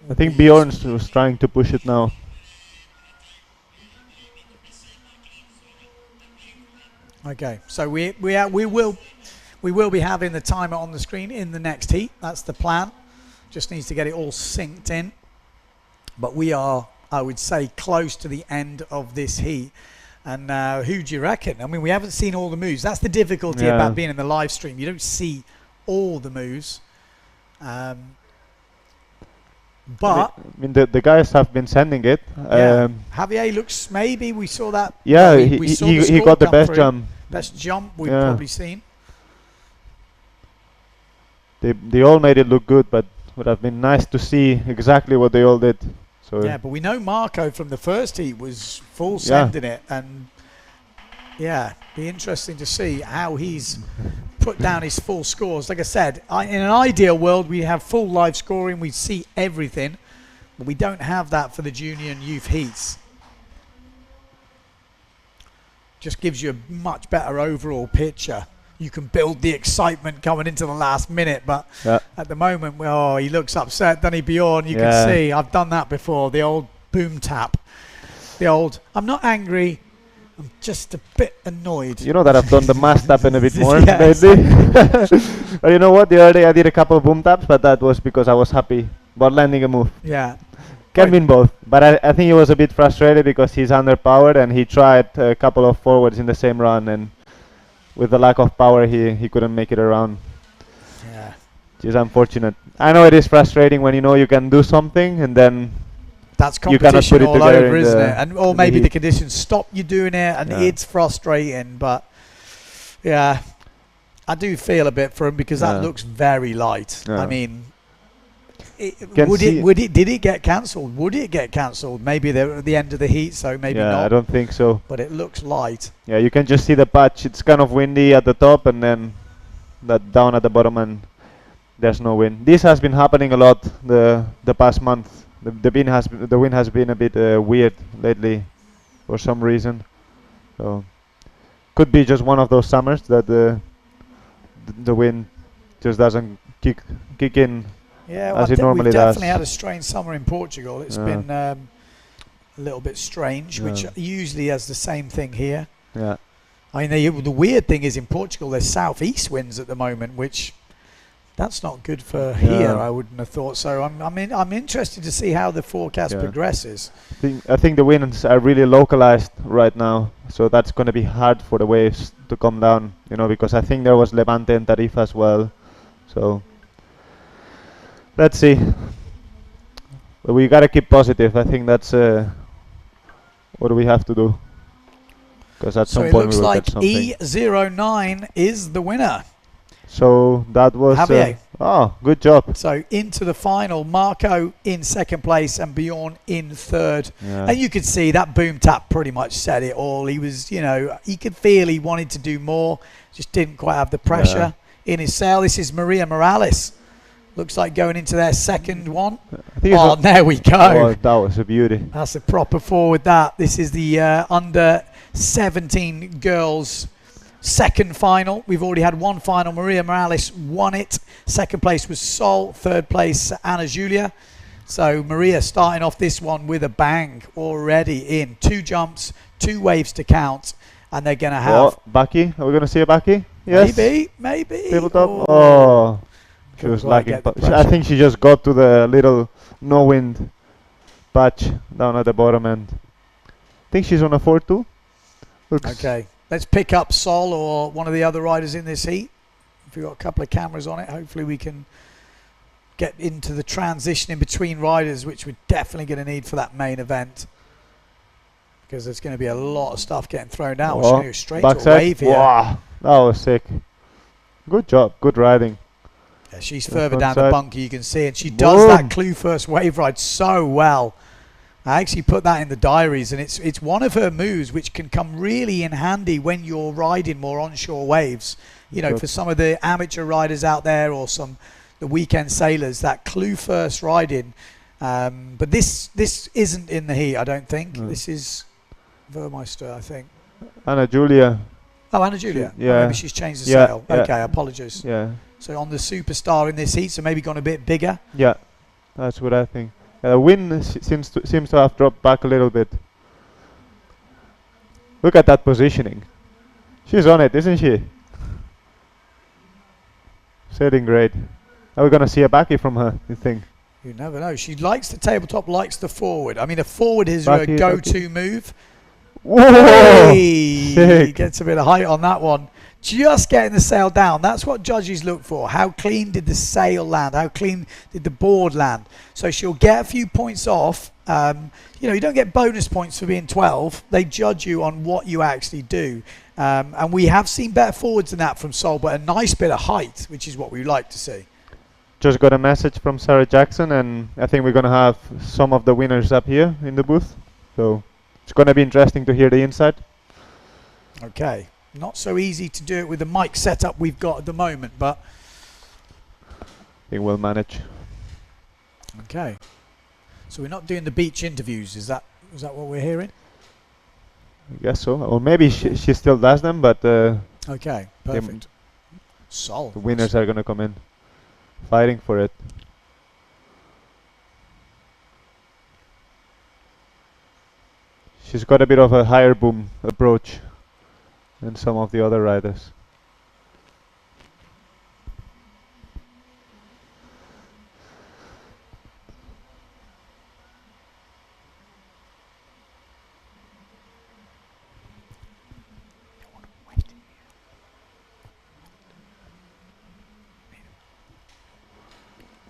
Speaker 11: I think Bjorn was trying to push it now.
Speaker 5: Okay, so we will be having the timer on the screen in the next heat. That's the plan. Just needs to get it all synced in. But we are, I would say, close to the end of this heat. And who do you reckon? I mean, we haven't seen all the moves. That's the difficulty about being in the live stream. You don't see all the moves. But
Speaker 11: I mean, the guys have been sending it.
Speaker 5: Javier looks, maybe we saw that.
Speaker 11: Yeah,
Speaker 5: we saw
Speaker 11: he got the best jump.
Speaker 5: Best jump we've probably seen.
Speaker 11: They all made it look good, but would have been nice to see exactly what they all did. So
Speaker 5: yeah, but we know Marco from the first heat was full sending it, and yeah, be interesting to see how he's put down his full scores. Like I said, in an ideal world, we have full live scoring, we see everything, but we don't have that for the junior and youth heats. Just gives you a much better overall picture. You can build the excitement coming into the last minute, but at the moment, oh, he looks upset, doesn't he, Bjorn? You can see, I've done that before, the old boom tap. The old, I'm not angry, I'm just a bit annoyed.
Speaker 11: You know that I've done the mass tapping a bit more lately. But you know what, the other day I did a couple of boom taps, but that was because I was happy about landing a move.
Speaker 5: Yeah.
Speaker 11: Can mean both, but I think he was a bit frustrated because he's underpowered and he tried a couple of forwards in the same run, and with the lack of power, he couldn't make it around.
Speaker 5: Yeah.
Speaker 11: Which is unfortunate. I know it is frustrating when you know you can do something and then
Speaker 5: that's
Speaker 11: you cannot
Speaker 5: competition
Speaker 11: put it
Speaker 5: all
Speaker 11: together
Speaker 5: over, isn't it? And or maybe the conditions stop you doing it, and it's frustrating. But yeah, I do feel a bit for him because that looks very light. I mean, did it get cancelled? Would it get cancelled? Maybe they're at the end of the heat, so maybe not.
Speaker 11: I don't think so.
Speaker 5: But it looks light.
Speaker 11: Yeah, you can just see the patch. It's kind of windy at the top, and then that down at the bottom, and there's no wind. This has been happening a lot the past month. The wind has been a bit weird lately, for some reason. So could be just one of those summers that the wind just doesn't kick in.
Speaker 5: Yeah, well,
Speaker 11: as it normally does.
Speaker 5: We've definitely had a strange summer in Portugal. It's been a little bit strange, which usually has the same thing here.
Speaker 11: Yeah.
Speaker 5: I mean, the weird thing is in Portugal, there's southeast winds at the moment, which that's not good for here. I wouldn't have thought so. I'm interested to see how the forecast progresses.
Speaker 11: I think the winds are really localized right now, so that's going to be hard for the waves to come down. You know, because I think there was Levante and Tarifa as well. So let's see. But we gotta keep positive. I think that's what we have to do. Because at some point we will get something.
Speaker 5: So it looks like E09 is the winner.
Speaker 11: So that was good job.
Speaker 5: So into the final, Marco in second place and Bjorn in third. And you could see that boom tap pretty much said it all. He was, you know, he could feel he wanted to do more, just didn't quite have the pressure in his sail. This is Maria Morales. Looks like going into their second one. Oh, there we go.
Speaker 11: Oh, that was a beauty.
Speaker 5: That's a proper forward that. This is the under 17 girls second final. We've already had one final. Maria Morales won it. Second place was Sol. Third place, Ana Julia. So Maria starting off this one with a bang already in. 2 jumps, 2 waves to count. And they're going to have...
Speaker 11: Baki? Are we going to see a Baki? Yes.
Speaker 5: Maybe.
Speaker 11: Tabletop? Oh. She was lacking. I think she just got to the little no wind patch down at the bottom end. I think she's on a 4-2.
Speaker 5: Okay. Let's pick up Sol or one of the other riders in this heat. If we've got a couple of cameras on it, hopefully we can get into the transition in between riders, which we're definitely going to need for that main event. Because there's going to be a lot of stuff getting thrown down. We're going to go straight to a wave here.
Speaker 11: Wow, that was sick. Good job. Good riding.
Speaker 5: Yeah, she's further down the bunker, you can see. And she does that clue first wave ride so well. I actually put that in the diaries, and it's one of her moves which can come really in handy when you're riding more onshore waves. You know, for some of the amateur riders out there or the weekend sailors, that clue first riding. But this isn't in the heat, I don't think. This is Vermeister, I think.
Speaker 11: Anna Julia.
Speaker 5: Oh, Anna Julia.
Speaker 11: Yeah.
Speaker 5: Oh, maybe she's changed the sail.
Speaker 11: Yeah.
Speaker 5: Okay, apologies.
Speaker 11: Yeah.
Speaker 5: So on the superstar in this heat, so maybe gone a bit bigger.
Speaker 11: Yeah, that's what I think. The wind seems to have dropped back a little bit. Look at that positioning. She's on it, isn't she? Sailing great. Are we gonna see a backy from her, you think?
Speaker 5: You never know. She likes the tabletop, likes the forward. I mean, a forward is
Speaker 11: Backy,
Speaker 5: her go-to move.
Speaker 11: Whoa!
Speaker 5: Hey!
Speaker 11: Sick.
Speaker 5: Gets a bit of height on that one. Just getting the sail down. That's what judges look for. How clean did the sail land? How clean did the board land? So she'll get a few points off. You know, you don't get bonus points for being 12. They judge you on what you actually do. And we have seen better forwards than that from Sol, but a nice bit of height, which is what we like to see.
Speaker 11: Just got a message from Sarah Jackson, and I think we're gonna have some of the winners up here in the booth. So it's gonna be interesting to hear the inside.
Speaker 5: Okay. Not so easy to do it with the mic setup we've got at the moment, but
Speaker 11: I think we'll manage.
Speaker 5: okay. So we're not doing the beach interviews, is that what we're hearing?
Speaker 11: I guess so. Or maybe she still does them, but
Speaker 5: Okay, perfect. Sol.
Speaker 11: the winners are gonna come in fighting for it. She's got a bit of a higher boom approach than some of the other riders.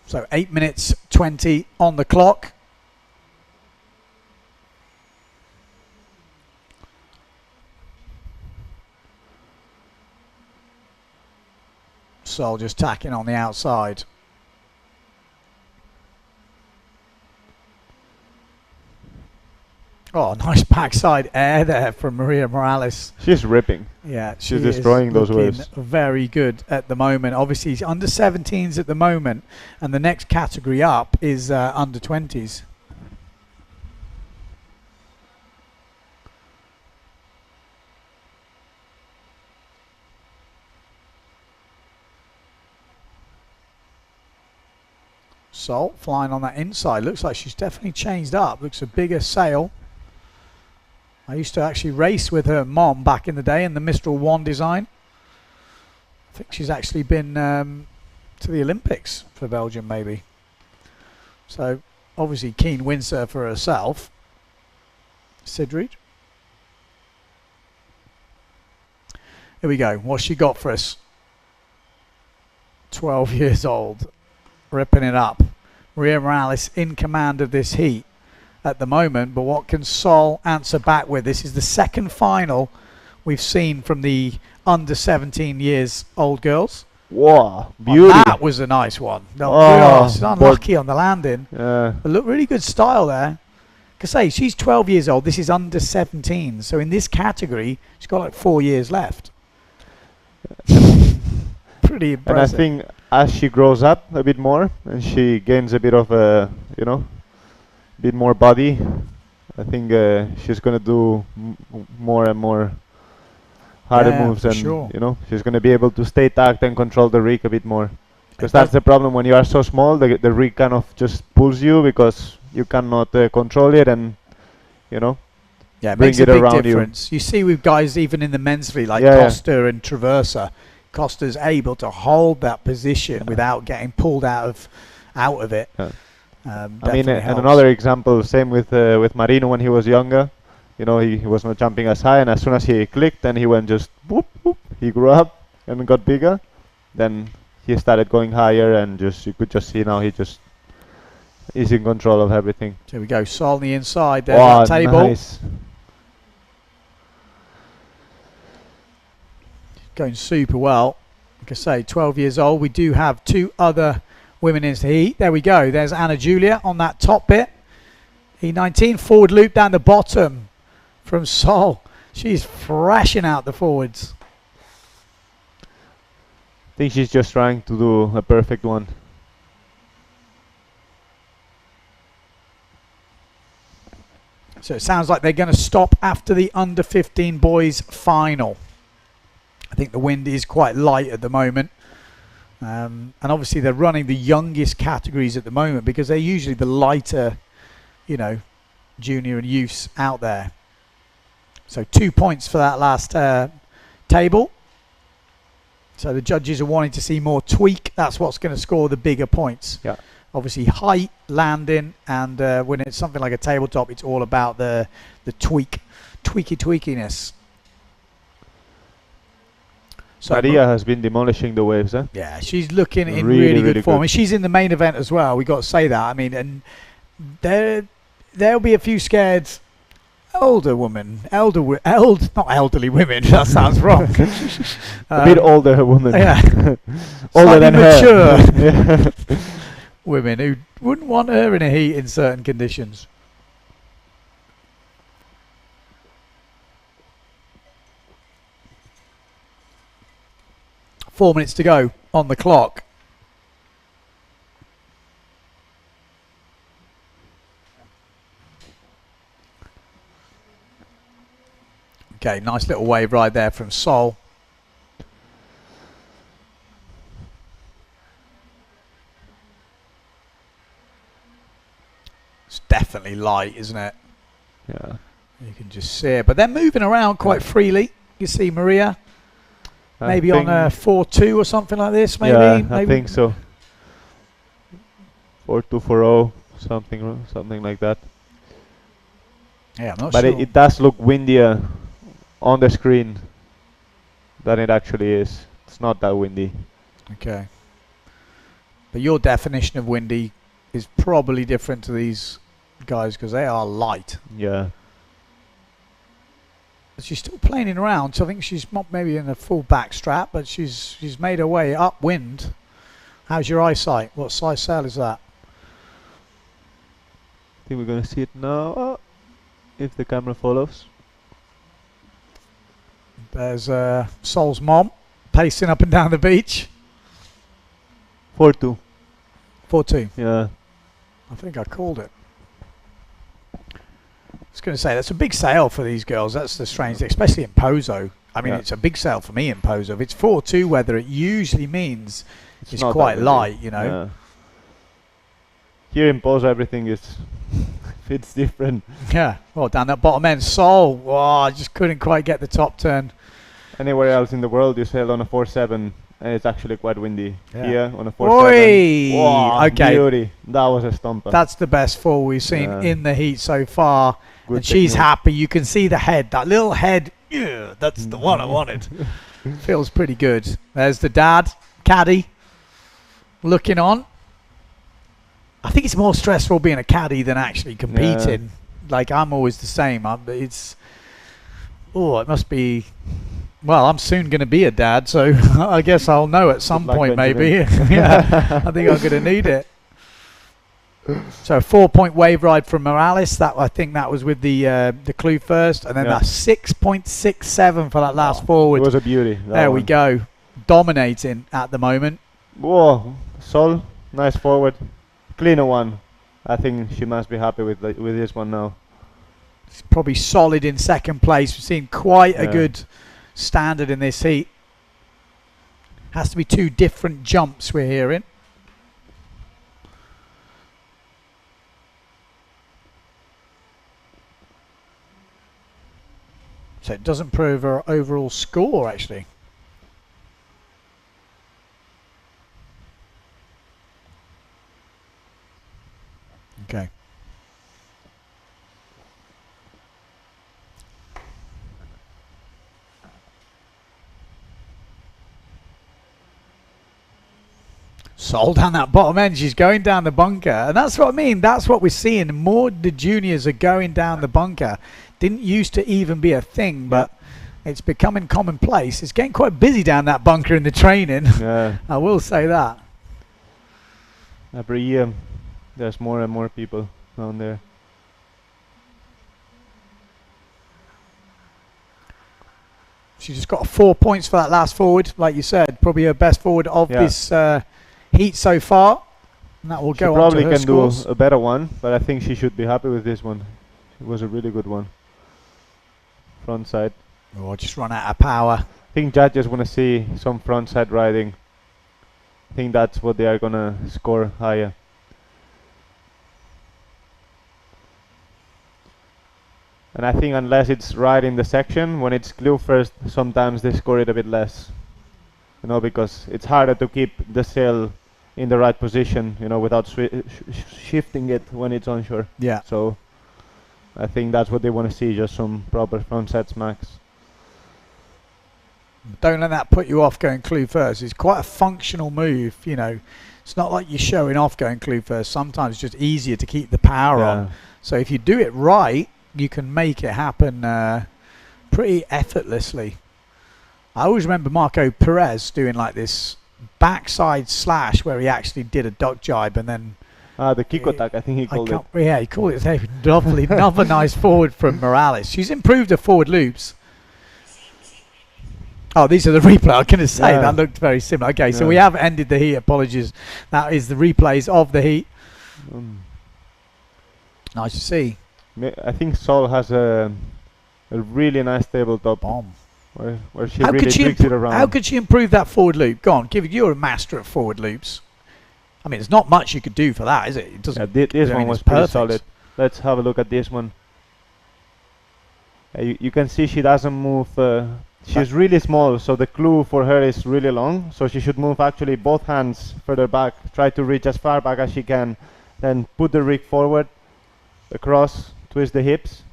Speaker 5: So 8 minutes 20 on the clock. Sol just tacking on the outside. Oh, nice backside air there from Maria Morales.
Speaker 11: She's ripping.
Speaker 5: Yeah,
Speaker 11: she's destroying those
Speaker 5: looking
Speaker 11: waves.
Speaker 5: Very good at the moment. Obviously, he's under 17s at the moment, and the next category up is under 20s. Sol flying on that inside. Looks like she's definitely changed up. Looks a bigger sail. I used to actually race with her mom back in the day in the Mistral 1 design. I think she's actually been to the Olympics for Belgium, maybe. So, obviously keen windsurfer herself. Sidrid. Here we go. What's she got for us? 12 years old. Ripping it up. Maria Morales in command of this heat at the moment, but what can Sol answer back with? This is the second final we've seen from the under 17 years old girls.
Speaker 11: Wow, beauty.
Speaker 5: Oh, that was a nice one. No, she's unlucky on the landing.
Speaker 11: Yeah.
Speaker 5: But look, really good style there. Because say she's 12 years old. This is under 17. So in this category, she's got like 4 years left. Pretty impressive.
Speaker 11: And I think as she grows up a bit more and she gains a bit of a, you know, bit more body, I think she's gonna do more and more harder moves, and you know, she's gonna be able to stay tagged and control the rig a bit more. Because that's the problem when you are so small, the rig kind of just pulls you because you cannot control it, and you know,
Speaker 5: yeah, it
Speaker 11: bring
Speaker 5: makes
Speaker 11: it
Speaker 5: a big
Speaker 11: around
Speaker 5: difference. You see with guys even in the men's fleet like
Speaker 11: Yeah,
Speaker 5: Costa and Traversa. Costa's able to hold that position without getting pulled out of it.
Speaker 11: I mean, and
Speaker 5: helps.
Speaker 11: another example, same with Marino when he was younger. You know, he was not jumping as high, and as soon as he clicked, and he went just whoop, whoop, he grew up and got bigger. Then he started going higher, and just you could just see now he just is in control of everything.
Speaker 5: Here we go, Sol on the inside. There's
Speaker 11: Wow,
Speaker 5: that table.
Speaker 11: nice.
Speaker 5: Going super well. Like I say, 12 years old. We do have two other women in the heat. There we go. There's Anna Julia on that top bit. E19 forward loop down the bottom from Sol. She's thrashing out the forwards.
Speaker 11: I think she's just trying to do a perfect one.
Speaker 5: So it sounds like they're going to stop after the under 15 boys final. I think the wind is quite light at the moment. And obviously they're running the youngest categories at the moment because they're usually the lighter, you know, junior and youths out there. So 2 points for that last table. So the judges are wanting to see more tweak. That's what's going to score the bigger points.
Speaker 11: Yeah.
Speaker 5: Obviously height, landing, and when it's something like a tabletop, it's all about the tweakiness. So
Speaker 11: Maria has been demolishing the waves, eh?
Speaker 5: yeah, she's looking in really good form. And she's in the main event as well. We got to say that. I mean, and there'll be a few scared older women, not elderly women. That sounds wrong.
Speaker 11: A bit older woman.
Speaker 5: Yeah,
Speaker 11: older than
Speaker 5: mature.
Speaker 11: her.
Speaker 5: Women who wouldn't want her in a heat in certain conditions. Four minutes to go on the clock. Okay, nice little wave ride there from Sol. It's definitely light, isn't it?
Speaker 11: Yeah.
Speaker 5: You can just see it. But they're moving around quite freely. You see Maria. Maybe on a 4-2 or something like this, maybe?
Speaker 11: Yeah,
Speaker 5: maybe?
Speaker 11: I think so. 4-2, 4-0, something like that.
Speaker 5: Yeah, I'm not
Speaker 11: but
Speaker 5: sure.
Speaker 11: it does look windier on the screen than it actually is. It's not that windy.
Speaker 5: Okay. But your definition of windy is probably different to these guys because they are light.
Speaker 11: Yeah.
Speaker 5: She's still playing around, so I think she's not maybe in a full back strap, but she's made her way upwind. How's your eyesight? What size sail is that?
Speaker 11: I think we're going to see it now, if the camera follows.
Speaker 5: There's Sol's mom pacing up and down the beach.
Speaker 11: 4-2.
Speaker 5: 4-2.
Speaker 11: Yeah.
Speaker 5: I think I called it. I was going to say, that's a big sail for these girls. That's the strange thing, especially in Pozo. I mean, it's a big sail for me in Pozo. If it's 4-2 weather, it usually means it's quite light, you know.
Speaker 11: Yeah. Here in Pozo, everything is it's different.
Speaker 5: Yeah. Well, down that bottom end, Sol. Oh, I just couldn't quite get the top turn.
Speaker 11: Anywhere else in the world, you sail on a 4-7, and it's actually quite windy.
Speaker 5: Yeah.
Speaker 11: Here on a 4-7.
Speaker 5: Oi!
Speaker 11: Wow,
Speaker 5: Okay.
Speaker 11: Beauty. That was a stomper.
Speaker 5: That's the best fall we've seen in the heat so far.
Speaker 11: Good
Speaker 5: and she's
Speaker 11: technique.
Speaker 5: happy. You can see the head, that little head. Yeah, that's the one I wanted. Feels pretty good. There's the dad, caddy, looking on. I think it's more stressful being a caddy than actually competing.
Speaker 11: Yeah.
Speaker 5: Like, I'm always the same. It must be. Well, I'm soon going to be a dad, so I guess I'll know at some point, maybe. Yeah, I think I'm going to need it. So a 4-point wave ride from Morales. That I think that was with the clue first, and then that 6.67 for that last forward.
Speaker 11: It was a beauty.
Speaker 5: There we go, dominating at the moment.
Speaker 11: Whoa, Sol, nice forward, cleaner one. I think she must be happy with this one now.
Speaker 5: It's probably solid in second place. We've seen quite a good standard in this heat. Has to be two different jumps we're hearing. So it doesn't prove our overall score, actually. Okay. Sol down that bottom end. She's going down the bunker. And that's what I mean. That's what we're seeing. More the juniors are going down the bunker. Didn't used to even be a thing, but it's becoming commonplace. It's getting quite busy down that bunker in the training.
Speaker 11: Yeah.
Speaker 5: I will say that.
Speaker 11: Every year, there's more and more people down there.
Speaker 5: She just got 4 points for that last forward, like you said. Probably her best forward of this heat so far. And that will go on to her
Speaker 11: probably can
Speaker 5: scores.
Speaker 11: do a better one, but I think she should be happy with this one. It was a really good one. Front side.
Speaker 5: Oh, just run out of power.
Speaker 11: I think judges want to see some front side riding. I think that's what they are going to score higher. And I think unless it's right in the section, when it's glue first, sometimes they score it a bit less. You know, because it's harder to keep the sail in the right position, you know, without shifting it when it's onshore.
Speaker 5: Yeah.
Speaker 11: So I think that's what they want to see, just some proper front side smacks.
Speaker 5: Don't let that put you off going clue first. It's quite a functional move, you know. It's not like you're showing off going clue first. Sometimes it's just easier to keep the power on. So if you do it right, you can make it happen pretty effortlessly. I always remember Marco Perez doing like this backside slash where he actually did a duck jibe and then
Speaker 11: the Kiko attack, I think he called it.
Speaker 5: Yeah, he called it there. Lovely, another nice forward from Morales. She's improved her forward loops. Oh, these are the replay. I was going to say that looked very similar. Okay, so we have ended the heat. Apologies. That is the replays of the heat. Nice to see.
Speaker 11: I think Sol has a really nice tabletop
Speaker 5: bomb
Speaker 11: where she really brings it around.
Speaker 5: How could she improve that forward loop? Go on, you're a master at forward loops. I mean, there's not much you could do for that, is it? It doesn't.
Speaker 11: This one was pretty solid. Let's have a look at this one. You can see she doesn't move. She's really small, so the clue for her is really long. So she should move actually both hands further back. Try to reach as far back as she can. Then put the rig forward, across, twist the hips,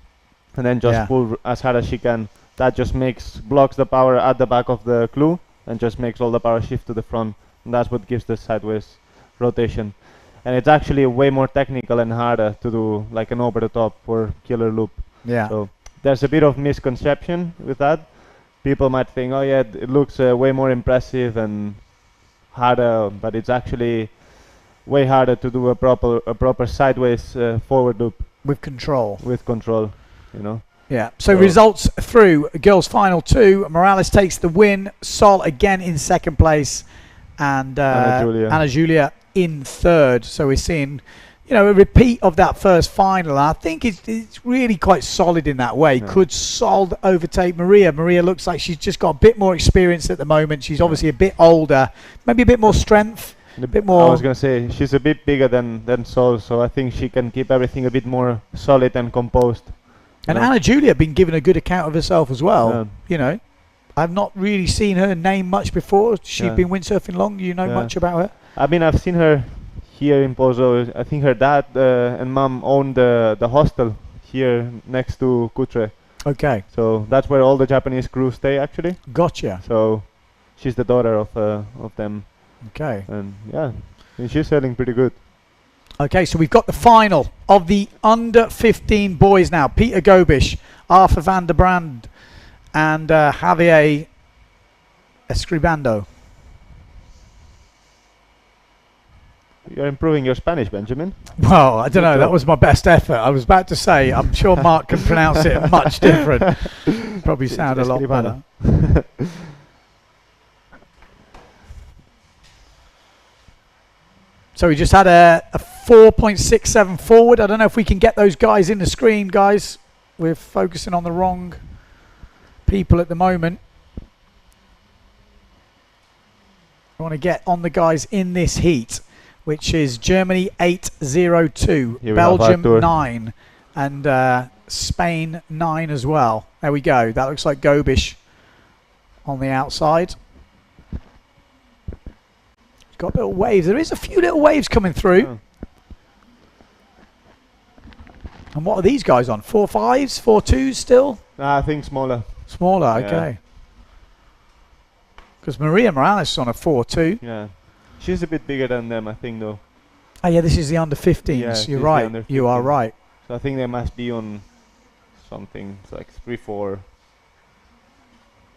Speaker 11: and then just pull as hard as she can. That just blocks the power at the back of the clue and just makes all the power shift to the front. And that's what gives the sideways rotation. And it's actually way more technical and harder to do like an over the top or killer loop.
Speaker 5: Yeah.
Speaker 11: So there's a bit of misconception with that. People might think, oh yeah, it looks way more impressive and harder, but it's actually way harder to do a proper sideways forward loop
Speaker 5: with control.
Speaker 11: With control, you know.
Speaker 5: Yeah. So results through girls' final two. Morales takes the win. Sol again in second place, and Anna Julia in third. So we're seeing, you know, a repeat of that first final. I think it's really quite solid in that way. Could Sol overtake Maria? Maria looks like she's just got a bit more experience at the moment. She's obviously a bit older, maybe a bit more strength. A bit more.
Speaker 11: I was gonna say she's a bit bigger than Sol, so I think she can keep everything a bit more solid and composed.
Speaker 5: And Anna Julia been given a good account of herself as well. You know, I've not really seen her name much before. She's been windsurfing long. You know much about her?
Speaker 11: I mean, I've seen her here in Pozo. I think her dad and mom own the hostel here next to Kutre.
Speaker 5: Okay.
Speaker 11: So that's where all the Japanese crew stay actually.
Speaker 5: Gotcha.
Speaker 11: So she's the daughter of them.
Speaker 5: Okay.
Speaker 11: And yeah, and she's sailing pretty good.
Speaker 5: Okay, so we've got the final of the under 15 boys now. Peter Gobish, Arthur van der Brand, and Javier Escribando.
Speaker 11: You're improving your Spanish, Benjamin.
Speaker 5: Well, I don't know. That was my best effort. I was about to say, I'm sure Mark can pronounce it much different. Probably sound a lot better. So we just had a 4.67 forward. I don't know if we can get those guys in the screen, guys. We're focusing on the wrong people at the moment. I want to get on the guys in this heat, which is Germany 802, Belgium 9, and Spain 9 as well. There we go. That looks like Gobish on the outside. Got little waves. There is a few little waves coming through. And what are these guys on? 4.5s, 4.2s still?
Speaker 11: I think smaller.
Speaker 5: Smaller, okay. Because Maria Morales is on a 4.2.
Speaker 11: Yeah. She's a bit bigger than them, I think, though.
Speaker 5: Oh, yeah, this is the under 15s.
Speaker 11: Yeah,
Speaker 5: you're right. You are right.
Speaker 11: So I think they must be on something. It's like 3.4,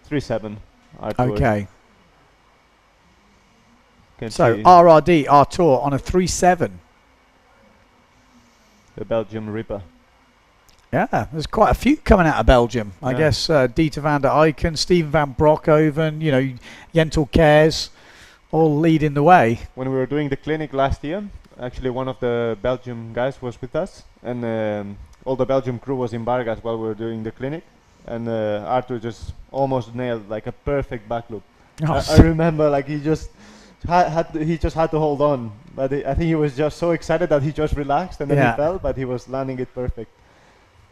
Speaker 11: 3.7.
Speaker 5: Okay.
Speaker 11: So
Speaker 5: RRD, Artur, on a 3.7.
Speaker 11: The Belgium Ripper.
Speaker 5: Yeah, there's quite a few coming out of Belgium. I guess Dieter van der Eycken, Steven van Broekhoven, you know, Jentel Kers, all leading the way.
Speaker 11: When we were doing the clinic last year, actually one of the Belgium guys was with us, and all the Belgium crew was in Vargas while we were doing the clinic, and Arthur just almost nailed like a perfect back loop. I remember like he just had to hold on, but I think he was just so excited that he just relaxed and then he fell, but he was landing it perfect.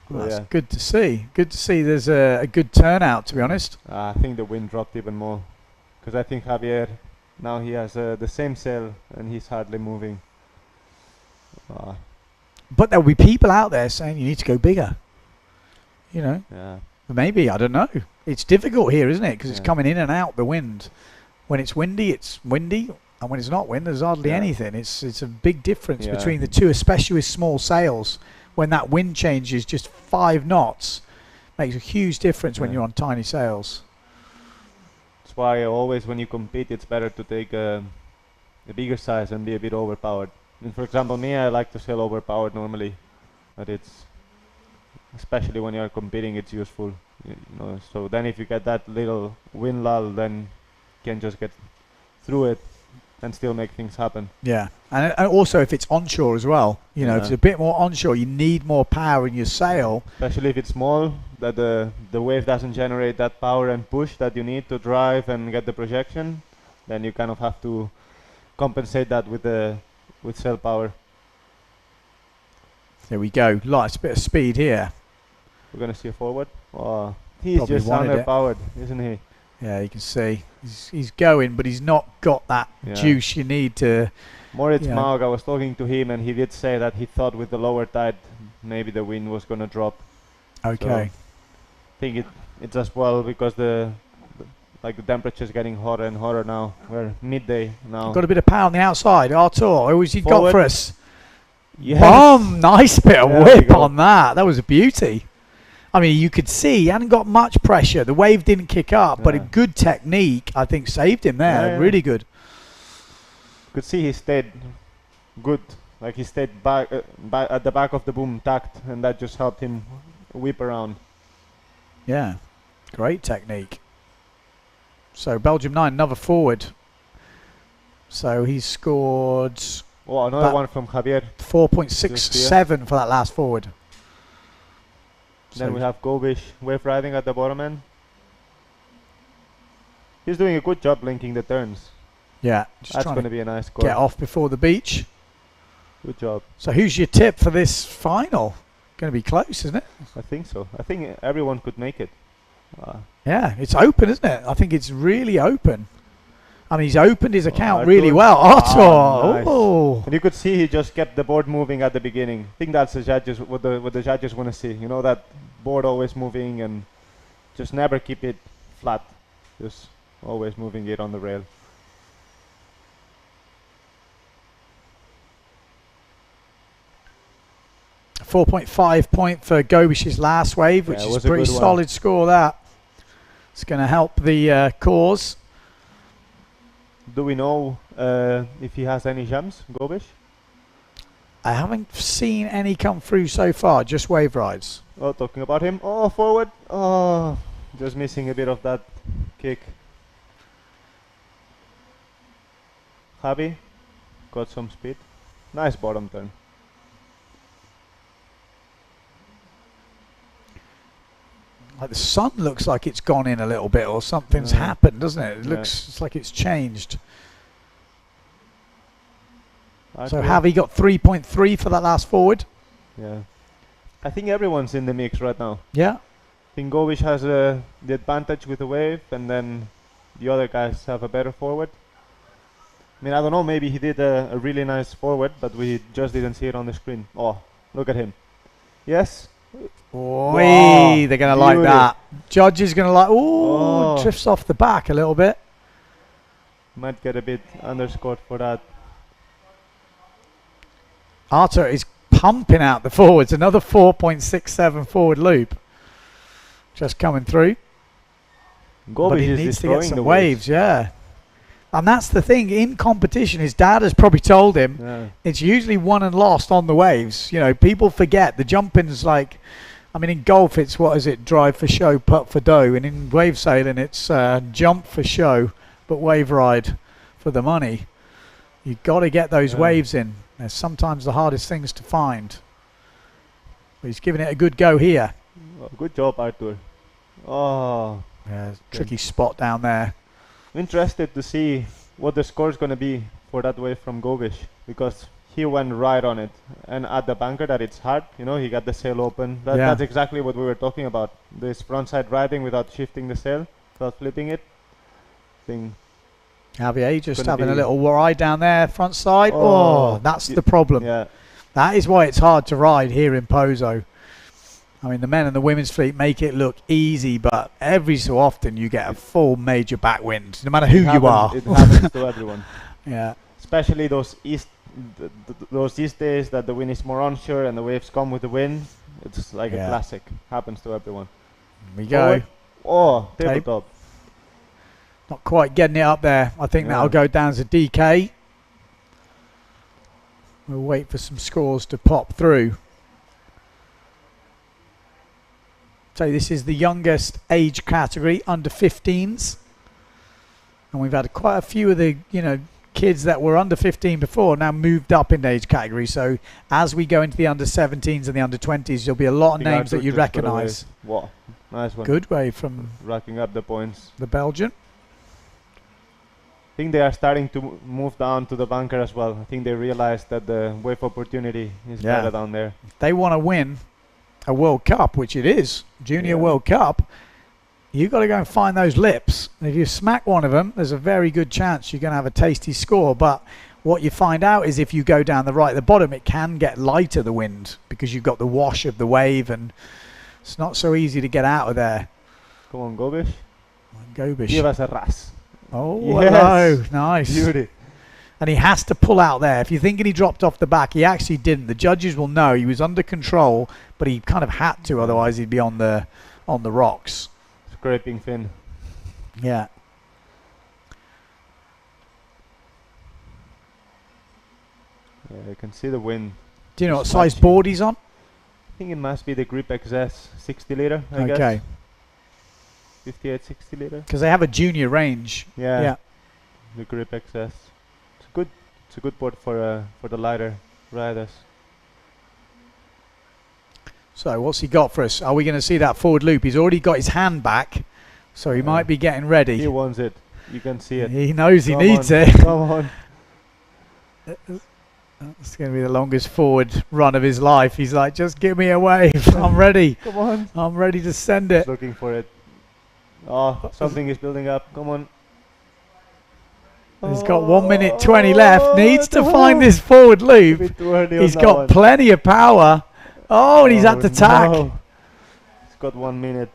Speaker 5: Well, that's good to see. Good to see there's a good turnout, to be honest.
Speaker 11: I think the wind dropped even more, because I think Javier, now he has the same sail and he's hardly moving.
Speaker 5: But there'll be people out there saying you need to go bigger. You know?
Speaker 11: Yeah.
Speaker 5: Maybe, I don't know. It's difficult here, isn't it? Because it's coming in and out, the wind. When it's windy, and when it's not wind, there's hardly anything. It's a big difference between the two, especially with small sails. When that wind changes just 5 knots, makes a huge difference when you're on tiny sails.
Speaker 11: That's why always when you compete, it's better to take a bigger size and be a bit overpowered. And for example, me, I like to sail overpowered normally, but it's especially when you're competing, it's useful. You know, so then if you get that little wind lull, then you can just get through it and still make things happen.
Speaker 5: Yeah, and also if it's onshore as well, you know, if it's a bit more onshore, you need more power in your sail.
Speaker 11: Especially if it's small, that the wave doesn't generate that power and push that you need to drive and get the projection, then you kind of have to compensate that with sail power.
Speaker 5: There we go, nice bit of speed here.
Speaker 11: We're going to see a forward. Oh, he's
Speaker 5: Probably
Speaker 11: just underpowered, isn't he?
Speaker 5: Yeah, you can see he's going, but he's not got that juice you need to.
Speaker 11: Moritz Maug, I was talking to him, and he did say that he thought with the lower tide, maybe the wind was going to drop.
Speaker 5: Okay.
Speaker 11: So I think it's as well because the temperature is getting hotter and hotter now. We're midday now.
Speaker 5: Got a bit of power on the outside. Artur, who has he got for us?
Speaker 11: Yes.
Speaker 5: Boom! Nice bit of whip on that. That was a beauty. I mean, you could see he hadn't got much pressure. The wave didn't kick up, but a good technique, I think, saved him there. Really good.
Speaker 11: Could see he stayed good. Like he stayed back at the back of the boom tacked, and that just helped him whip around.
Speaker 5: Yeah, great technique. So Belgium 9, another forward. So he scored.
Speaker 11: Oh, another one from Javier.
Speaker 5: 4.67 for that last forward.
Speaker 11: Then we have Gobish wave riding at the bottom end. He's doing a good job linking the turns.
Speaker 5: Yeah,
Speaker 11: that's going to be a nice score.
Speaker 5: Get off before the beach.
Speaker 11: Good job.
Speaker 5: So who's your tip for this final? Going to be close, isn't it?
Speaker 11: I think so. I think everyone could make it.
Speaker 5: Yeah, it's open, isn't it? I think it's really open. I mean, he's opened his account really well. Artur!
Speaker 11: Nice.
Speaker 5: Oh.
Speaker 11: And you could see he just kept the board moving at the beginning. I think that's what the judges want to see. You know, that board always moving and just never keep it flat. Just always moving it on the rail.
Speaker 5: A 4.5 point for Gobish's last wave, which is a pretty solid score. That it's going to help the cause.
Speaker 11: Do we know if he has any jumps, Gobish?
Speaker 5: I haven't seen any come through so far, just wave rides.
Speaker 11: Oh, talking about him. Oh, forward. Oh, just missing a bit of that kick. Javi got some speed. Nice bottom turn.
Speaker 5: Like the sun looks like it's gone in a little bit, or something's happened, doesn't it? It looks it's like it's changed. So Javi got 3.3 for that last forward.
Speaker 11: Yeah, I think everyone's in the mix right now.
Speaker 5: Yeah,
Speaker 11: I think Gobish has the advantage with the wave, and then the other guys have a better forward. I mean, I don't know, maybe he did a really nice forward, but we just didn't see it on the screen. Oh, look at him. Yes.
Speaker 5: Wow, they're going to like that. Judge is going to like, ooh, drifts off the back a little bit.
Speaker 11: Might get a bit underscored for that.
Speaker 5: Artur is pumping out the forwards. Another 4.67 forward loop. Just coming through. But he needs to get some waves, yeah. And that's the thing, in competition, his dad has probably told him it's usually won and lost on the waves. You know, people forget the jumping's like, I mean, in golf, it's what is it? Drive for show, putt for dough. And in wave sailing, it's jump for show, but wave ride for the money. You've got to get those waves in. They're sometimes the hardest things to find. But he's giving it a good go here.
Speaker 11: Oh, good job, Arthur. Oh,
Speaker 5: yeah, tricky spot down there.
Speaker 11: Interested to see what the score is going to be for that wave from Gobish, because he went right on it, and at the bunker that it's hard, you know, he got the sail open. That's exactly what we were talking about. This frontside riding without shifting the sail, without flipping it.
Speaker 5: Javier just having a little ride down there, front side. Oh, that's the problem.
Speaker 11: Yeah.
Speaker 5: That is why it's hard to ride here in Pozo. I mean, the men and the women's fleet make it look easy, but every so often you get a full major backwind, no matter who you are.
Speaker 11: It happens to everyone.
Speaker 5: Yeah.
Speaker 11: Especially those east days that the wind is more onshore and the waves come with the wind. It's like a classic. Happens to everyone.
Speaker 5: Here we go.
Speaker 11: Oh, tabletop.
Speaker 5: Not quite getting it up there. I think that'll go down as a DK. We'll wait for some scores to pop through. So this is the youngest age category, under 15s. And we've had quite a few of the, kids that were under 15 before now moved up in age category. So as we go into the under 17s and the under 20s, there'll be a lot of names that you recognise.
Speaker 11: Wow, nice one.
Speaker 5: Good way from
Speaker 11: racking up the points.
Speaker 5: The Belgian.
Speaker 11: I think they are starting to move down to the bunker as well. I think they realize that the wave opportunity is better down there.
Speaker 5: If they want to win a World Cup, which it is, Junior World Cup, you've got to go and find those lips. If you smack one of them, there's a very good chance you're going to have a tasty score. But what you find out is if you go down the right at the bottom, it can get lighter, the wind, because you've got the wash of the wave, and it's not so easy to get out of there.
Speaker 11: Come on, Gobish.
Speaker 5: Gobish.
Speaker 11: Give us a ras.
Speaker 5: Oh, hello. Nice.
Speaker 11: Beauty.
Speaker 5: And he has to pull out there. If you're thinking he dropped off the back, he actually didn't. The judges will know he was under control, but he kind of had to, otherwise he'd be on the rocks.
Speaker 11: Scraping fin.
Speaker 5: Yeah.
Speaker 11: Yeah, you can see the wind.
Speaker 5: Do you know what size board he's on?
Speaker 11: I think it must be the Grip XS 60 liter, I guess.
Speaker 5: Okay.
Speaker 11: 58, 60 liter.
Speaker 5: Because they have a junior range.
Speaker 11: Yeah. The Grip XS. It's a good board for the lighter riders.
Speaker 5: So what's he got for us? Are we going to see that forward loop? He's already got his hand back, so he might be getting ready.
Speaker 11: He wants it. You can see it.
Speaker 5: He knows he needs it.
Speaker 11: Come on.
Speaker 5: It's going to be the longest forward run of his life. He's like, just give me a wave. I'm ready.
Speaker 11: Come on.
Speaker 5: I'm ready to send it.
Speaker 11: He's looking for it. Oh, something is building up. Come on.
Speaker 5: He's got 1 minute 20 left. Needs to find this forward loop. He's got plenty of power. Oh, and he's at the tack.
Speaker 11: No. He's got 1 minute.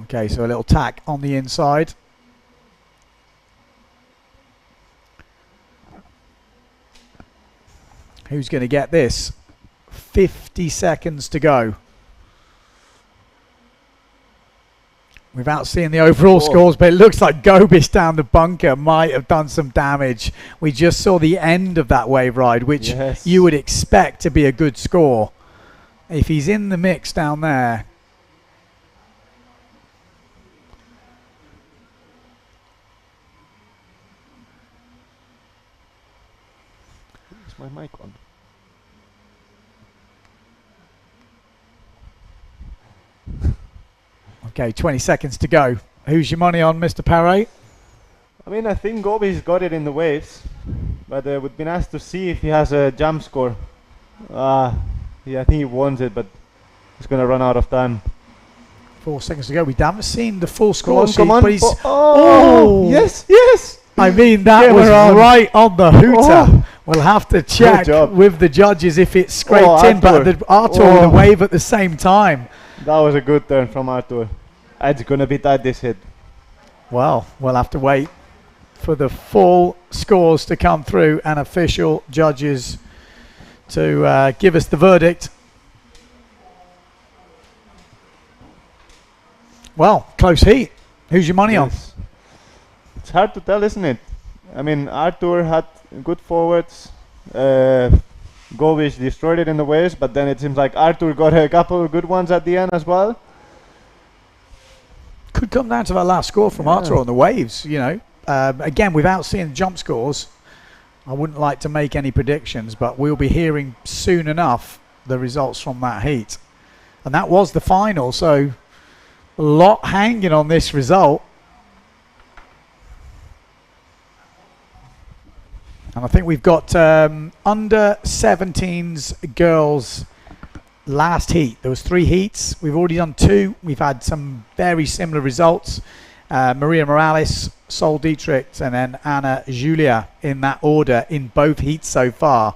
Speaker 5: Okay, so a little tack on the inside. Who's going to get this? 50 seconds to go. Without seeing the overall scores, but it looks like Gobish down the bunker might have done some damage. We just saw the end of that wave ride, which you would expect to be a good score. If he's in the mix down there.
Speaker 11: Is my mic on?
Speaker 5: Okay, 20 seconds to go. Who's your money on, Mr. Paré?
Speaker 11: I mean, I think Gobi's got it in the waves, but it would be nice to see if he has a jump score. Yeah, I think he wants it, but he's going to run out of time.
Speaker 5: 4 seconds to go. We haven't seen the full score sheet,
Speaker 11: come on.
Speaker 5: but he's...
Speaker 11: Oh! Yes, yes!
Speaker 5: I mean, that was right on the hooter. We'll have to check with the judges if it's scraped in, but Arthur with a wave at the same time.
Speaker 11: That was a good turn from Arthur. It's going to be tight this hit.
Speaker 5: Well, we'll have to wait for the full scores to come through and official judges to give us the verdict. Well, close heat. Who's your money on?
Speaker 11: It's hard to tell, isn't it? I mean, Arthur had good forwards. Govic destroyed it in the waves, but then it seems like Arthur got a couple of good ones at the end as well.
Speaker 5: Could come down to that last score from Arthur on the waves, you know. Again, without seeing the jump scores, I wouldn't like to make any predictions, but we'll be hearing soon enough the results from that heat. And that was the final, so a lot hanging on this result. And I think we've got under 17s girls last heat. There was 3 heats. We've already done 2. We've had some very similar results. Maria Morales, Sol Dietrich, and then Anna Julia in that order in both heats so far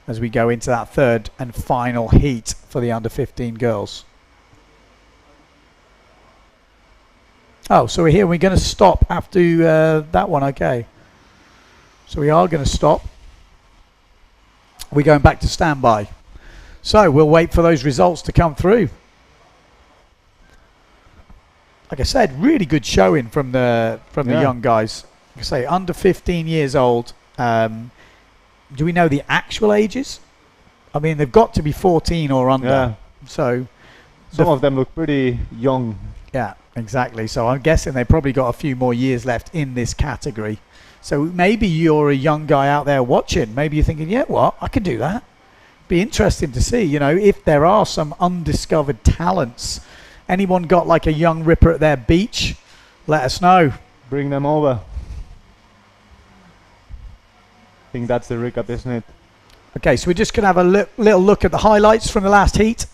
Speaker 5: as we go into that third and final heat for the under 15 girls. Oh, so we're here. We're going to stop after that one. Okay. So we are going to stop. We're going back to standby. So we'll wait for those results to come through. Like I said, really good showing from the young guys. Like I say, under 15 years old. Do we know the actual ages? I mean, they've got to be 14 or under.
Speaker 11: Yeah.
Speaker 5: So
Speaker 11: some of them look pretty young.
Speaker 5: Yeah, exactly. So I'm guessing they've probably got a few more years left in this category. So maybe you're a young guy out there watching. Maybe you're thinking, yeah, what? I can do that. Be interesting to see, you know, if there are some undiscovered talents. Anyone got like a young ripper at their beach? Let us know.
Speaker 11: Bring them over. I think that's the recap, isn't it?
Speaker 5: Okay, so we're just going to have a little look at the highlights from the last heat.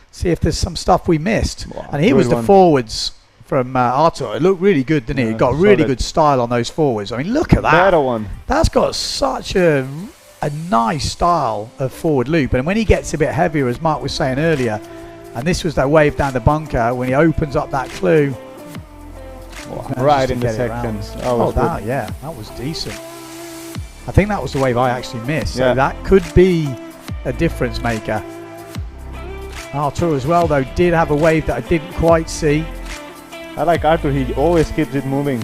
Speaker 5: See if there's some stuff we missed. Wow, and here was the forwards from Arthur. It looked really good, didn't it? It got really good style on those forwards. I mean, look at that.
Speaker 11: Better one.
Speaker 5: That's got such a nice style of forward loop. And when he gets a bit heavier, as Mark was saying earlier, and this was that wave down the bunker, when he opens up that clue.
Speaker 11: Right in the seconds.
Speaker 5: Yeah, that was decent. I think that was the wave I actually missed. So that could be a difference maker. Arthur as well, though, did have a wave that I didn't quite see.
Speaker 11: I like Arthur. He always keeps it moving.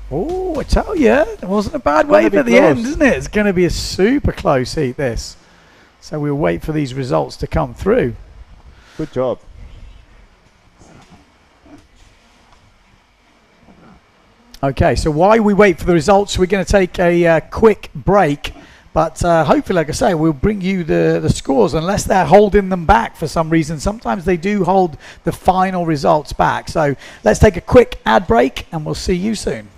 Speaker 5: Oh, I tell you, it wasn't a bad wave at the end, isn't it? It's going to be a super close heat, this. So we'll wait for these results to come through.
Speaker 11: Good job.
Speaker 5: Okay, so while we wait for the results, we're going to take a quick break. But hopefully, like I say, we'll bring you the scores, unless they're holding them back for some reason. Sometimes they do hold the final results back. So let's take a quick ad break, and we'll see you soon.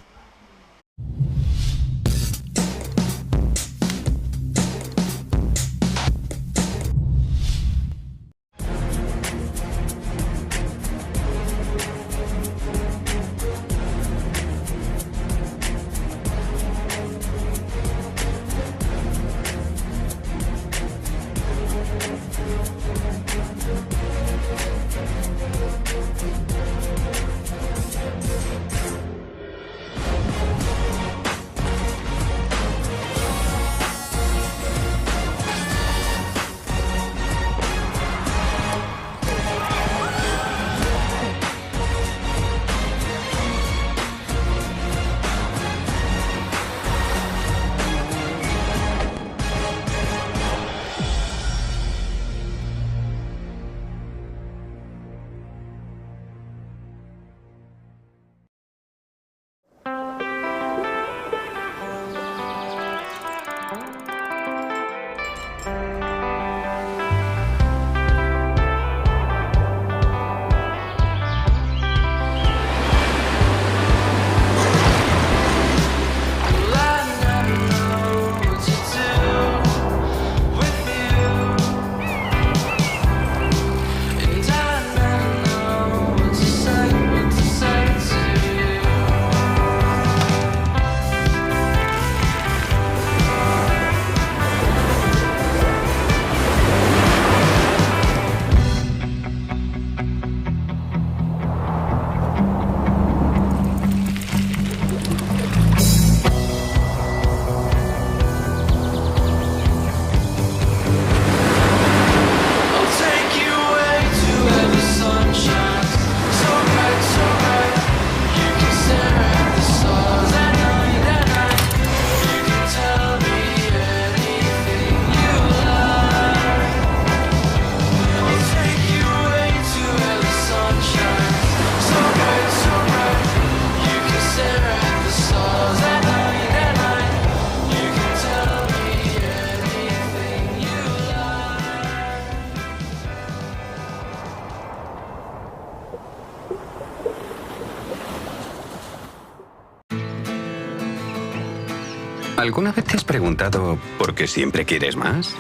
Speaker 6: ¿Alguna vez te has preguntado por qué siempre quieres más?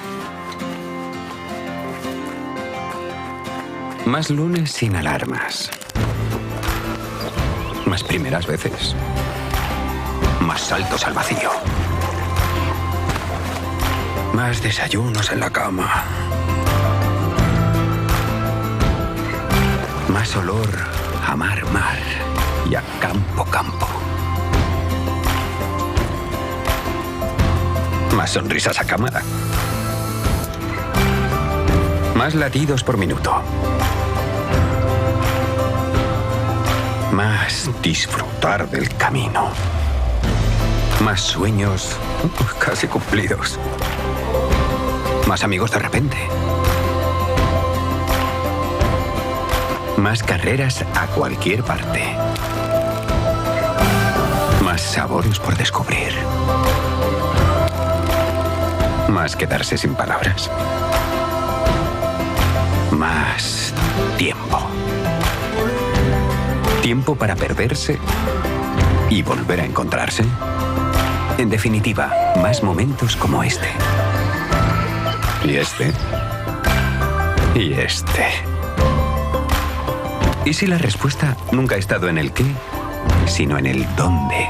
Speaker 6: Más lunes sin alarmas. Más primeras veces. Más saltos al vacío. Más desayunos en la cama. Más olor a mar y a campo. Más sonrisas a cámara. Más latidos por minuto. Más disfrutar del camino. Más sueños casi cumplidos. Más amigos de repente. Más carreras a cualquier parte. Más sabores por descubrir. Más quedarse sin palabras. Más tiempo. Tiempo para perderse y volver a encontrarse. En definitiva, más momentos como este. Y este. Y este. ¿Y si la respuesta nunca ha estado en el qué, sino en el dónde?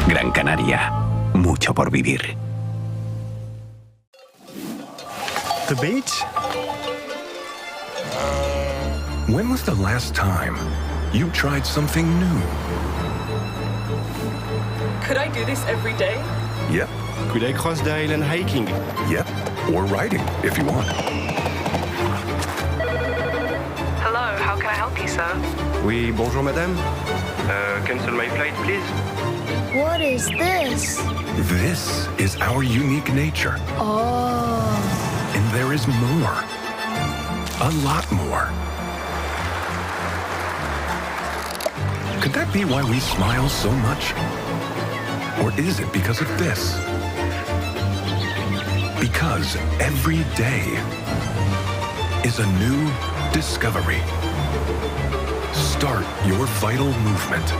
Speaker 6: Gran Canaria, mucho por vivir.
Speaker 7: The beach? When was the last time you tried something new?
Speaker 8: Could I do this every day?
Speaker 7: Yep.
Speaker 1: Could I cross the island hiking?
Speaker 7: Yep. Or riding, if you want.
Speaker 8: Hello, how can I help you, sir?
Speaker 1: Oui, bonjour madame. Cancel my flight, please.
Speaker 4: What is this?
Speaker 7: This is our unique nature.
Speaker 4: Oh.
Speaker 7: And there is more. A lot more. Could that be why we smile so much? Or is it because of this? Because every day is a new discovery. Start your vital movement.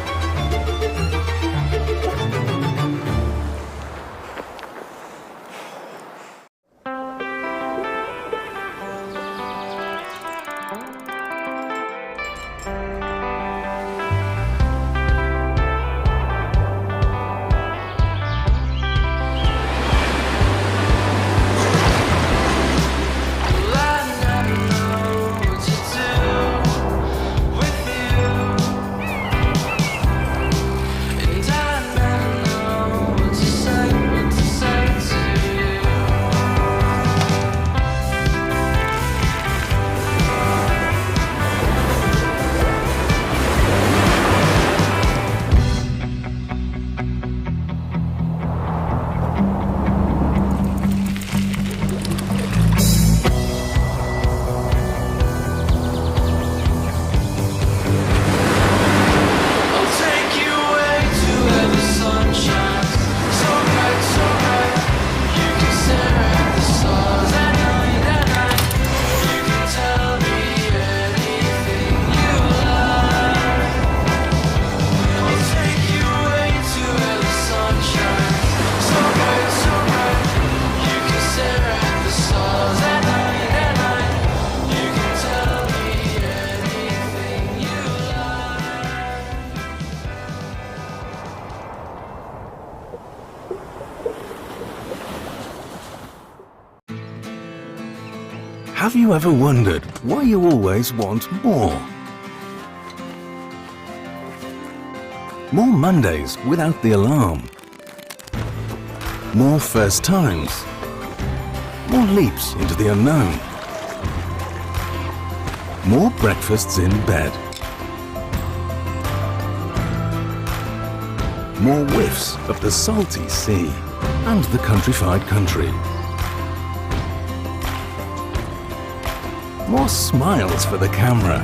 Speaker 9: Have you ever wondered why you always want more? More Mondays without the alarm. More first times. More leaps into the unknown. More breakfasts in bed. More whiffs of the salty sea and the countrified country. More smiles for the camera.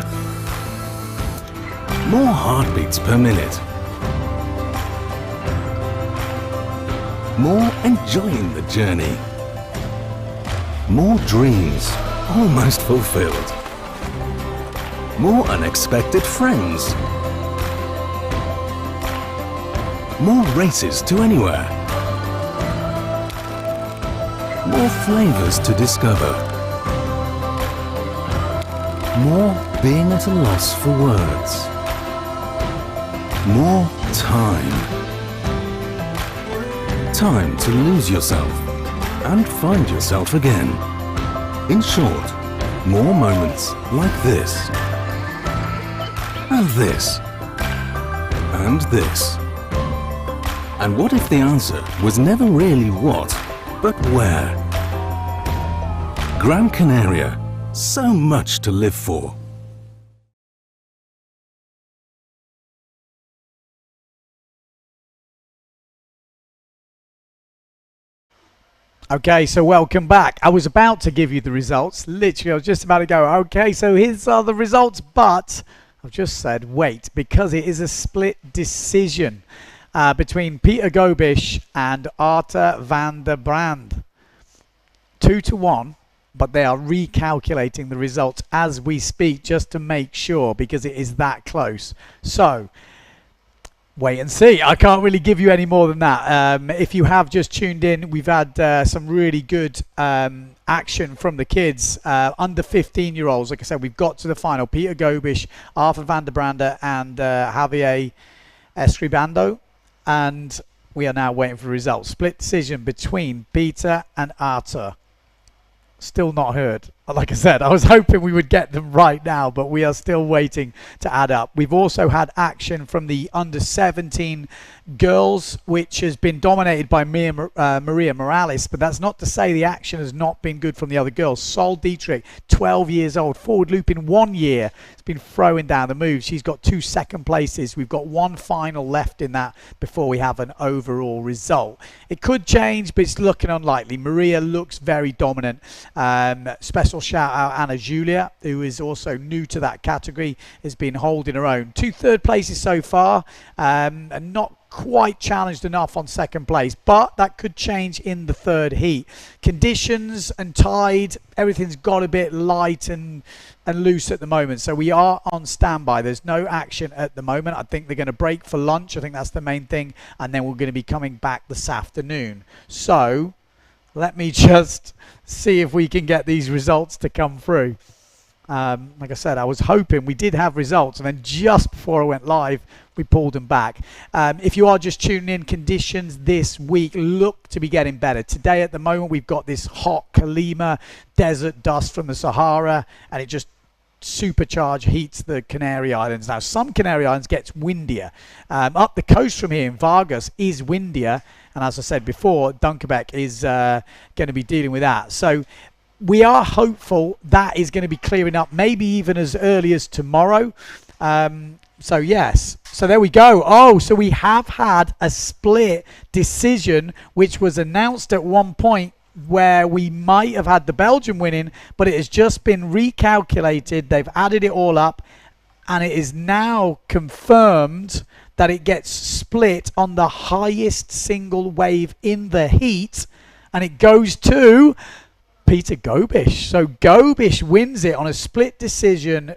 Speaker 9: More heartbeats per minute. More enjoying the journey. More dreams almost fulfilled. More unexpected friends. More races to anywhere. more flavors to discover. More being at a loss for words. More time. Time to lose yourself and find yourself again. In short, more moments like this. And this. And this. And what if the answer was never really what, but where? Gran Canaria, so much to live for.
Speaker 5: Okay, so welcome back. I was about to give you the results. Literally, I was just about to go, okay, so here's are the results, but I've just said wait, because it is a split decision between Peter Gobish and Arthur van der Brand. 2-1, but they are recalculating the results as we speak just to make sure, because it is that close. So wait and see. I can't really give you any more than that. If you have just tuned in, we've had some really good action from the kids. Under 15-year-olds, like I said, we've got to the final. Peter Gobish, Arthur van der Brande and Javier Escribando. And we are now waiting for results. Split decision between Peter and Arthur. Still not heard. Like I said, I was hoping we would get them right now, but we are still waiting to add up. We've also had action from the under 17 girls, which has been dominated by Maria Morales, but that's not to say the action has not been good from the other girls. Sol Dietrich, 12 years old, forward loop in 1 year, has been throwing down the moves. She's got 2 second places. We've got 1 final left in that before we have an overall result. It could change, but it's looking unlikely. Maria looks very dominant. Special shout out Anna Julia, who is also new to that category, has been holding her own. 2 third places so far, and not quite challenged enough on second place, but that could change in the third heat. Conditions and tide, everything's got a bit light and loose at the moment, so we are on standby. There's no action at the moment. I think they're going to break for lunch. I think that's the main thing, and then we're going to be coming back this afternoon. So let me just see if we can get these results to come through. Like I said, I was hoping we did have results, and then just before I went live, we pulled them back. If you are just tuning in, conditions this week look to be getting better. Today, at the moment, we've got this hot Kalima desert dust from the Sahara, and it just supercharge heats the Canary Islands. Now, some Canary Islands gets windier. Up the coast from here in Vargas is windier, and as I said before, Dunkerbeck is going to be dealing with that. So we are hopeful that is going to be clearing up, maybe even as early as tomorrow. So yes, so there we go. Oh, so we have had a split decision, which was announced at one point, where we might have had the Belgian winning, but it has just been recalculated. They've added it all up, and it is now confirmed that it gets split on the highest single wave in the heat, and it goes to Peter Gobish. So Gobish wins it on a split decision,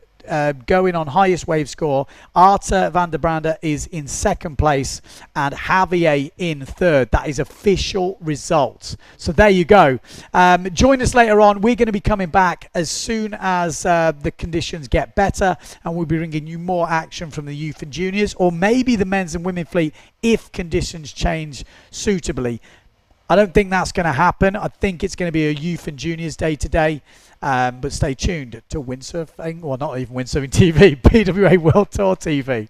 Speaker 5: going on highest wave score. Arthur van der Brande is in second place and Javier in third. That is official results. So there you go. Join us later on. We're going to be coming back as soon as the conditions get better, and we'll be bringing you more action from the youth and juniors, or maybe the men's and women fleet if conditions change suitably. I don't think that's going to happen. I think it's going to be a youth and juniors day today. But stay tuned to Windsurfing, or not even Windsurfing TV, PWA World Tour TV.